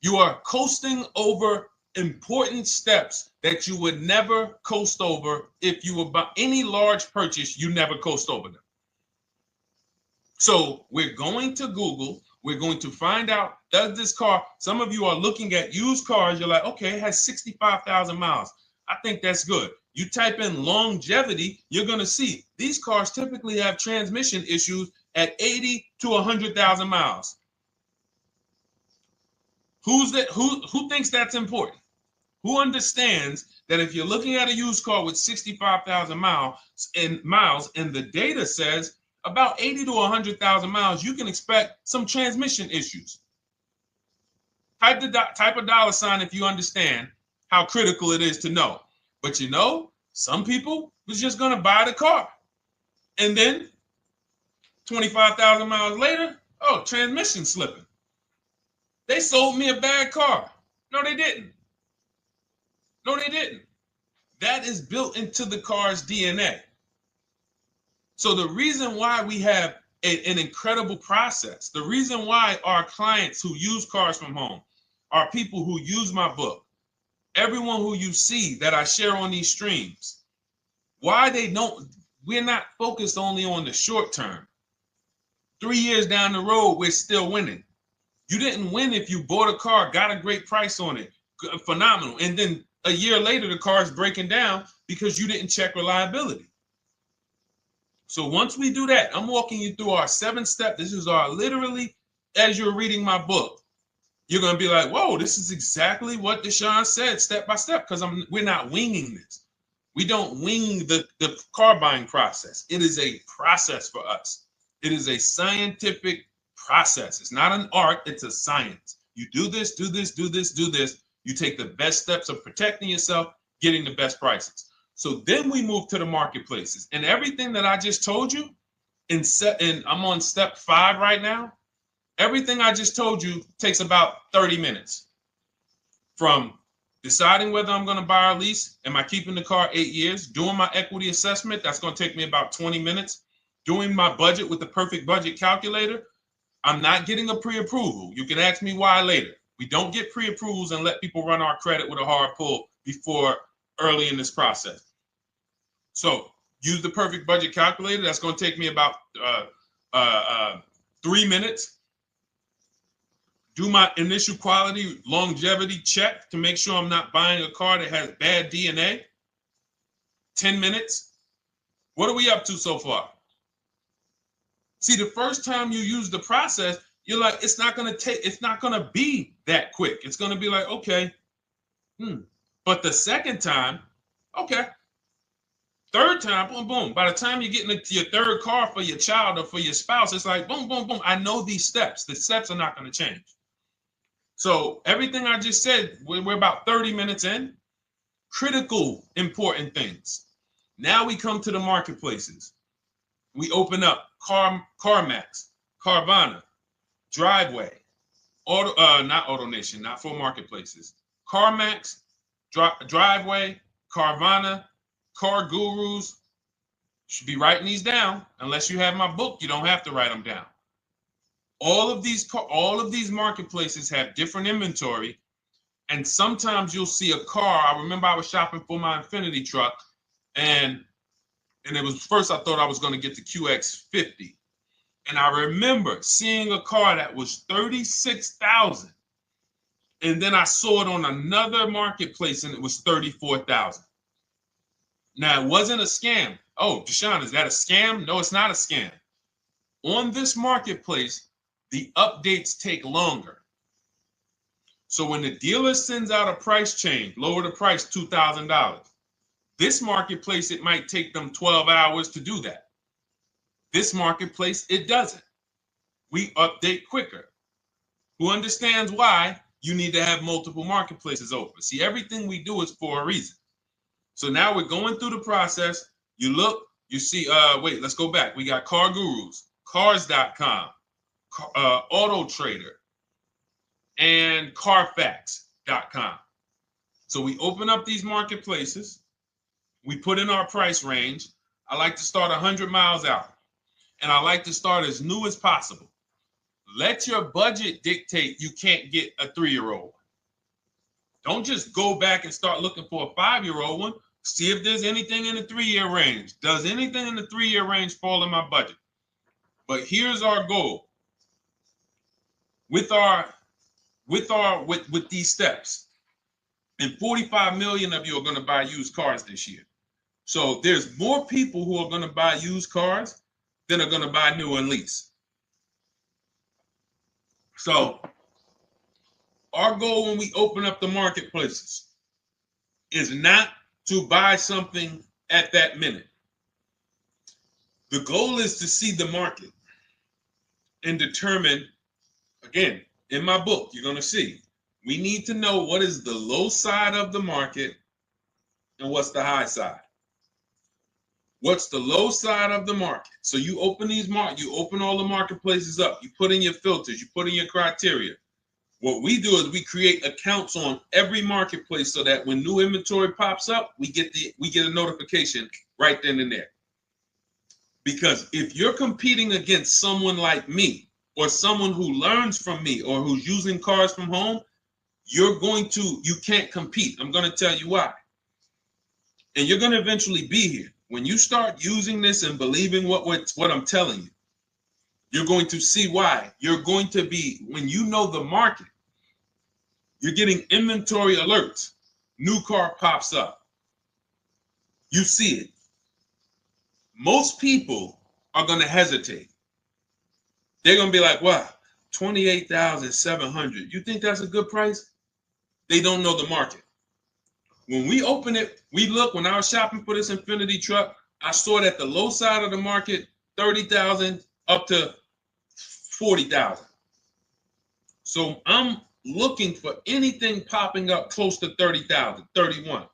You are coasting over important steps that you would never coast over if you were buying any large purchase, you never coast over them. So we're going to Google, we're going to find out, does this car, some of you are looking at used cars, you're like, okay, it has 65,000 miles. I think that's good. You type in longevity, you're going to see these cars typically have transmission issues at 80 to 100,000 miles. Who thinks that's important? Who understands that if you're looking at a used car with 65,000 miles and the data says about 80 to 100,000 miles, you can expect some transmission issues. Type a dollar sign if you understand how critical it is to know. But some people was just going to buy the car. And then 25,000 miles later, transmission slipping. They sold me a bad car. No, they didn't. That is built into the car's DNA. So the reason why we have an incredible process, the reason why our clients who use cars from home are people who use my book, everyone who you see that I share on these streams, we're not focused only on the short term. 3 years down the road, we're still winning. You didn't win if you bought a car, got a great price on it, phenomenal, and then a year later the car is breaking down because you didn't check reliability. So once we do that, I'm walking you through our 7-step. This is our literally, as you're reading my book, you're going to be like, whoa, this is exactly what Deshone said, step by step, because we're not winging this. We don't wing the car buying process. It is a process for us. It is a scientific process. It's not an art, it's a science. You do this, do this, do this, do this. You take the best steps of protecting yourself, getting the best prices. So then we move to the marketplaces. And everything that I just told you, and I'm on step 5 right now, everything I just told you takes about 30 minutes. From deciding whether I'm going to buy or lease, am I keeping the car 8 years, doing my equity assessment, that's going to take me about 20 minutes, doing my budget with the perfect budget calculator. I'm not getting a pre-approval. You can ask me why later. We don't get pre-approvals and let people run our credit with a hard pull before early in this process. So use the perfect budget calculator. That's going to take me about 3 minutes. Do my initial quality longevity check to make sure I'm not buying a car that has bad DNA. 10 minutes. What are we up to so far? See, the first time you use the process, you're like, it's not going to be that quick. It's going to be like, okay. But the second time, okay. Third time, boom, boom. By the time you're getting into your third car for your child or for your spouse, it's like, boom, boom, boom. I know these steps. The steps are not going to change. So everything I just said, we're about 30 minutes in. Critical, important things. Now we come to the marketplaces. We open up CarMax, Carvana, Driveway, not AutoNation, not for marketplaces. CarMax, Driveway, Carvana, Car Gurus. Should be writing these down. Unless you have my book, you don't have to write them down. All of these marketplaces have different inventory, and sometimes you'll see a car. I remember I was shopping for my Infinity truck, and it was first I thought I was going to get the QX50, and I remember seeing a car that was $36,000, and then I saw it on another marketplace, and it was $34,000. Now it wasn't a scam. Oh, Deshone, is that a scam? No, it's not a scam. On this marketplace, the updates take longer. So when the dealer sends out a price change, lower the price $2,000. This marketplace, it might take them 12 hours to do that. This marketplace, it doesn't. We update quicker. Who understands why you need to have multiple marketplaces open? See, everything we do is for a reason. So now we're going through the process. You look, you see, wait, let's go back. We got Car Gurus, Cars.com, Auto Trader, and Carfax.com. So we open up these marketplaces. We put in our price range. I like to start 100 miles out, and I like to start as new as possible. Let your budget dictate you can't get a 3-year-old. Don't just go back and start looking for a 5-year-old one. See if there's anything in the 3-year range. Does anything in the 3-year range fall in my budget? But here's our goal. With these steps, and 45 million of you are going to buy used cars this year. So there's more people who are going to buy used cars than are going to buy new and lease. So our goal when we open up the marketplaces is not to buy something at that minute. The goal is to see the market and determine, again, in my book, you're going to see, we need to know what is the low side of the market and what's the high side. What's the low side of the market? So you open you open all the marketplaces up. You put in your filters. You put in your criteria. What we do is we create accounts on every marketplace so that when new inventory pops up, we get a notification right then and there. Because if you're competing against someone like me or someone who learns from me or who's using cars from home, you can't compete. I'm going to tell you why. And you're going to eventually be here. When you start using this and believing what I'm telling you, You're going to see why. You're going to be, when you know the market, you're getting inventory alerts. New car pops up. You see it. Most people are going to hesitate. They're going to be like, wow, 28,700. You think that's a good price? They don't know the market. When we open it, we look, when I was shopping for this Infinity truck, I saw it at the low side of the market, 30,000 up to 40,000. So I'm looking for anything popping up close to 30,000, 31.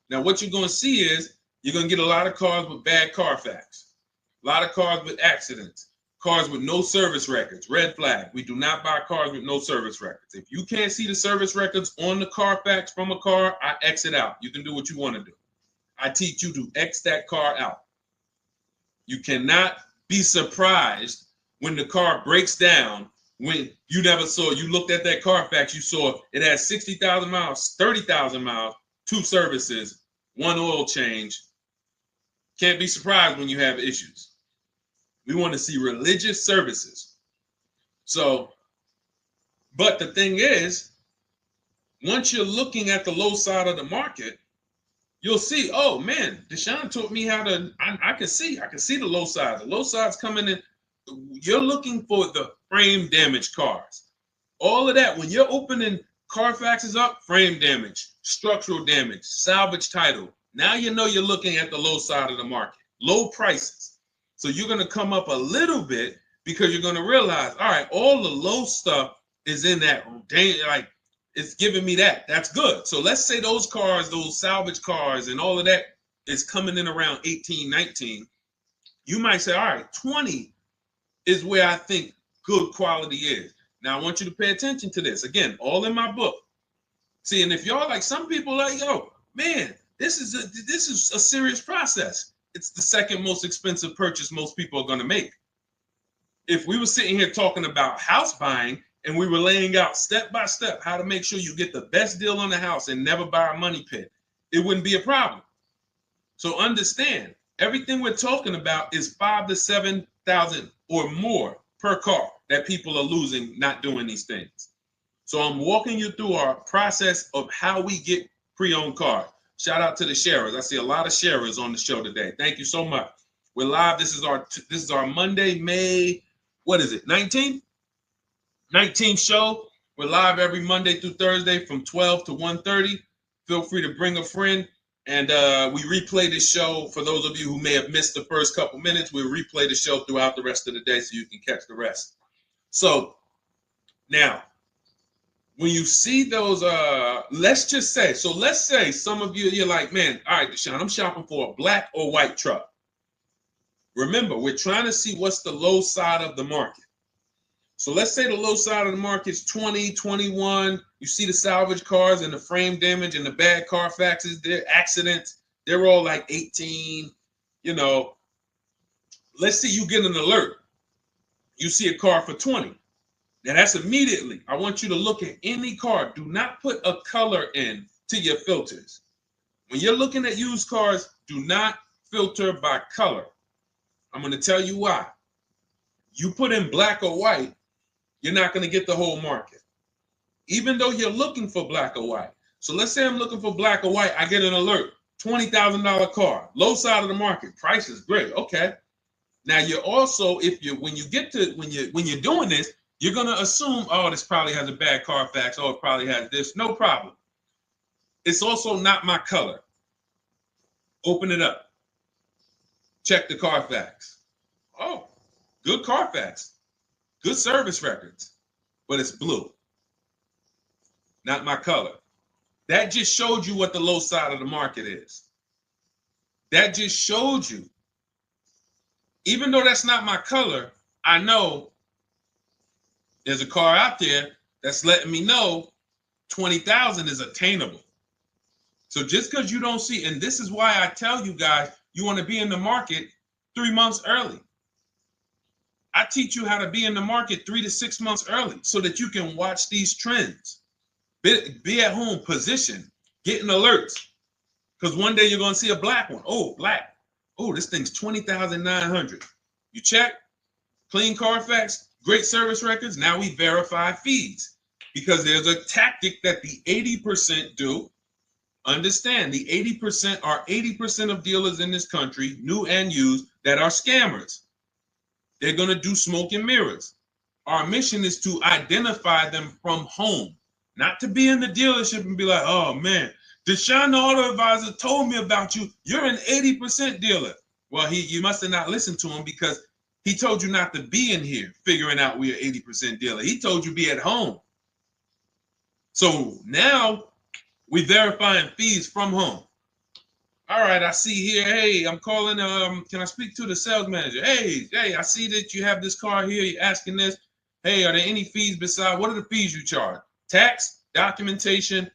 Now, what you're going to see is you're going to get a lot of cars with bad Carfax, a lot of cars with accidents, cars with no service records, red flag. We do not buy cars with no service records. If you can't see the service records on the Carfax from a car, I exit out. You can do what you want to do. I teach you to X that car out. You cannot be surprised when the car breaks down, when you never saw, you looked at that Carfax, you saw it has 60,000 miles, 30,000 miles, 2 services, 1 oil change. Can't be surprised when you have issues. We want to see religious services. So, but the thing is, once you're looking at the low side of the market, you'll see, oh man, Deshone taught me how to, I can see the low side. The low side's coming in. You're looking for the frame damage cars. All of that, when you're opening Carfaxes up, frame damage, structural damage, salvage title. Now you know you're looking at the low side of the market, low prices. So you're going to come up a little bit because you're going to realize, all right, all the low stuff is in that, like, it's giving me that. That's good. So let's say those cars, those salvage cars and all of that is coming in around 18, 19. You might say, all right, 20 is where I think good quality is. Now, I want you to pay attention to this. Again, all in my book. See, and if y'all like, some people like, yo, man, this is a serious process. It's the second most expensive purchase most people are going to make. If we were sitting here talking about house buying and we were laying out step by step how to make sure you get the best deal on the house and never buy a money pit, it wouldn't be a problem. So understand, everything we're talking about is 5,000 to 7,000 or more per car that people are losing not doing these things. So I'm walking you through our process of how we get pre-owned cars. Shout out to the sharers. I see a lot of sharers on the show today. Thank you so much. We're live. This is our Monday, May, what is it, 19th? 19th show. We're live every Monday through Thursday from 12 to 1:30. Feel free to bring a friend. And we replay this show. For those of you who may have missed the first couple minutes, we'll replay the show throughout the rest of the day so you can catch the rest. So now, when you see those, let's say some of you, you're like, man, all right, Deshone, I'm shopping for a black or white truck. Remember, we're trying to see what's the low side of the market. So let's say the low side of the market is 20, 21. You see the salvage cars and the frame damage and the bad Carfaxes, their accidents, they're all like 18, you know. Let's say you get an alert. You see a car for 20. Now that's immediately, I want you to look at any car. Do not put a color in to your filters. When you're looking at used cars, do not filter by color. I'm going to tell you why. You put in black or white, you're not going to get the whole market, even though you're looking for black or white. So let's say I'm looking for black or white. I get an alert, $20,000 car, low side of the market. Price is great. Okay. Now you're also, when you're doing this, you're going to assume, oh, this probably has a bad Carfax. Oh, it probably has this. No problem. It's also not my color. Open it up. Check the Carfax. Oh, good Carfax. Good service records. But it's blue. Not my color. That just showed you what the low side of the market is. That just showed you. Even though that's not my color, I know there's a car out there that's letting me know 20,000 is attainable. So just because you don't see, and this is why I tell you guys, you want to be in the market 3 months early. I teach you how to be in the market 3 to 6 months early so that you can watch these trends. Be at home, position, getting alerts. Because one day you're going to see a black one. Oh, black. Oh, this thing's 20,900. You check. clean Carfax, great service records. Now we verify fees because there's a tactic that the 80% do. Understand, the 80% are 80% of dealers in this country, new and used, that are scammers. They're going to do smoke and mirrors. Our mission is to identify them from home, not to be in the dealership and be like, oh man, Deshone the Auto Advisor told me about you. You're an 80% dealer. Well, you must have not listened to him because he told you not to be in here figuring out we're 80% dealer. He told you be at home. So now we verifying fees from home. All right, I see here. Hey, I'm calling. Can I speak to the sales manager? Hey, I see that you have this car here. You're asking this. Hey, are there any fees besides? What are the fees you charge? Tax, documentation,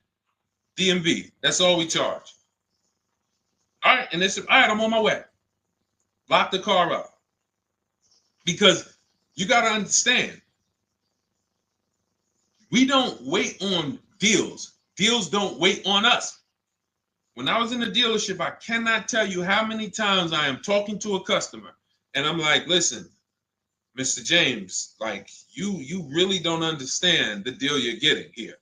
DMV. That's all we charge. All right, and they said, all right, I'm on my way. Lock the car up. Because you got to understand, we don't wait on deals. Deals don't wait on us. When I was in the dealership, I cannot tell you how many times I am talking to a customer and I'm like, listen, Mr. James, like you really don't understand the deal you're getting here.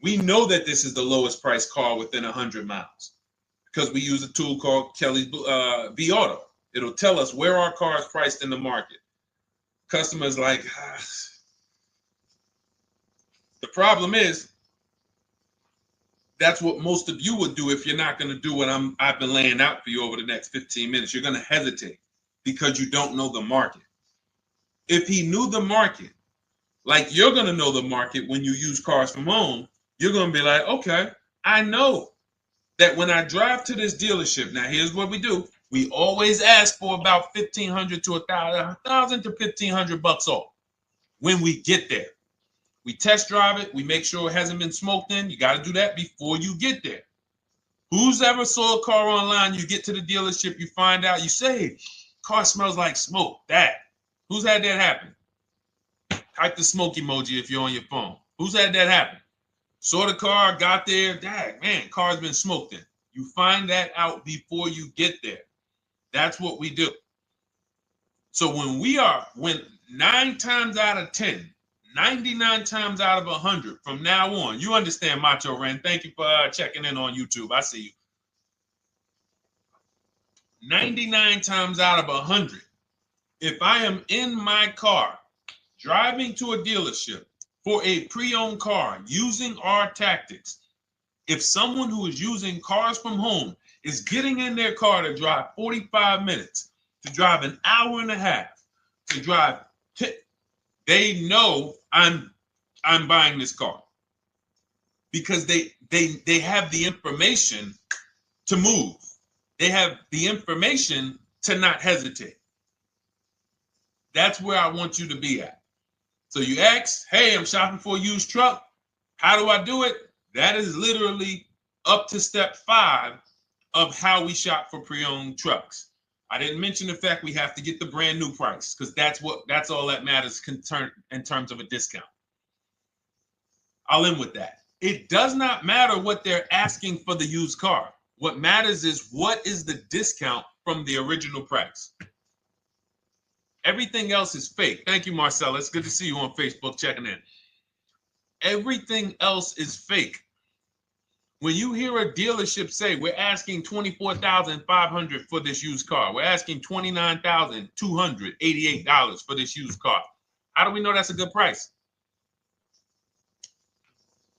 We know that this is the lowest price car within 100 miles because we use a tool called Kelly's V Auto. It'll tell us where our car is priced in the market. Customers like, the problem is, that's what most of you would do if you're not going to do what I've been laying out for you over the next 15 minutes. You're going to hesitate because you don't know the market. If he knew the market, like you're going to know the market when you use cars from home, you're going to be like, okay, I know that when I drive to this dealership, now here's what we do. We always ask for about $1,500 to $1,000 to $1,500 off when we get there. We test drive it. We make sure it hasn't been smoked in. You got to do that before you get there. Who's ever saw a car online? You get to the dealership, you find out, you say, car smells like smoke. That. Who's had that happen? Type the smoke emoji if you're on your phone. Who's had that happen? Saw the car, got there, dang, man, car's been smoked in. You find that out before you get there. That's what we do. So when 9 times out of 10, 99 times out of 100 from now on, you understand, Macho Ren. Thank you for checking in on YouTube. I see you. 99 times out of 100, if I am in my car driving to a dealership for a pre-owned car using our tactics, if someone who is using cars from home is getting in their car to drive 45 minutes, to drive an hour and a half, to drive, they know I'm buying this car because they have the information to move. They have the information to not hesitate. That's where I want you to be at. So you ask, hey, I'm shopping for a used truck. How do I do it? That is literally up to step 5 of how we shop for pre-owned trucks. I didn't mention the fact we have to get the brand new price because that's all that matters in terms of a discount. I'll end with that. It does not matter what they're asking for the used car. What matters is what is the discount from the original price. Everything else is fake. Thank you, Marcella. It's good to see you on Facebook checking in. Everything else is fake. When you hear a dealership say, we're asking $24,500 for this used car, we're asking $29,288 for this used car, how do we know that's a good price?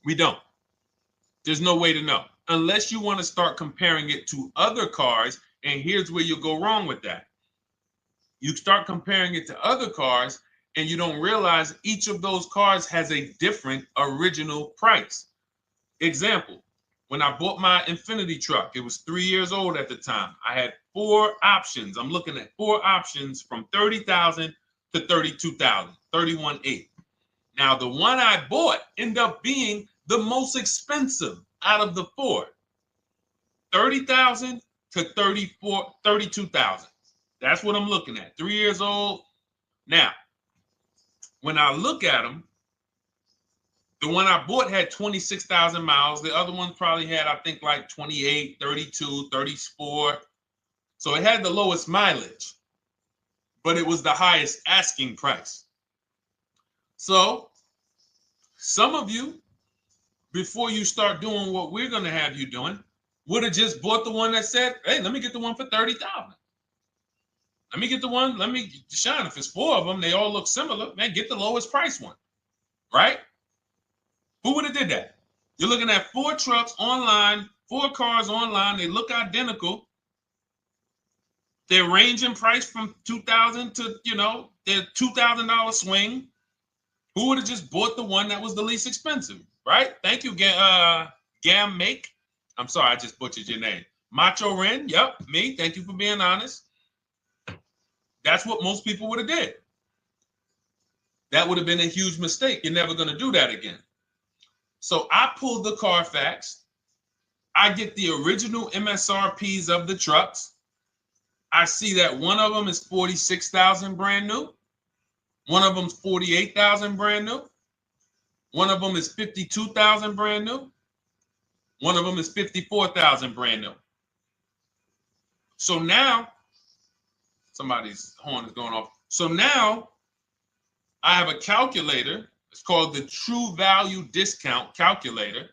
We don't. There's no way to know unless you want to start comparing it to other cars. And here's where you'll go wrong with that. You start comparing it to other cars and you don't realize each of those cars has a different original price. Example, when I bought my Infinity truck, it was 3 years old at the time. I had 4 options. I'm looking at 4 options from $30,000 to $32,000, $31,800. Now, the one I bought ended up being the most expensive out of the 4. $30,000 to $32,000. That's what I'm looking at. 3 years old. Now, when I look at them, the one I bought had 26,000 miles. The other one probably had, I think, like 28, 32, 34. So it had the lowest mileage. but it was the highest asking price. So some of you, before you start doing what we're going to have you doing, would have just bought the one that said, hey, let me get the one for 30,000. Let me get the one, Deshone, if it's 4 of them, they all look similar, man, get the lowest price one, right? Who would have did that? You're looking at 4 trucks online, 4 cars online, they look identical. They range in price from $2,000 to, their $2,000 swing. Who would have just bought the one that was the least expensive, right? Thank you, Gam Make. I'm sorry, I just butchered your name. Macho Ren, yep, me. Thank you for being honest. That's what most people would have did. That would have been a huge mistake. You're never going to do that again. So I pulled the Carfax. I get the original MSRPs of the trucks. I see that one of them is 46,000 brand new. One of them's 48,000 brand new. One of them is 52,000 brand new. One of them is 54,000 brand new. So now, somebody's horn is going off. So now I have a calculator. It's called the True Value Discount Calculator.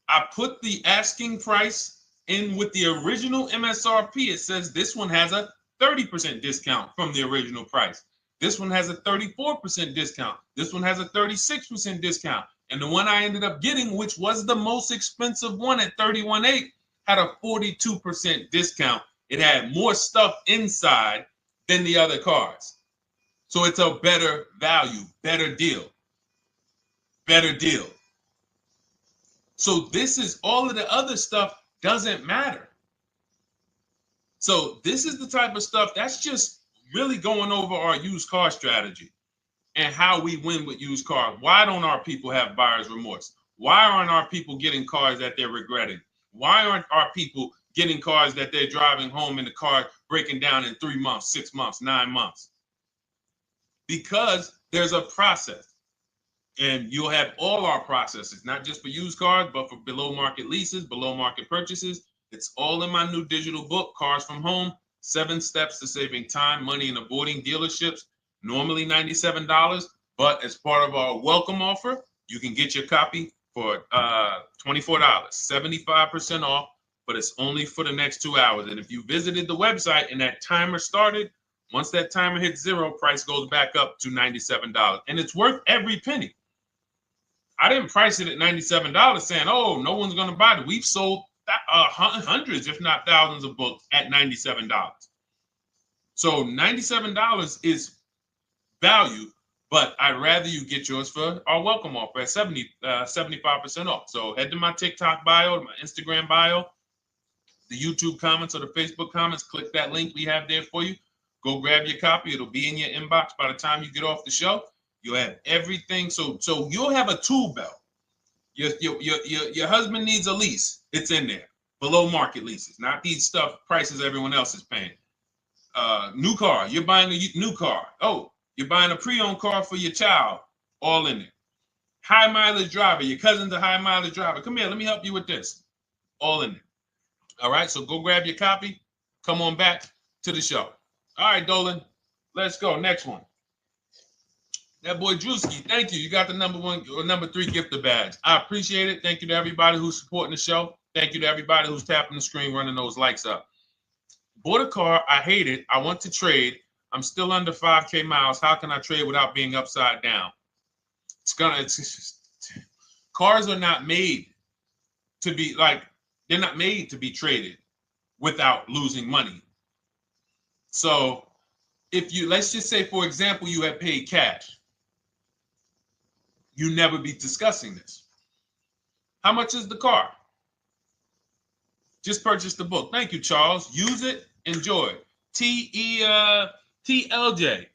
I put the asking price in with the original MSRP. It says this one has a 30% discount from the original price. This one has a 34% discount. This one has a 36% discount. And the one I ended up getting, which was the most expensive one at $31,800, had a 42% discount. It had more stuff inside than the other cars. So it's a better value, better deal. Better deal. So this is all of the other stuff doesn't matter. So this is the type of stuff that's just really going over our used car strategy and how we win with used cars. Why don't our people have buyer's remorse? Why aren't our people getting cars that they're regretting? Why aren't our people getting cars that they're driving home and the car breaking down in 3 months, 6 months, 9 months? Because there's a process. And you'll have all our processes, not just for used cars, but for below market leases, below market purchases. It's all in my new digital book, Cars from Home, 7 Steps to Saving Time, Money, and Avoiding Dealerships. Normally $97, but as part of our welcome offer, you can get your copy for $24, 75% off, but it's only for the next 2 hours. And if you visited the website and that timer started, once that timer hits 0, price goes back up to $97. And it's worth every penny. I didn't price it at $97 saying, oh, no one's going to buy it. We've sold hundreds, if not thousands of books at $97. So $97 is value, but I'd rather you get yours for our welcome offer at 75% off. So head to my TikTok bio, my Instagram bio, the YouTube comments or the Facebook comments, click that link we have there for you. Go grab your copy. It'll be in your inbox by the time you get off the show. You'll have everything. So you'll have a tool belt. Your husband needs a lease. It's in there. Below market leases, not these stuff prices everyone else is paying. New car. You're buying a new car. Oh, you're buying a pre-owned car for your child. All in there. High mileage driver. Your cousin's a high mileage driver. Come here. Let me help you with this. All in there. All right. So go grab your copy. Come on back to the show. All right, Dolan. Let's go. Next one. That boy Drewski, thank you. You got the number 3 gifter badge. I appreciate it. Thank you to everybody who's supporting the show. Thank you to everybody who's tapping the screen, running those likes up. Bought a car. I hate it. I want to trade. I'm still under 5K miles. How can I trade without being upside down? Cars are not made to be they're not made to be traded without losing money. So if let's just say, for example, you have paid cash. You never be discussing this. How much is the car? Just purchase the book. Thank you, Charles. Use it. Enjoy. TLJ.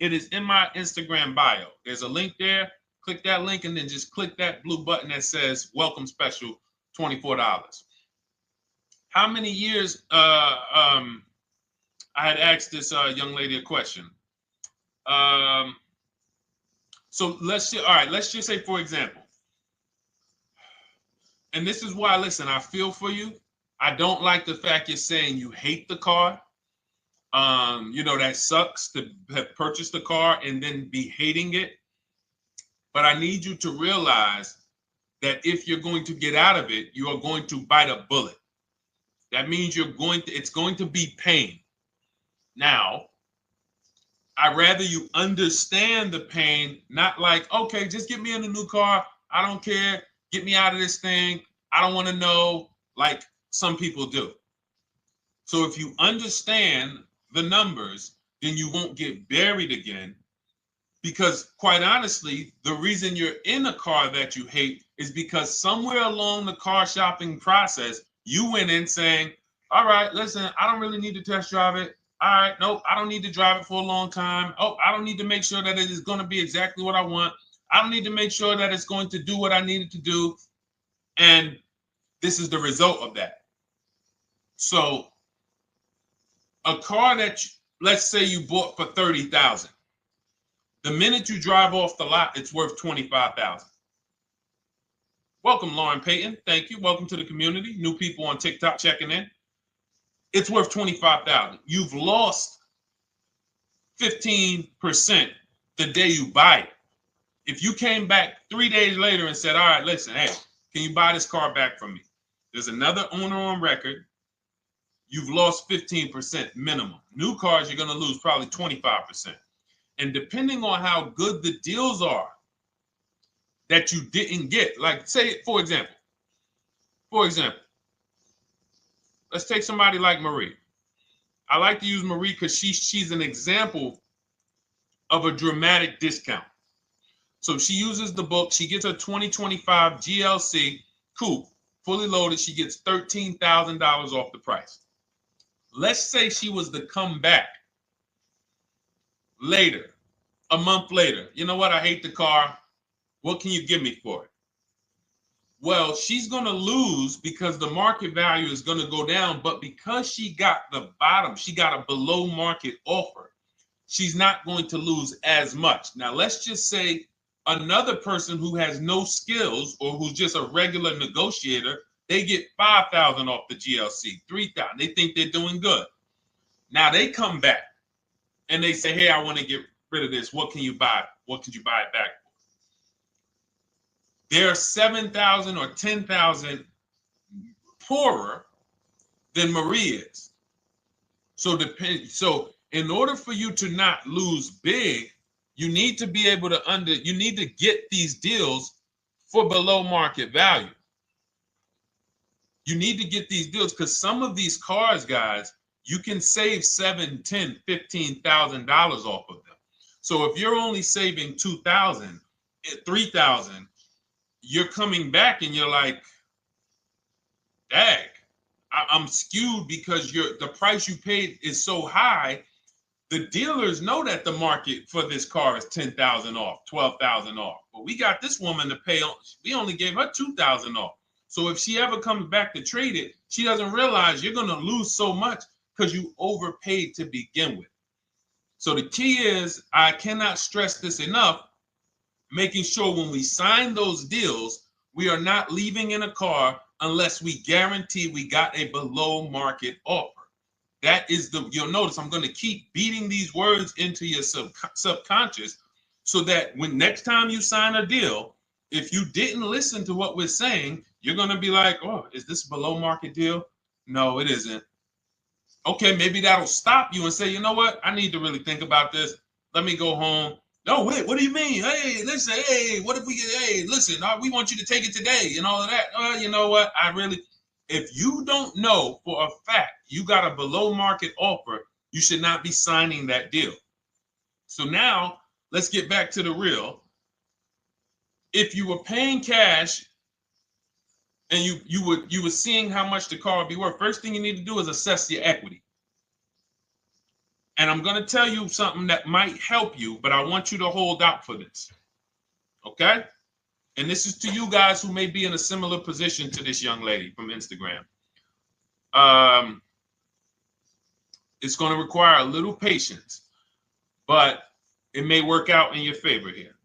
It is in my Instagram bio. There's a link there. Click that link and then just click that blue button that says welcome special, $24. How many years? I had asked this young lady a question. So let's just say, for example, and this is why, listen, I feel for you. I don't like the fact you're saying you hate the car. That sucks to have purchased a car and then be hating it. But I need you to realize that if you're going to get out of it, you are going to bite a bullet. That means it's going to be pain. Now, I'd rather you understand the pain, not like, okay, just get me in a new car. I don't care. Get me out of this thing. I don't want to know, like some people do. So if you understand the numbers, then you won't get buried again. Because quite honestly, the reason you're in a car that you hate is because somewhere along the car shopping process, you went in saying, all right, listen, I don't really need to test drive it. All right, nope, I don't need to drive it for a long time. Oh, I don't need to make sure that it is going to be exactly what I want. I don't need to make sure that it's going to do what I need it to do. And this is the result of that. So a car that, let's say you bought for $30,000. The minute you drive off the lot, it's worth $25,000. Welcome, Lauren Payton. Thank you. Welcome to the community. New people on TikTok checking in. It's worth $25,000. You've lost 15% the day you buy it. If you came back 3 days later and said, all right, listen, hey, can you buy this car back from me? There's another owner on record. You've lost 15% minimum. New cars, you're going to lose probably 25%. And depending on how good the deals are that you didn't get, like say, for example, let's take somebody like Marie. I like to use Marie because she's an example of a dramatic discount. So she uses the book. She gets her 2025 GLC coupe, fully loaded. She gets $13,000 off the price. Let's say she was to come back later, a month later. You know what? I hate the car. What can you give me for it? Well, she's going to lose because the market value is going to go down. But because she got the bottom, she got a below market offer, she's not going to lose as much. Now, let's just say another person who has no skills or who's just a regular negotiator, they get $5,000 off the GLC, $3,000. They think they're doing good. Now they come back and they say, hey, I want to get rid of this. What can you buy? What could you buy it back for? They're 7,000 or 10,000 poorer than Marie is. So in order for you to not lose big, you need to be able to you need to get these deals for below market value. You need to get these deals because some of these cars, guys, you can save $7,000, $10,000, $15,000 off of them. So if you're only saving $2,000, $3,000, you're coming back and you're like, dang, I'm skewed because the price you paid is so high. The dealers know that the market for this car is $10,000 off, $12,000 off. But we got this woman to pay. We only gave her $2,000 off. So if she ever comes back to trade it, she doesn't realize you're going to lose so much because you overpaid to begin with. So the key is, I cannot stress this enough, making sure when we sign those deals, we are not leaving in a car unless we guarantee we got a below market offer. That is you'll notice I'm going to keep beating these words into your subconscious so that when next time you sign a deal, if you didn't listen to what we're saying, you're going to be like, oh, is this a below market deal? No, it isn't. Okay, maybe that'll stop you and say, you know what? I need to really think about this. Let me go home. No, wait, what do you mean? Hey, listen, hey, what if we get, hey, listen, we want you to take it today and all of that. You know what? If you don't know for a fact you got a below market offer, you should not be signing that deal. So now let's get back to the real. If you were paying cash and you were seeing how much the car would be worth, first thing you need to do is assess your equity. And I'm going to tell you something that might help you, but I want you to hold out for this. Okay? And this is to you guys who may be in a similar position to this young lady from Instagram. It's going to require a little patience, but it may work out in your favor here.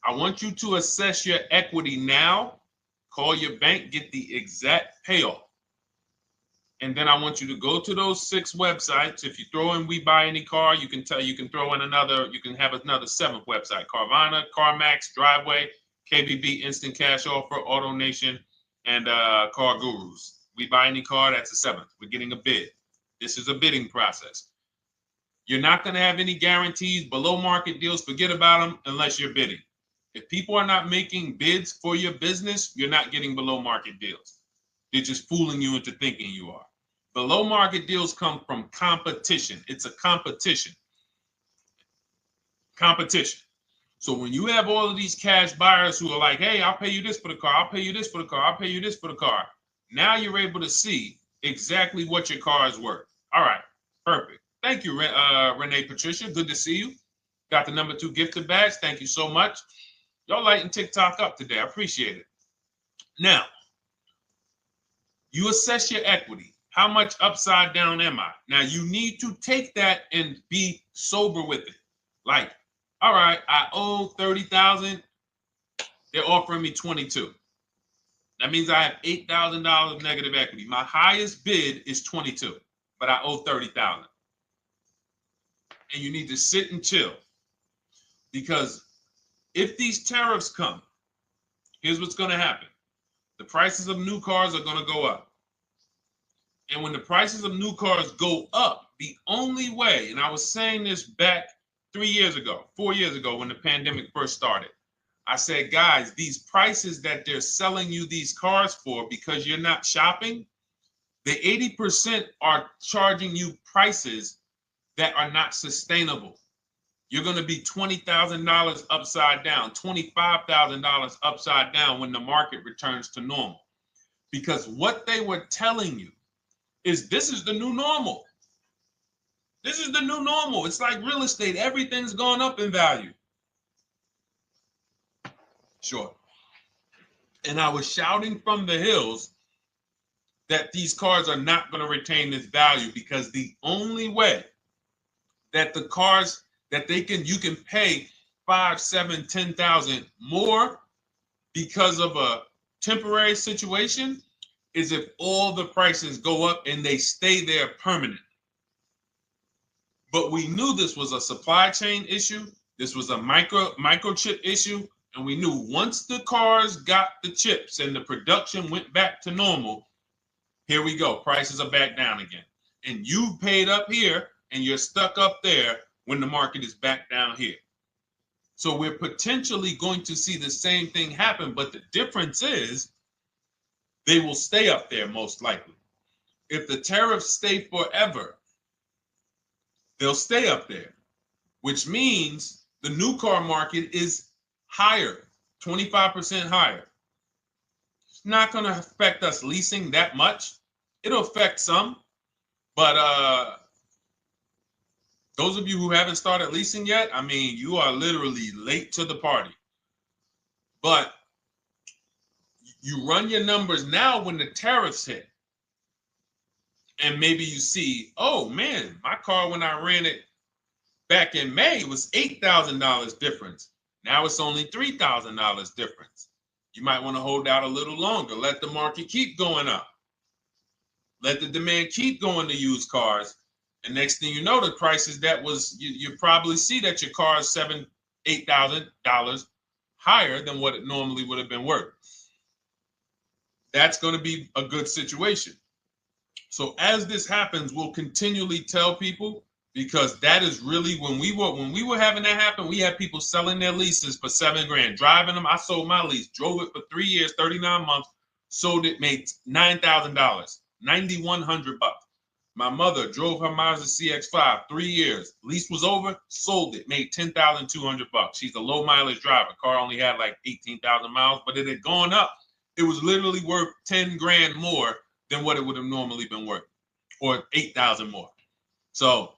I want you to assess your equity now. Call your bank, get the exact payoff. And then I want you to go to those 6 websites. If you throw in We Buy Any Car, you can throw in another, you can have another 7th website: Carvana, CarMax, Driveway, KBB, Instant Cash Offer, AutoNation, and Car Gurus. We Buy Any Car, that's the 7th. We're getting a bid. This is a bidding process. You're not going to have any guarantees, below market deals. Forget about them unless you're bidding. If people are not making bids for your business, you're not getting below market deals. They're just fooling you into thinking you are. Below market deals come from competition. It's a competition. Competition. So when you have all of these cash buyers who are like, hey, I'll pay you this for the car, I'll pay you this for the car, I'll pay you this for the car. Now you're able to see exactly what your car is worth. All right, perfect. Thank you, Renee Patricia. Good to see you. Got the number 2 gifted badge. Thank you so much. Y'all lighting TikTok up today. I appreciate it. Now, you assess your equity. How much upside down am I? Now, you need to take that and be sober with it. Like, all right, I owe $30,000. They're offering me $22,000. That means I have $8,000 negative equity. My highest bid is $22,000, but I owe $30,000. And you need to sit and chill, because if these tariffs come, here's what's going to happen. The prices of new cars are going to go up. And when the prices of new cars go up, the only way, and I was saying this back 4 years ago, when the pandemic first started, I said, guys, these prices that they're selling you these cars for, because you're not shopping, the 80% are charging you prices that are not sustainable. You're going to be $20,000 upside down, $25,000 upside down when the market returns to normal. Because what they were telling you is this is the new normal. This is the new normal. It's like real estate. Everything's gone up in value. Sure. And I was shouting from the hills that these cars are not going to retain this value, because the only way that the cars that you can pay 5, 7, 10,000 more because of a temporary situation is if all the prices go up and they stay there permanently. But we knew this was a supply chain issue. This was a microchip issue. And we knew once the cars got the chips and the production went back to normal, here we go. Prices are back down again. And you paid up here and you're stuck up there when the market is back down here. So we're potentially going to see the same thing happen, but the difference is they will stay up there most likely. If the tariffs stay forever, they'll stay up there, which means the new car market is higher, 25% higher. It's not going to affect us leasing that much. It'll affect some, but those of you who haven't started leasing yet, I mean, you are literally late to the party. But you run your numbers now when the tariffs hit. And maybe you see, oh man, my car when I ran it back in May was $8,000 difference. Now it's only $3,000 difference. You might want to hold out a little longer. Let the market keep going up. Let the demand keep going to used cars. And next thing you know, the prices that was, you probably see that your car is $7,000, $8,000 higher than what it normally would have been worth. That's going to be a good situation. So as this happens, we'll continually tell people, because that is really when we were having that happen, we had people selling their leases for $7,000, driving them. I sold my lease, drove it for 3 years, 39 months, sold it, made $9,000, $9,100. My mother drove her Mazda CX-5, 3 years. Lease was over, sold it, made $10,200. She's a low mileage driver. Car only had like 18,000 miles, but it had gone up. It was literally worth $10,000 more than what it would have normally been worth, or 8,000 more. So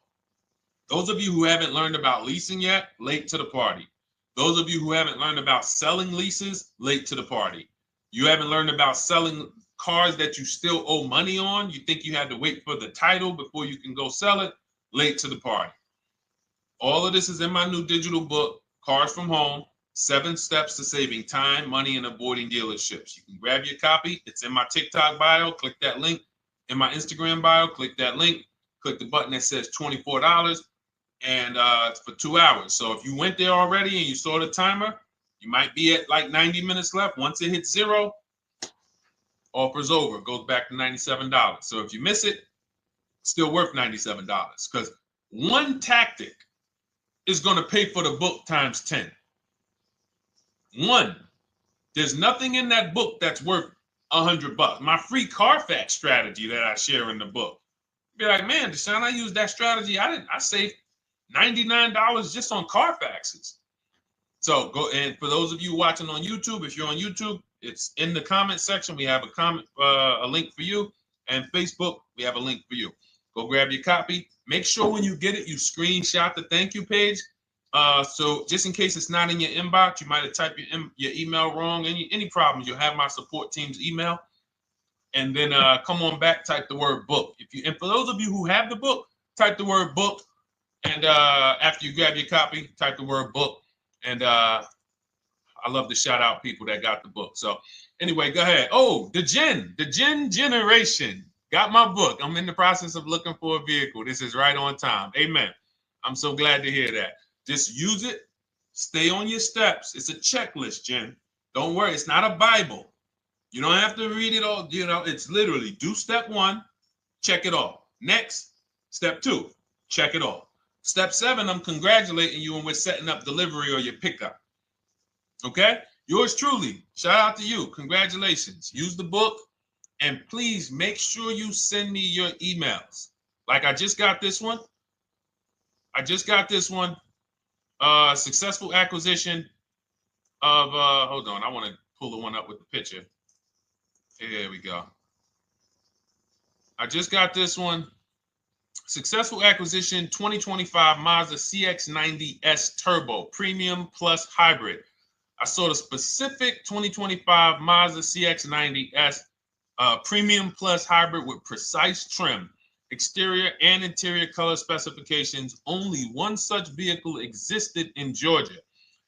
those of you who haven't learned about leasing yet, late to the party. Those of you who haven't learned about selling leases, late to the party. You haven't learned about selling cars that you still owe money on. You think you had to wait for the title before you can go sell it, late to the party. All of this is in my new digital book, Cars from Home, 7 Steps to Saving Time, Money, and Avoiding Dealerships. You can grab your copy. It's in my TikTok bio. Click that link in my Instagram bio. Click that link. Click the button that says $24, and it's for 2 hours. So if you went there already and you saw the timer, you might be at like 90 minutes left. Once it hits 0, offer's over. It goes back to $97. So if you miss it, still worth $97, because one tactic is going to pay for the book times 10. One. There's nothing in that book that's worth $100. My free Carfax strategy that I share in the book. Be like, man, Deshone, I used that strategy. I saved $99 just on Carfaxes. So go, and for those of you watching on YouTube, if you're on YouTube, it's in the comment section. We have a link for you, and Facebook, we have a link for you. Go grab your copy. Make sure when you get it, you screenshot the thank you page. So just in case it's not in your inbox, you might have typed your email wrong. Any problems, you'll have my support team's email. And then come on back, type the word book. And for those of you who have the book, type the word book. And after you grab your copy, type the word book. And I love to shout out people that got the book. So anyway, go ahead. Oh, the Gen Generation got my book. I'm in the process of looking for a vehicle. This is right on time. Amen. I'm so glad to hear that. Just use it. Stay on your steps. It's a checklist, Jen. Don't worry. It's not a Bible. You don't have to read it all. You know, it's literally do step 1, check it off. Next, step 2, check it off. Step 7, I'm congratulating you and we're setting up delivery or your pickup. Okay? Yours truly. Shout out to you. Congratulations. Use the book, and please make sure you send me your emails. Like I just got this one. Successful acquisition of, hold on, I want to pull the one up with the picture. Here we go. I just got this one. Successful acquisition 2025 Mazda CX-90S Turbo Premium Plus Hybrid. I saw the specific 2025 Mazda CX-90S Premium Plus Hybrid with precise trim, exterior and interior color specifications. Only one such vehicle existed in Georgia.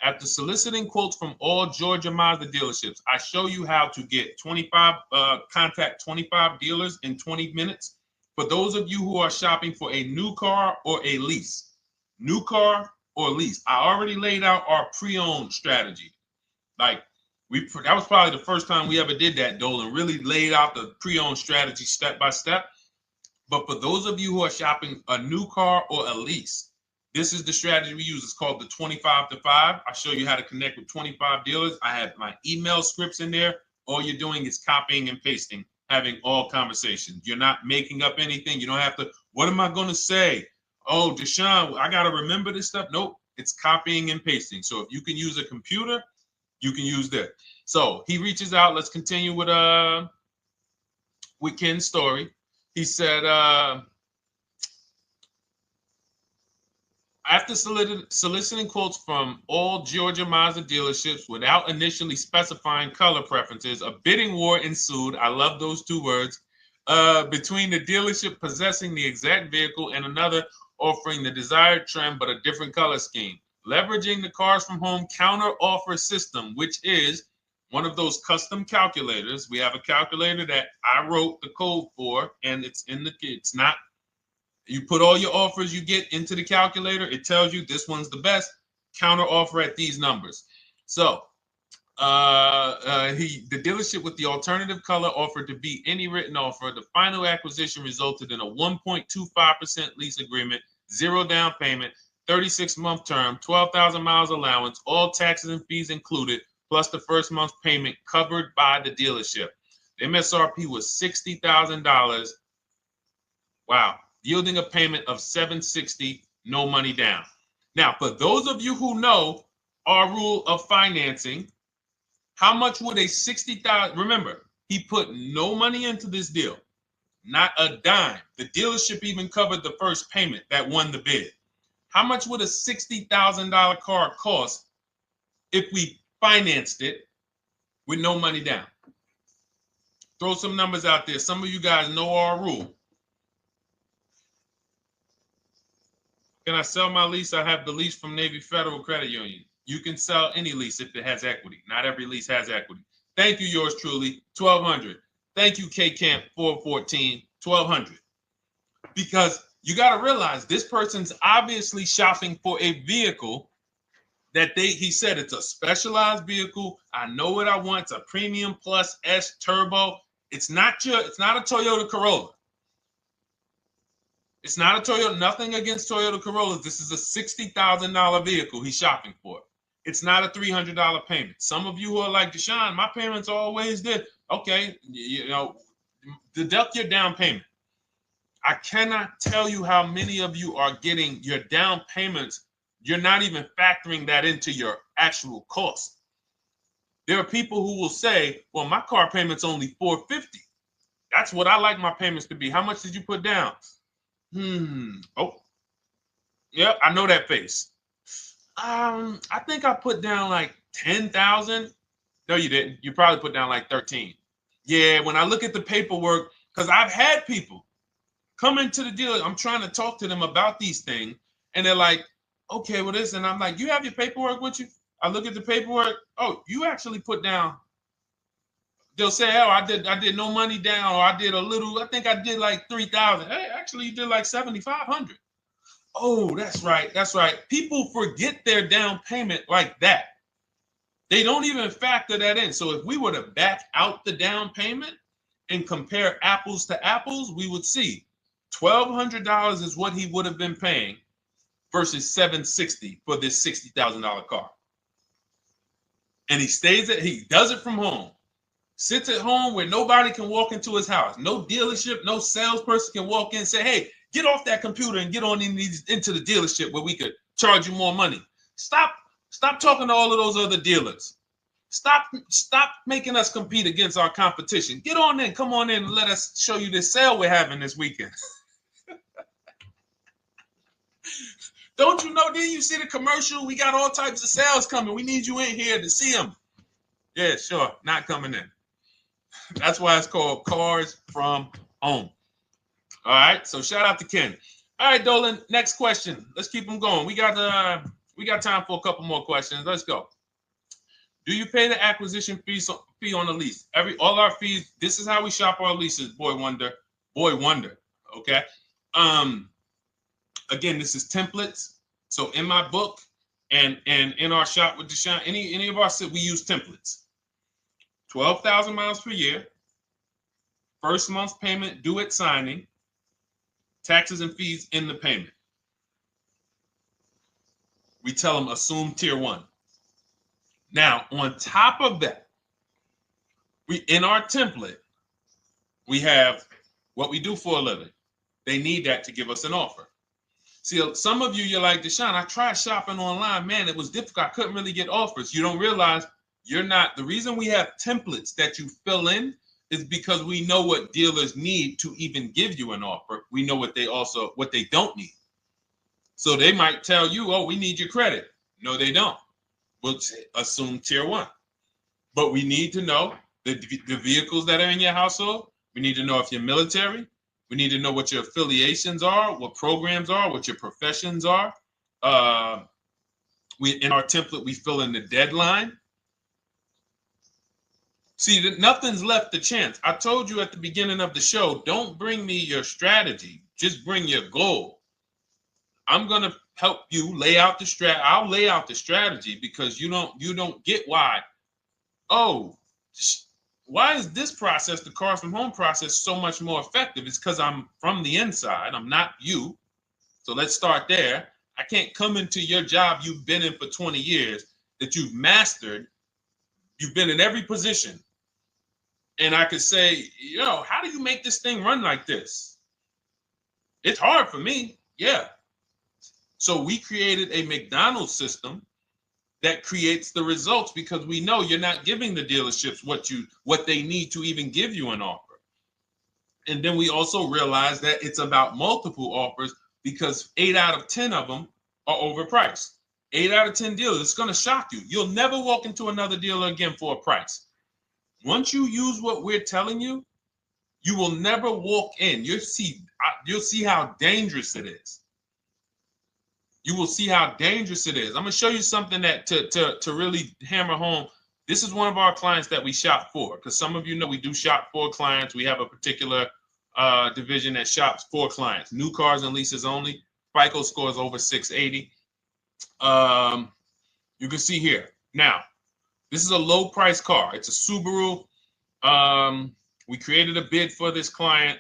After soliciting quotes from all Georgia Mazda dealerships, I show you how to get contact 25 dealers in 20 minutes. For those of you who are shopping for a new car or a lease, new car or lease, I already laid out our pre-owned strategy. Like that was probably the first time we ever did that, Dolan, really laid out the pre-owned strategy step by step. But for those of you who are shopping a new car or a lease, this is the strategy we use. It's called the 25 to 5. I show you how to connect with 25 dealers. I have my email scripts in there. All you're doing is copying and pasting, having all conversations. You're not making up anything. You don't have to, what am I going to say? Oh, Deshone, I got to remember this stuff. Nope, it's copying and pasting. So if you can use a computer, you can use that. So he reaches out. Let's continue with Ken's story. He said, after soliciting quotes from all Georgia Mazda dealerships without initially specifying color preferences, a bidding war ensued. I love those 2 words. Between the dealership possessing the exact vehicle and another offering the desired trim but a different color scheme. Leveraging the Cars from Home counter offer system, which is one of those custom calculators. We have a calculator that I wrote the code for, and it's not. You put all your offers you get into the calculator. It tells you this one's the best. Counter offer at these numbers. So the dealership with the alternative color offered to beat any written offer. The final acquisition resulted in a 1.25% lease agreement, 0 down payment, 36-month term, 12,000 miles allowance, all taxes and fees included, plus the first month's payment covered by the dealership. The MSRP was $60,000. Wow. Yielding a payment of $760, no money down. Now, for those of you who know our rule of financing, how much would a $60,000, remember, he put no money into this deal, not a dime. The dealership even covered the first payment that won the bid. How much would a $60,000 car cost if we financed it with no money down? Throw some numbers out there. Some of you guys know our rule. Can I sell my lease? I have the lease from Navy Federal Credit Union. You can sell any lease if it has equity. Not every lease has equity. Thank you, yours truly, 1200. Thank you, K Camp 414. $1,200. Because you got to realize this person's obviously shopping for a vehicle that he said it's a specialized vehicle. I know what I want. It's a premium plus S turbo. It's not a Toyota Corolla. It's not a Toyota, nothing against Toyota Corollas. This is a $60,000 vehicle he's shopping for. It's not a $300 payment. Some of you who are like, Deshone, my payments always did. Okay, deduct your down payment. I cannot tell you how many of you are getting your down payments. You're not even factoring that into your actual cost. There are people who will say, well, my car payment's only $450. That's what I like my payments to be. How much did you put down? Oh, yeah, I know that face. I think I put down like 10,000. No, you didn't. You probably put down like 13. Yeah, when I look at the paperwork, because I've had people come into the dealer, I'm trying to talk to them about these things, and they're like, okay, well, this, and I'm like, you have your paperwork with you? I look at the paperwork. Oh, you actually put down. They'll say, oh, I did no money down, or I did a little. I think I did like 3,000. Hey, actually, you did like 7,500. Oh, that's right. That's right. People forget their down payment like that. They don't even factor that in. So if we were to back out the down payment and compare apples to apples, we would see $1,200 is what he would have been paying versus $760 for this $60,000 car. And he does it from home. Sits at home where nobody can walk into his house. No dealership, no salesperson can walk in and say, hey, get off that computer and get on into the dealership where we could charge you more money. Stop talking to all of those other dealers. Stop making us compete against our competition. Get on in, come on in and let us show you this sale we're having this weekend. Don't you know, didn't you see the commercial? We got all types of sales coming. We need you in here to see them. Yeah, sure, not coming in. That's why it's called Cars from Home. All right, so shout out to Ken. All right, Dolan, next question. Let's keep them going. We got time for a couple more questions. Let's go. Do you pay the acquisition fee on the lease? All our fees, this is how we shop our leases, Boy Wonder. Okay. Again, this is templates. So in my book and in our shop with Deshone, any of our, we use templates. 12,000 miles per year, first month's payment due at signing, taxes and fees in the payment. We tell them assume tier 1. Now, on top of that, in our template, we have what we do for a living. They need that to give us an offer. See, some of you, you're like, Deshone, I tried shopping online. Man, it was difficult. I couldn't really get offers. You don't realize you're not. The reason we have templates that you fill in is because we know what dealers need to even give you an offer. We know what they don't need. So they might tell you, oh, we need your credit. No, they don't. We'll assume tier 1. But we need to know the vehicles that are in your household. We need to know if you're military. We need to know what your affiliations are, what programs are, what your professions are. In our template, we fill in the deadline. See, nothing's left to chance. I told you at the beginning of the show, don't bring me your strategy. Just bring your goal. I'm going to help you lay out the strat. I'll lay out the strategy because you don't get why. Oh, why is this process, the Cars from Home process, so much more effective? It's because I'm from the inside. I'm not you. So let's start there. I can't come into your job you've been in for 20 years that you've mastered. You've been in every position. And I could say, how do you make this thing run like this? It's hard for me. Yeah. So we created a McDonald's system that creates the results because we know you're not giving the dealerships what they need to even give you an offer. And then we also realize that it's about multiple offers because 8 out of 10 of them are overpriced. 8 out of 10 dealers, it's going to shock you. You'll never walk into another dealer again for a price. Once you use what we're telling you, you will never walk in. You'll see how dangerous it is. You will see how dangerous it is. I'm going to show you something that to really hammer home. This is one of our clients that we shop for because some of you know we do shop for clients. We have a particular division that shops for clients. New cars and leases only. FICO scores over 680. You can see here. Now, this is a low price car. It's a Subaru. We created a bid for this client.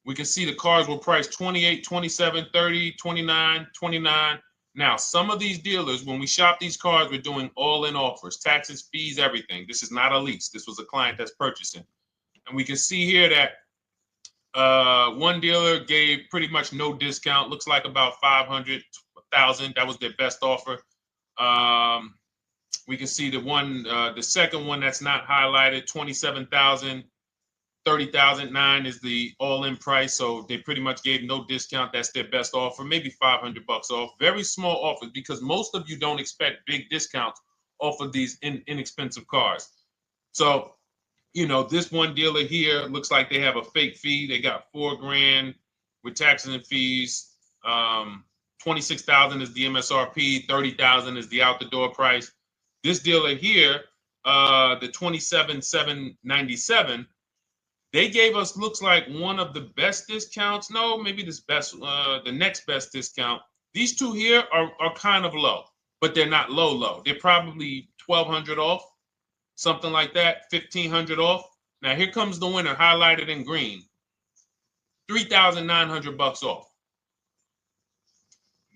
We can see the cars were priced 28, 27, 30, 29, 29. Now, some of these dealers, when we shop these cars, we're doing all-in offers, taxes, fees, everything. This is not a lease. This was a client that's purchasing. And we can see here that one dealer gave pretty much no discount. Looks like about 500,000. That was their best offer. We can see the second one that's not highlighted, 27,000. 30,009 is the all-in price, so they pretty much gave no discount. That's their best offer, maybe $500 off. Very small offers, because most of you don't expect big discounts off of these inexpensive cars. So, you know, this one dealer here looks like they have a fake fee. They got $4,000 with taxes and fees. 26,000 is the MSRP. 30,000 is the out the door price. This dealer here, the 27,797. They gave us, looks like, one of the best discounts. No, maybe the next best discount. These two here are kind of low, but they're not low. They're probably 1,200 off, something like that, 1,500 off. Now here comes the winner, highlighted in green, 3,900 bucks off.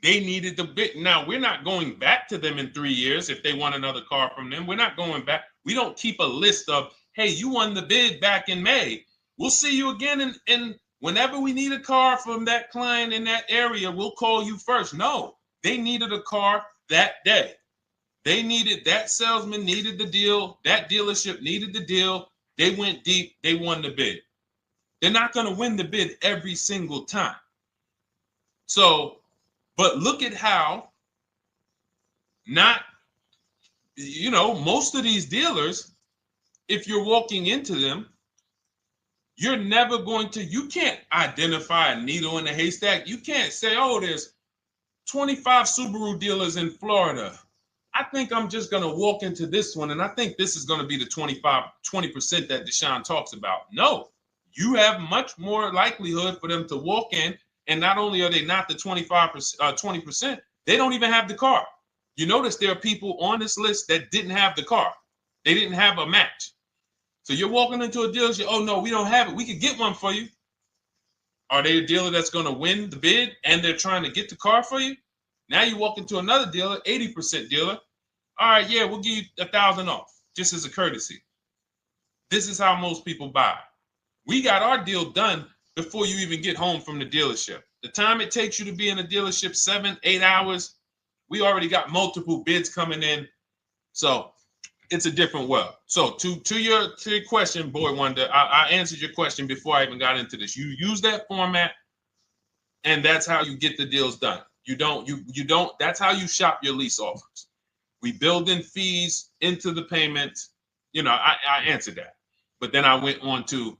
They needed the bid. Now we're not going back to them in 3 years if they want another car from them. We're not going back. We don't keep a list of, hey, you won the bid back in May. We'll see you again. And whenever we need a car from that client in that area, we'll call you first. No, they needed a car that day. They needed, that salesman needed the deal. That dealership needed the deal. They went deep. They won the bid. They're not going to win the bid every single time. So, but look at how most of these dealers, if you're walking into them, you're never going to, you can't identify a needle in a haystack. You can't say, oh, there's 25 Subaru dealers in Florida. I think I'm just going to walk into this one, and I think this is going to be the 20% that Deshone talks about. No, you have much more likelihood for them to walk in, and not only are they not the 20%, they don't even have the car. You notice there are people on this list that didn't have the car. They didn't have a match. So you're walking into a dealership, oh no, we don't have it. We could get one for you. Are they a dealer that's going to win the bid and they're trying to get the car for you? Now you walk into another dealer, 80% dealer. All right, yeah, we'll give you 1,000 off, just as a courtesy. This is how most people buy. We got our deal done before you even get home from the dealership. The time it takes you to be in a dealership, 7-8 hours, we already got multiple bids coming in. So it's a different world. So to your question, Boy Wonder, I answered your question before I even got into this. You use that format, and that's how you get the deals done. You don't, that's how you shop your lease offers. We build in fees into the payments. I answered that. But then I went on to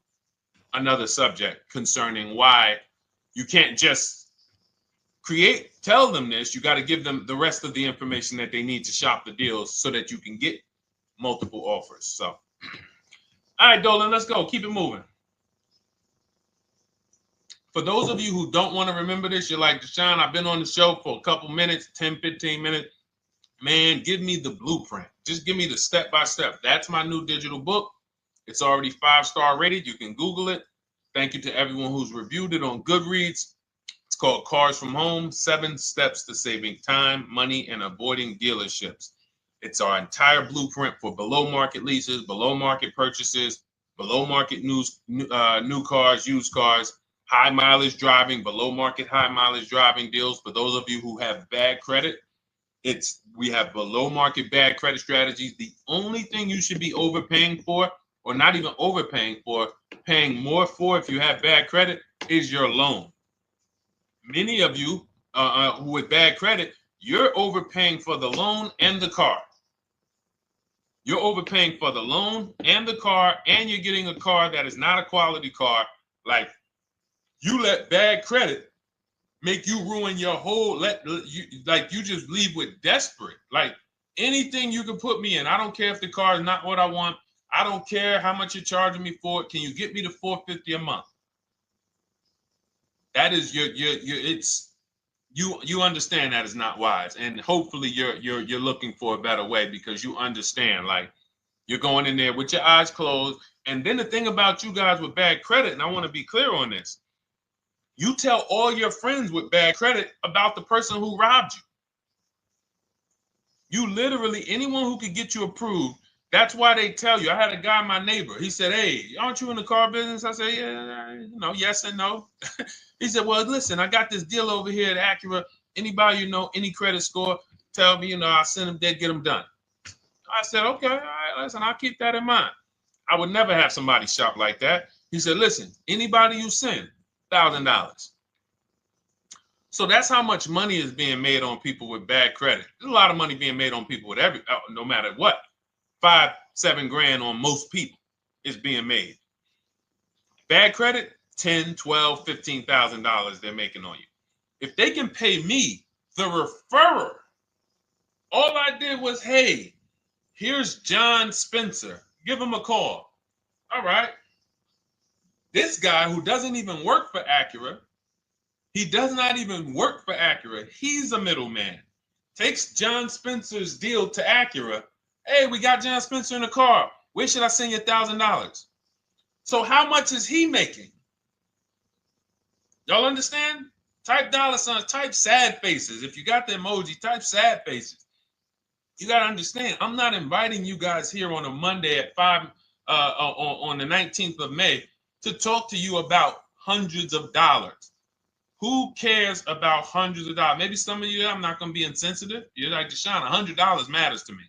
another subject concerning why you can't just tell them this. You got to give them the rest of the information that they need to shop the deals so that you can get multiple offers. So, all right, Dolan, let's go. Keep it moving. For those of you who don't want to remember this, you're like, Deshone, I've been on the show for a couple minutes, 10, 15 minutes. Man, give me the blueprint. Just give me the step-by-step. That's my new digital book. It's already 5-star rated. You can Google it. Thank you to everyone who's reviewed it on Goodreads. It's called Cars from Home, 7 Steps to Saving Time, Money, and Avoiding Dealerships. It's our entire blueprint for below market leases, below market purchases, below market new cars, used cars, high mileage driving, below market high mileage driving deals. For those of you who have bad credit, we have below market bad credit strategies. The only thing you should be overpaying for, or not even overpaying for, paying more for if you have bad credit, is your loan. Many of you with bad credit, you're overpaying for the loan and the car. You're overpaying for the loan and the car, and you're getting a car that is not a quality car. Like, you let bad credit make you ruin your whole, you just leave with desperate. Like, anything you can put me in. I don't care if the car is not what I want. I don't care how much you're charging me for it. Can you get me to $450 a month? That is you understand that is not wise, and hopefully you're looking for a better way, because you understand, like, you're going in there with your eyes closed. And then the thing about you guys with bad credit, and I want to be clear on this, you tell all your friends with bad credit about the person who robbed you. You literally, anyone who could get you approved, that's why they tell you. I had a guy, my neighbor, he said, "Hey, aren't you in the car business?" I said, "Yeah, yes and no." He said, "Well, listen, I got this deal over here at Acura. Anybody any credit score, tell me, I'll send them there, get them done." I said, "Okay, all right, listen, I'll keep that in mind." I would never have somebody shop like that. He said, "Listen, anybody you send, $1,000. So that's how much money is being made on people with bad credit. There's a lot of money being made on people with no matter what. 5, 7 grand on most people is being made. Bad credit, $10, $12, $15,000 they're making on you. If they can pay me, the referrer, all I did was, hey, here's John Spencer. Give him a call. All right. This guy who doesn't even work for Acura, he does not even work for Acura. He's a middleman. Takes John Spencer's deal to Acura. Hey, we got John Spencer in the car. Where should I send you $1,000? So how much is he making? Y'all understand? Type dollar signs, type sad faces. If you got the emoji, type sad faces. You got to understand, I'm not inviting you guys here on a Monday at 5 on the 19th of May to talk to you about hundreds of dollars. Who cares about hundreds of dollars? Maybe some of you, I'm not going to be insensitive. You're like, Deshone, $100 matters to me.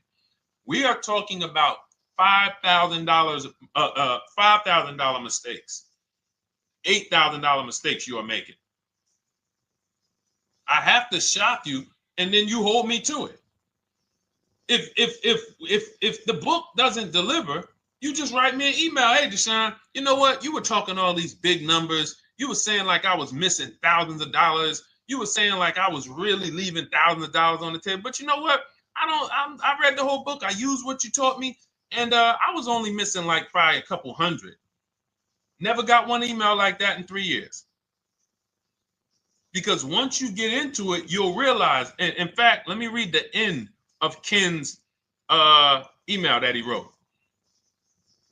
We are talking about $5,000, $5,000 mistakes, $8,000 mistakes you are making. I have to shock you, and then you hold me to it. If the book doesn't deliver, you just write me an email. Hey, Deshone, you know what? You were talking all these big numbers. You were saying like I was missing thousands of dollars. You were saying like I was really leaving thousands of dollars on the table. But you know what? I read the whole book. I used what you taught me. And I was only missing like probably a couple hundred. Never got one email like that in 3 years. Because once you get into it, you'll realize. And in fact, let me read the end of Ken's email that he wrote.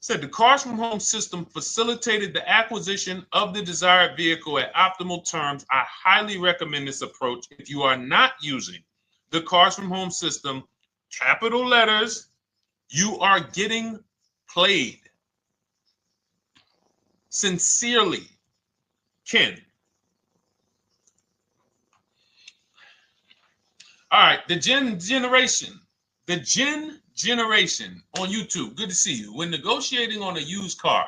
Said the Cars from Home system facilitated the acquisition of the desired vehicle at optimal terms. I highly recommend this approach. If you are not using the Cars from Home system, capital letters, you are getting played. Sincerely, Ken. All right, the Gen Generation on YouTube. Good to see you. When negotiating on a used car,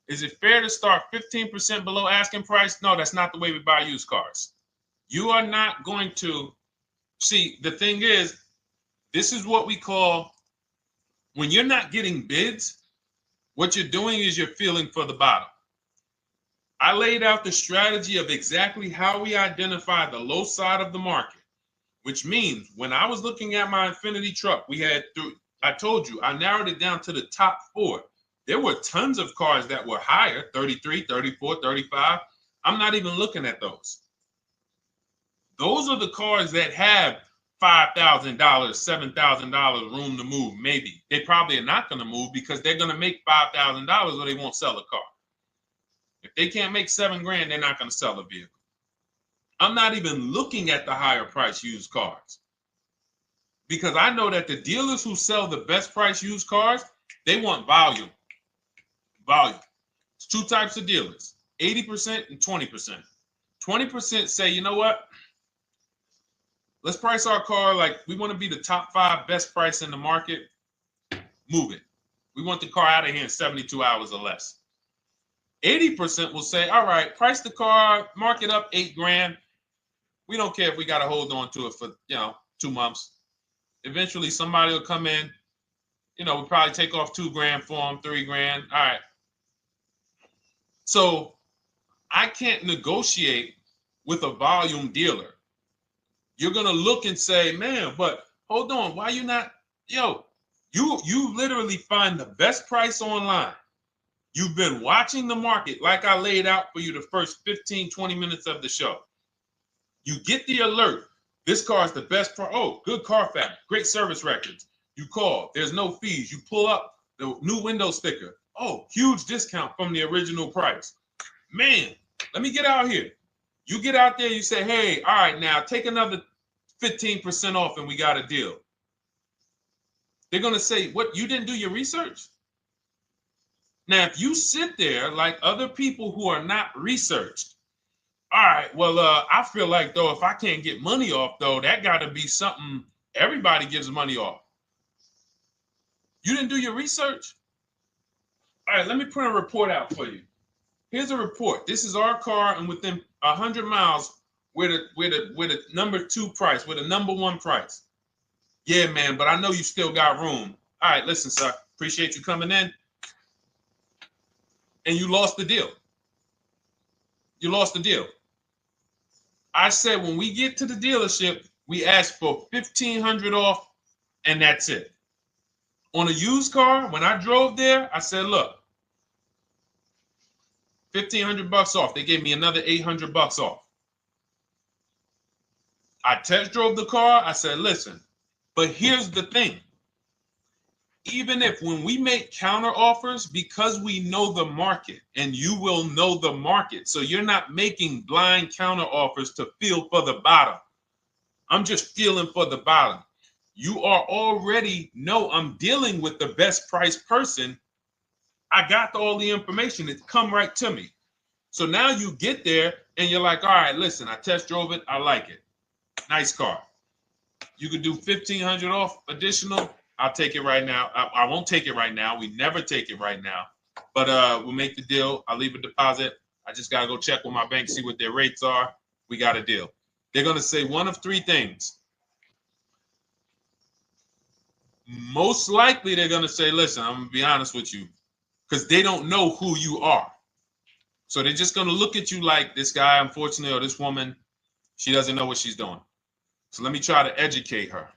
is it fair to start 15% below asking price? No, that's not the way we buy used cars. You are not going to see. The thing is, this is what we call, when you're not getting bids, what you're doing is you're feeling for the bottom. I laid out the strategy of exactly how we identify the low side of the market, which means when I was looking at my Infiniti truck, I told you, I narrowed it down to the top 4. There were tons of cars that were higher, 33, 34, 35. I'm not even looking at those. Those are the cars that have $5,000, $7,000 room to move, maybe. They probably are not going to move because they're going to make $5,000 or they won't sell a car. If they can't make $7 grand, they're not going to sell a vehicle. I'm not even looking at the higher price used cars, because I know that the dealers who sell the best price used cars, they want volume. Volume. It's 2 types of dealers, 80% and 20%. 20% say, you know what? Let's price our car like we want to be the top 5 best price in the market. Move it. We want the car out of here in 72 hours or less. 80% will say, all right, price the car, mark it up $8 grand. We don't care if we got to hold on to it for 2 months. Eventually, somebody will come in. We'll probably take off $2 grand for them, $3 grand. All right. So I can't negotiate with a volume dealer. You're gonna look and say, man, but hold on, why you not? You literally find the best price online. You've been watching the market like I laid out for you the first 15, 20 minutes of the show. You get the alert. This car is the best price. Oh, good Carfax, great service records. You call, there's no fees. You pull up the new window sticker. Oh, huge discount from the original price. Man, let me get out here. You get out there, you say, hey, all right, now take another 15% off and we got a deal. They're going to say, what, you didn't do your research? Now, if you sit there like other people who are not researched, all right, well, I feel like, though, if I can't get money off, though, that got to be something everybody gives money off. You didn't do your research? All right, let me print a report out for you. Here's a report. This is our car, and within 100 miles, we're the number 2 price, we're the number 1 price. Yeah, man, but I know you still got room. All right, listen, sir, appreciate you coming in. And you lost the deal. You lost the deal. I said when we get to the dealership, we ask for $1,500 off, and that's it. On a used car, when I drove there, I said, look, $1,500 off. They gave me another $800 off. I test drove the car. I said, listen, but here's the thing. Even if when we make counter offers, because we know the market, and you will know the market, so you're not making blind counter offers to feel for the bottom. I'm just feeling for the bottom. You are already know I'm dealing with the best price person. I got all the information. It come right to me. So now you get there and you're like, all right, listen, I test drove it. I like it. Nice car. You could do $1,500 off additional. I'll take it right now. I won't take it right now. We never take it right now. But we'll make the deal. I'll leave a deposit. I just got to go check with my bank, see what their rates are. We got a deal. They're going to say one of 3 things. Most likely they're going to say, listen, I'm going to be honest with you, because they don't know who you are. So they're just going to look at you like this guy, unfortunately, or this woman, she doesn't know what she's doing. So let me try to educate her.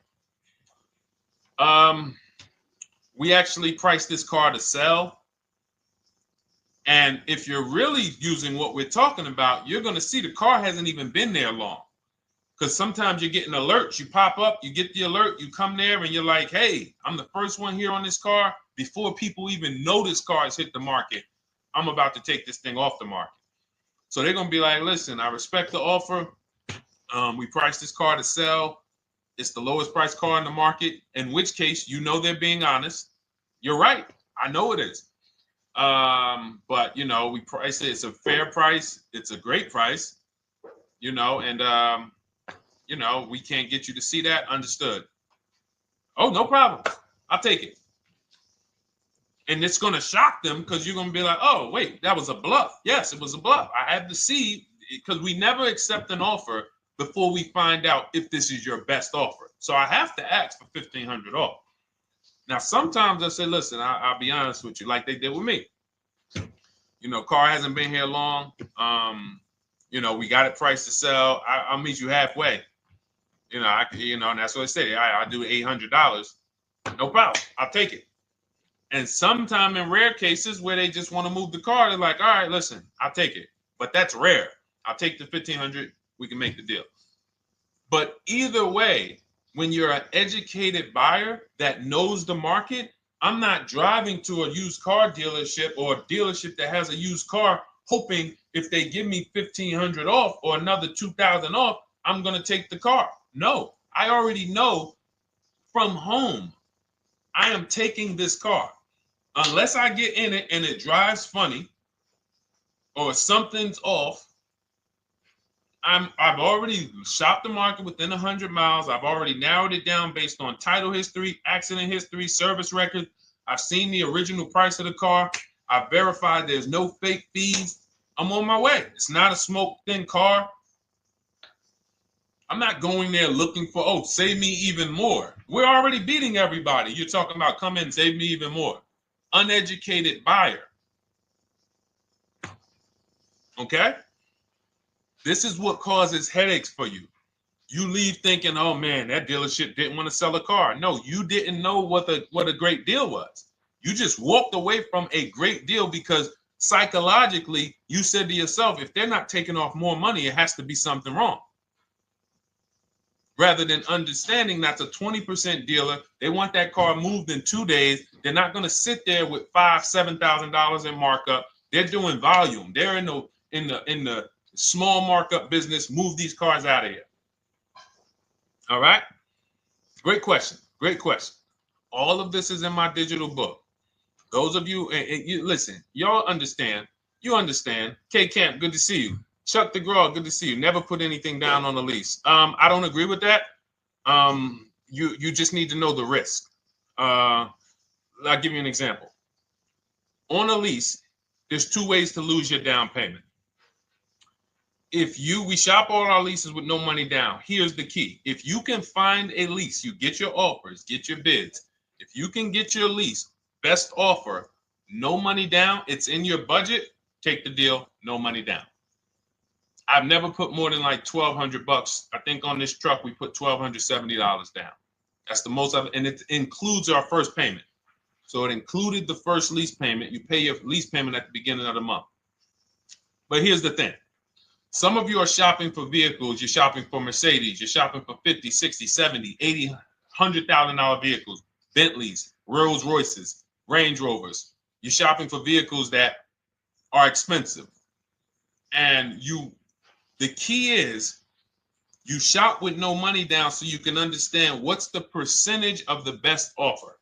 We actually priced this car to sell. And if you're really using what we're talking about, you're going to see the car hasn't even been there long. Because sometimes you're getting alerts. You pop up, you get the alert, you come there, and you're like, hey, I'm the first one here on this car. Before people even know this car has hit the market, I'm about to take this thing off the market. So they're going to be like, listen, I respect the offer. We priced this car to sell. It's the lowest price car in the market, in which case, you know, they're being honest. You're right. I know it is. But, you know, we price it. It's a fair price. It's a great price, you know, and, you know, we can't get you to see that. Understood. Oh, no problem. I'll take it. And it's going to shock them because you're going to be like, oh, wait, that was a bluff. Yes, it was a bluff. I had to see, because we never accept an offer before we find out if this is your best offer. So I have to ask for $1,500 off. Now, sometimes I say, listen, I'll be honest with you, like they did with me. You know, car hasn't been here long. You know, we got it priced to sell. I'll meet you halfway. You know, and that's what I say. I'll do $800. No problem. I'll take it. And sometime in rare cases where they just want to move the car, they're like, all right, listen, I'll take it. But that's rare. I'll take the $1,500. We can make the deal. But either way, when you're an educated buyer that knows the market, I'm not driving to a used car dealership or a dealership that has a used car hoping if they give me $1,500 off or another $2,000 off, I'm going to take the car. No, I already know from home I am taking this car. Unless I get in it and it drives funny or something's off, I've already shopped the market within 100 miles. I've already narrowed it down based on title history, accident history, service record. I've seen the original price of the car. I've verified there's no fake fees. I'm on my way. It's not a smoke thin car. I'm not going there looking for, oh, save me even more. We're already beating everybody. You're talking about come in, save me even more. Uneducated buyer. Okay? This is what causes headaches for you. You leave thinking, oh man, that dealership didn't want to sell a car. No, you didn't know what a great deal was. You just walked away from a great deal because psychologically you said to yourself, if they're not taking off more money, it has to be something wrong. Rather than understanding that's a 20% dealer, they want that car moved in 2 days. They're not going to sit there with $5,000-$7,000 in markup. They're doing volume. They're in the small markup business. Move these cars out of here. All right. Great question. Great question. All of this is in my digital book. Those of you, and you listen, y'all understand. You understand. K Camp, good to see you. Chuck DeGraw, good to see you. Never put anything down on a lease. I don't agree with that. You just need to know the risk. I'll give you an example. On a lease, there's 2 ways to lose your down payment. We shop all our leases with no money down. Here's the key. If you can find a lease, you get your offers, get your bids. If you can get your lease, best offer, no money down, it's in your budget, take the deal, no money down. I've never put more than like $1,200. I think on this truck, we put $1,270 down. That's the most of it. And it includes our first payment. So it included the first lease payment. You pay your lease payment at the beginning of the month. But here's the thing. Some of you are shopping for vehicles. You're shopping for Mercedes. You're shopping for 50, 60, 70, 80, $100,000 vehicles, Bentleys, Rolls Royces, Range Rovers. You're shopping for vehicles that are expensive. And the key is you shop with no money down so you can understand what's the percentage of the best offer.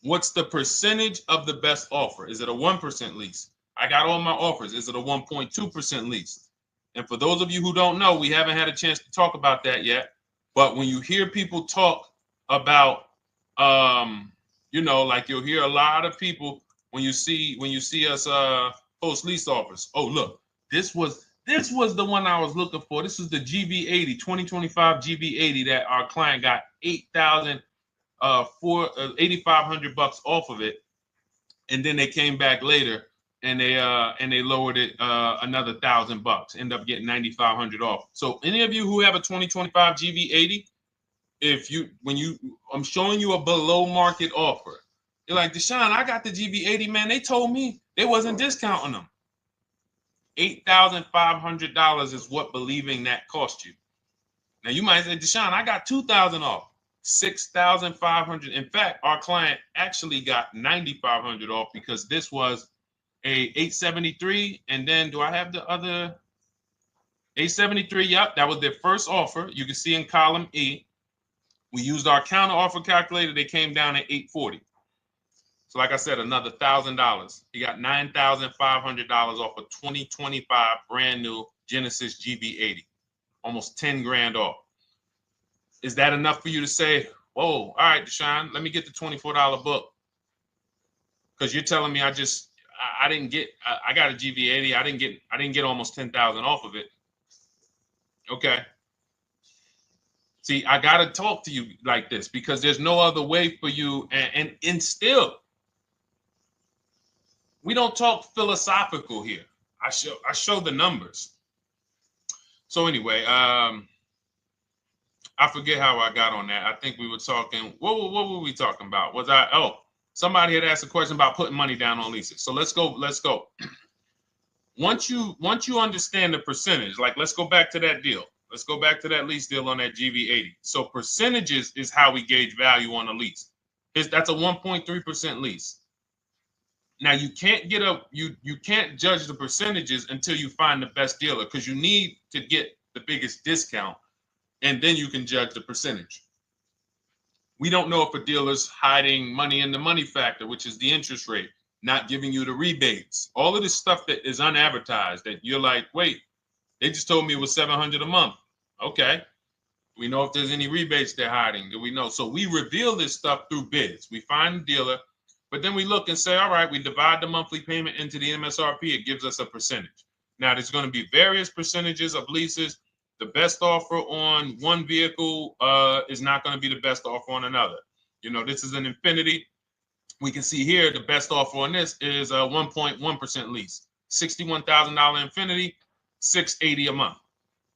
What's the percentage of the best offer? Is it a 1% lease? I got all my offers. Is it a 1.2% lease? And for those of you who don't know, we haven't had a chance to talk about that yet. But when you hear people talk about, like you'll hear a lot of people when you see us post lease offers. Oh, look, this was the one I was looking for. This is the GV80, 2025 GV80 that our client got $8,500 off of it, and then they came back later and they lowered it another $1,000. End up getting $9,500 off. So any of you who have a 2025 GV80, I'm showing you a below market offer. You're like, Deshone, I got the GV80, man. They told me they wasn't discounting them. $8,500 is what believing that cost you. Now you might say, Deshone, I got $2,000 off. $6,500. In fact, our client actually got $9,500 off because this was a 873. And then do I have the other 873? Yep, that was their first offer. You can see in column E. We used our counter offer calculator. They came down at 840. So like I said, another $1,000. He got $9,500 off a 2025 brand new Genesis GV80. Almost 10 grand off. Is that enough for you to say, whoa, all right, Deshone, let me get the $24 book? Because you're telling me I got a GV80. I didn't get almost 10,000 off of it. Okay. See, I got to talk to you like this because there's no other way for you. And still, we don't talk philosophical here. I show the numbers. So anyway, I forget how I got on that. I think we were talking. What were we talking about? Somebody had asked a question about putting money down on leases. So let's go. Once you understand the percentage, like let's go back to that deal. Let's go back to that lease deal on that GV80. So percentages is how we gauge value on a lease. That's a 1.3% lease. Now you can't you can't judge the percentages until you find the best dealer because you need to get the biggest discount, and then you can judge the percentage. We don't know if a dealer's hiding money in the money factor, which is the interest rate, not giving you the rebates, all of this stuff that is unadvertised that you're like, wait, they just told me it was $700 a month. Okay. We know if there's any rebates they're hiding. Do we know? So we reveal this stuff through bids. We find the dealer, but then we look and say, all right, we divide the monthly payment into the MSRP. It gives us a percentage. Now, there's going to be various percentages of leases. The best offer on one vehicle is not going to be the best offer on another. This is an Infinity. We can see here the best offer on this is a 1.1% lease. $61,000 Infinity, $680 a month.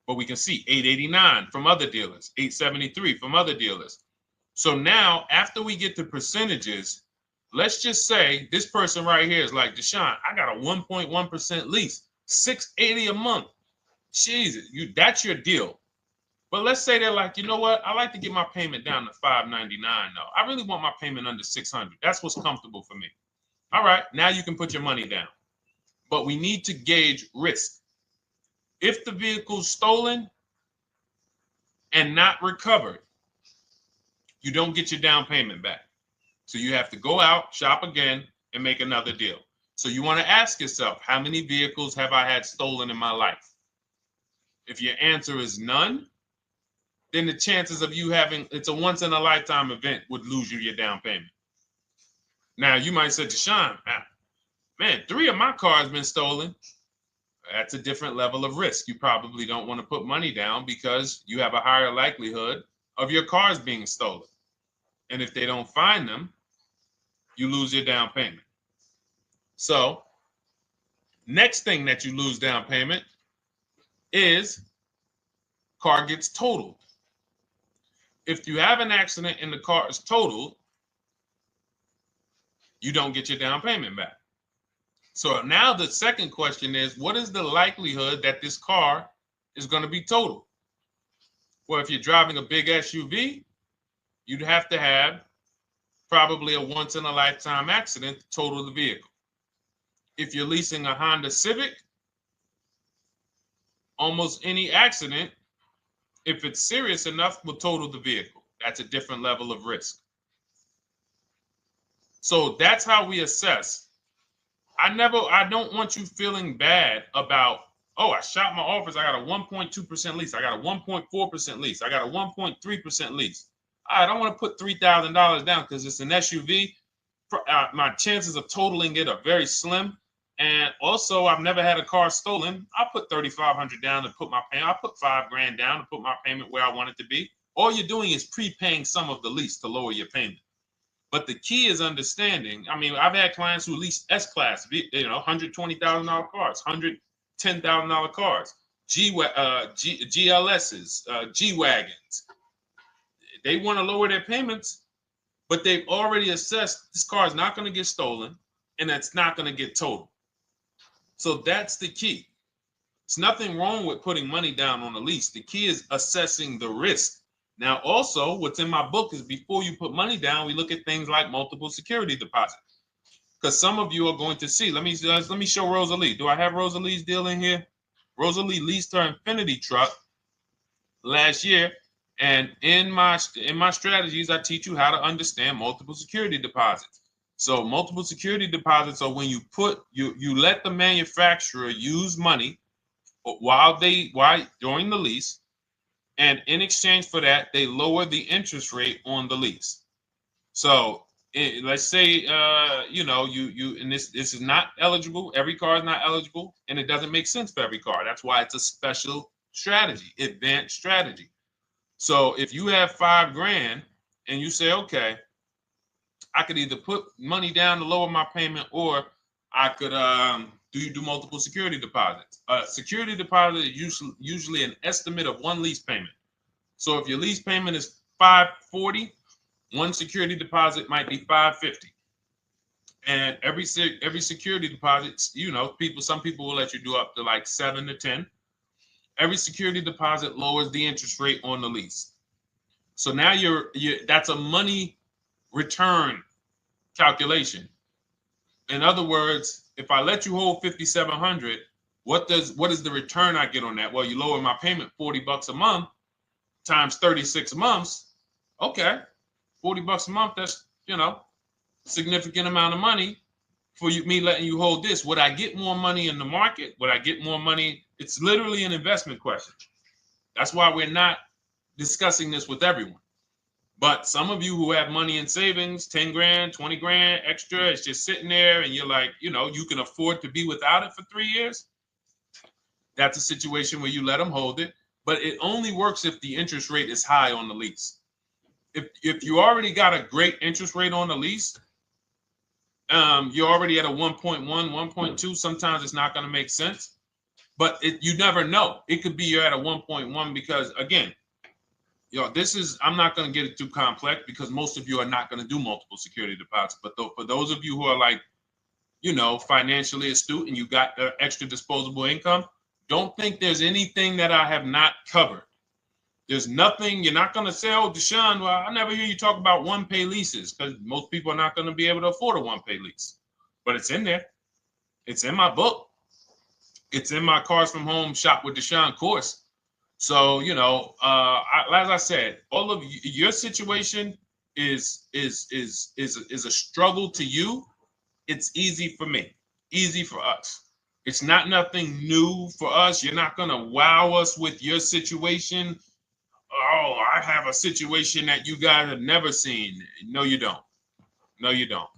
But we can see $889 from other dealers, $873 from other dealers. So now, after we get the percentages, let's just say this person right here is like, Deshone, I got a 1.1% lease, $680 a month. Jesus, that's your deal. But let's say they're like, you know what? I like to get my payment down to $599 though. I really want my payment under $600. That's what's comfortable for me. All right, now you can put your money down. But we need to gauge risk. If the vehicle's stolen and not recovered, you don't get your down payment back. So you have to go out, shop again, and make another deal. So you want to ask yourself, how many vehicles have I had stolen in my life? If your answer is none, then the chances of you having, it's a once in a lifetime event, would lose you your down payment. Now you might say, Deshone, man, 3 of my cars been stolen. That's a different level of risk. You probably don't want to put money down because you have a higher likelihood of your cars being stolen. And if they don't find them, you lose your down payment. So next thing that you lose down payment is car gets totaled. If you have an accident and the car is totaled, you don't get your down payment back. So now the second question is, what is the likelihood that this car is going to be totaled? Well, if you're driving a big SUV, you'd have to have probably a once in a lifetime accident to total the vehicle. If you're leasing a Honda Civic, almost any accident, if it's serious enough, will total the vehicle. That's a different level of risk. So that's how we assess. I don't want you feeling bad about, oh, I shot my office, I got a 1.2% lease, I got a 1.4% lease, I got a 1.3% lease. I don't want to put $3,000 down because it's an SUV. My chances of totaling it are very slim. And also, I've never had a car stolen. I put $3,500 down to put my payment. I put $5,000 down to put my payment where I want it to be. All you're doing is prepaying some of the lease to lower your payment. But the key is understanding. I mean, I've had clients who lease S-Class, $120,000 cars, $110,000 cars, GLSs, G-Wagons. They want to lower their payments, but they've already assessed this car is not going to get stolen and it's not going to get totaled. So that's the key. There's nothing wrong with putting money down on a lease. The key is assessing the risk. Now, also, what's in my book is before you put money down, we look at things like multiple security deposits. Because some of you are going to see, let me show Rosalie. Do I have Rosalie's deal in here? Rosalie leased her Infinity truck last year. And in my strategies, I teach you how to understand multiple security deposits. So multiple security deposits are when you let the manufacturer use money during the lease, and in exchange for that, they lower the interest rate on the lease. So let's say and this is not eligible. Every car is not eligible, and it doesn't make sense for every car. That's why it's a special strategy, advanced strategy. So if you have $5,000 and you say, okay, I could either put money down to lower my payment, or I could do multiple security deposits. Security deposit is usually an estimate of one lease payment. So if your lease payment is $540, one security deposit might be $550. And every security deposit, some people will let you do up to like 7 to 10. Every security deposit lowers the interest rate on the lease. So now that's a money return calculation. In other words, if I let you hold $5,700, what is the return I get on that? Well, you lower my payment $40 a month times 36 months. Okay, $40 a month. That's significant amount of money for me letting you hold this. Would I get more money in the market? Would I get more money? It's literally an investment question. That's why we're not discussing this with everyone. But some of you who have money in savings, 10 grand, 20 grand extra, it's just sitting there and you're like, you can afford to be without it for 3 years. That's a situation where you let them hold it, but it only works if the interest rate is high on the lease. If you already got a great interest rate on the lease, you're already at a 1.1, 1.2. Sometimes it's not going to make sense, but you never know. It could be you're at a 1.1 because, again, this is, I'm not going to get it too complex because most of you are not going to do multiple security deposits. But for those of you who are like, financially astute and you got the extra disposable income, don't think there's anything that I have not covered. There's nothing. You're not going to say, oh, Deshone, well, I never hear you talk about one-pay leases, because most people are not going to be able to afford a one-pay lease. But it's in there. It's in my book. It's in my Cars from Home Shop with Deshone course. So, as I said, all of your situation is a struggle to you. It's easy for me, easy for us. It's not nothing new for us. You're not going to wow us with your situation. Oh, I have a situation that you guys have never seen. No, you don't. No, you don't.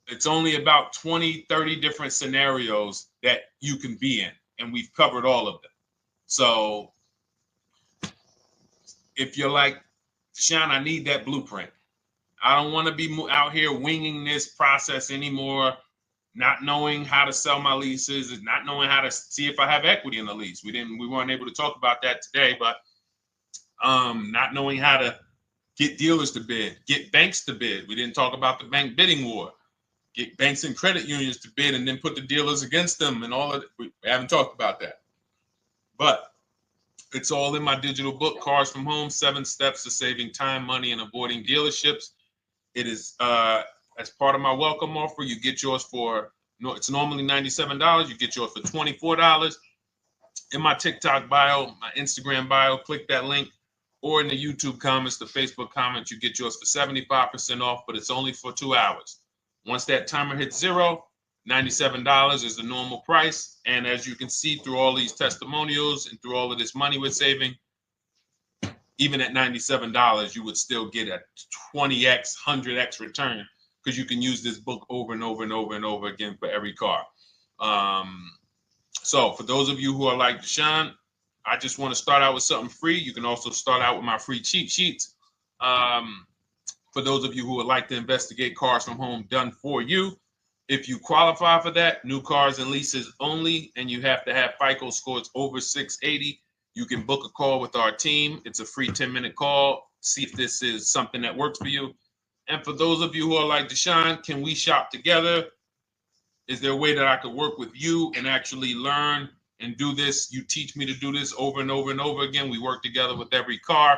It's only about 20, 30 different scenarios that you can be in, and we've covered all of them. So if you're like, Deshone, I need that blueprint. I don't want to be out here winging this process anymore. Not knowing how to sell my leases, and not knowing how to see if I have equity in the lease. We weren't able to talk about that today, but not knowing how to get dealers to bid, get banks to bid. We didn't talk about the bank bidding war. Get banks and credit unions to bid and then put the dealers against them and all of it. We haven't talked about that. But it's all in my digital book, Cars from Home, 7 Steps to Saving Time, Money, and Avoiding Dealerships. It is as part of my welcome offer. You get yours for, it's normally $97. You get yours for $24. In my TikTok bio, my Instagram bio, click that link, or in the YouTube comments, the Facebook comments, you get yours for 75% off, but it's only for 2 hours. Once that timer hits 0, $97 is the normal price. And as you can see through all these testimonials and through all of this money we're saving, even at $97, you would still get a 20x, 100x return, because you can use this book over and over and over and over again for every car. So for those of you who are like, Deshone, I just want to start out with something free, you can also start out with my free cheat sheets. For those of you who would like to investigate Cars from Home done for you, if you qualify for that, new cars and leases only, and you have to have FICO scores over 680, you can book a call with our team. It's a free 10-minute call. See if this is something that works for you. And for those of you who are like, Deshone, can we shop together? Is there a way that I could work with you and actually learn and do this? You teach me to do this over and over and over again. We work together with every car.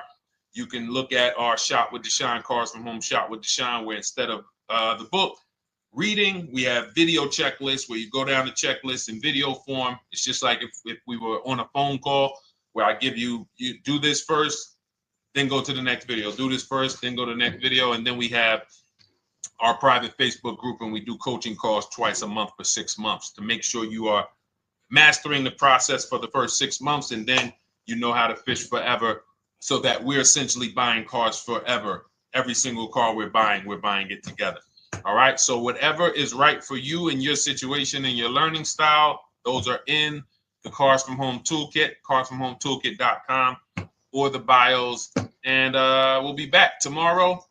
You can look at our Shop with Deshone, Cars from Home Shop with Deshone, where instead of the book reading, we have video checklists where you go down the checklist in video form. It's just like if we were on a phone call, where I give you do this first, then go to the next video. Do this first, then go to the next video. And then we have our private Facebook group, and we do coaching calls twice a month for 6 months to make sure you are mastering the process for the first 6 months, and then you know how to fish forever, so that we're essentially buying cars forever. Every single car we're buying it together. All right. So whatever is right for you in your situation and your learning style, those are in the Cars from Home Toolkit, carsfromhometoolkit.com, or the bios. And we'll be back tomorrow,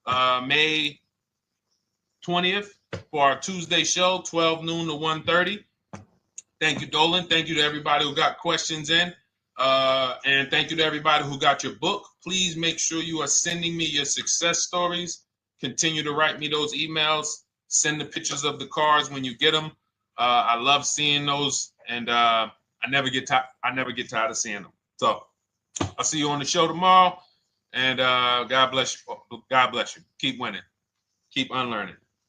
May 20th, for our Tuesday show, 12 noon to 1:30. Thank you, Dolan. Thank you to everybody who got questions in. And thank you to everybody who got your book. Please make sure you are sending me your success stories. Continue to write me those emails. Send the pictures of the cars when you get them. I love seeing those, and I never get tired of seeing them. So I'll see you on the show tomorrow, and God bless you. God bless you. Keep winning. Keep unlearning.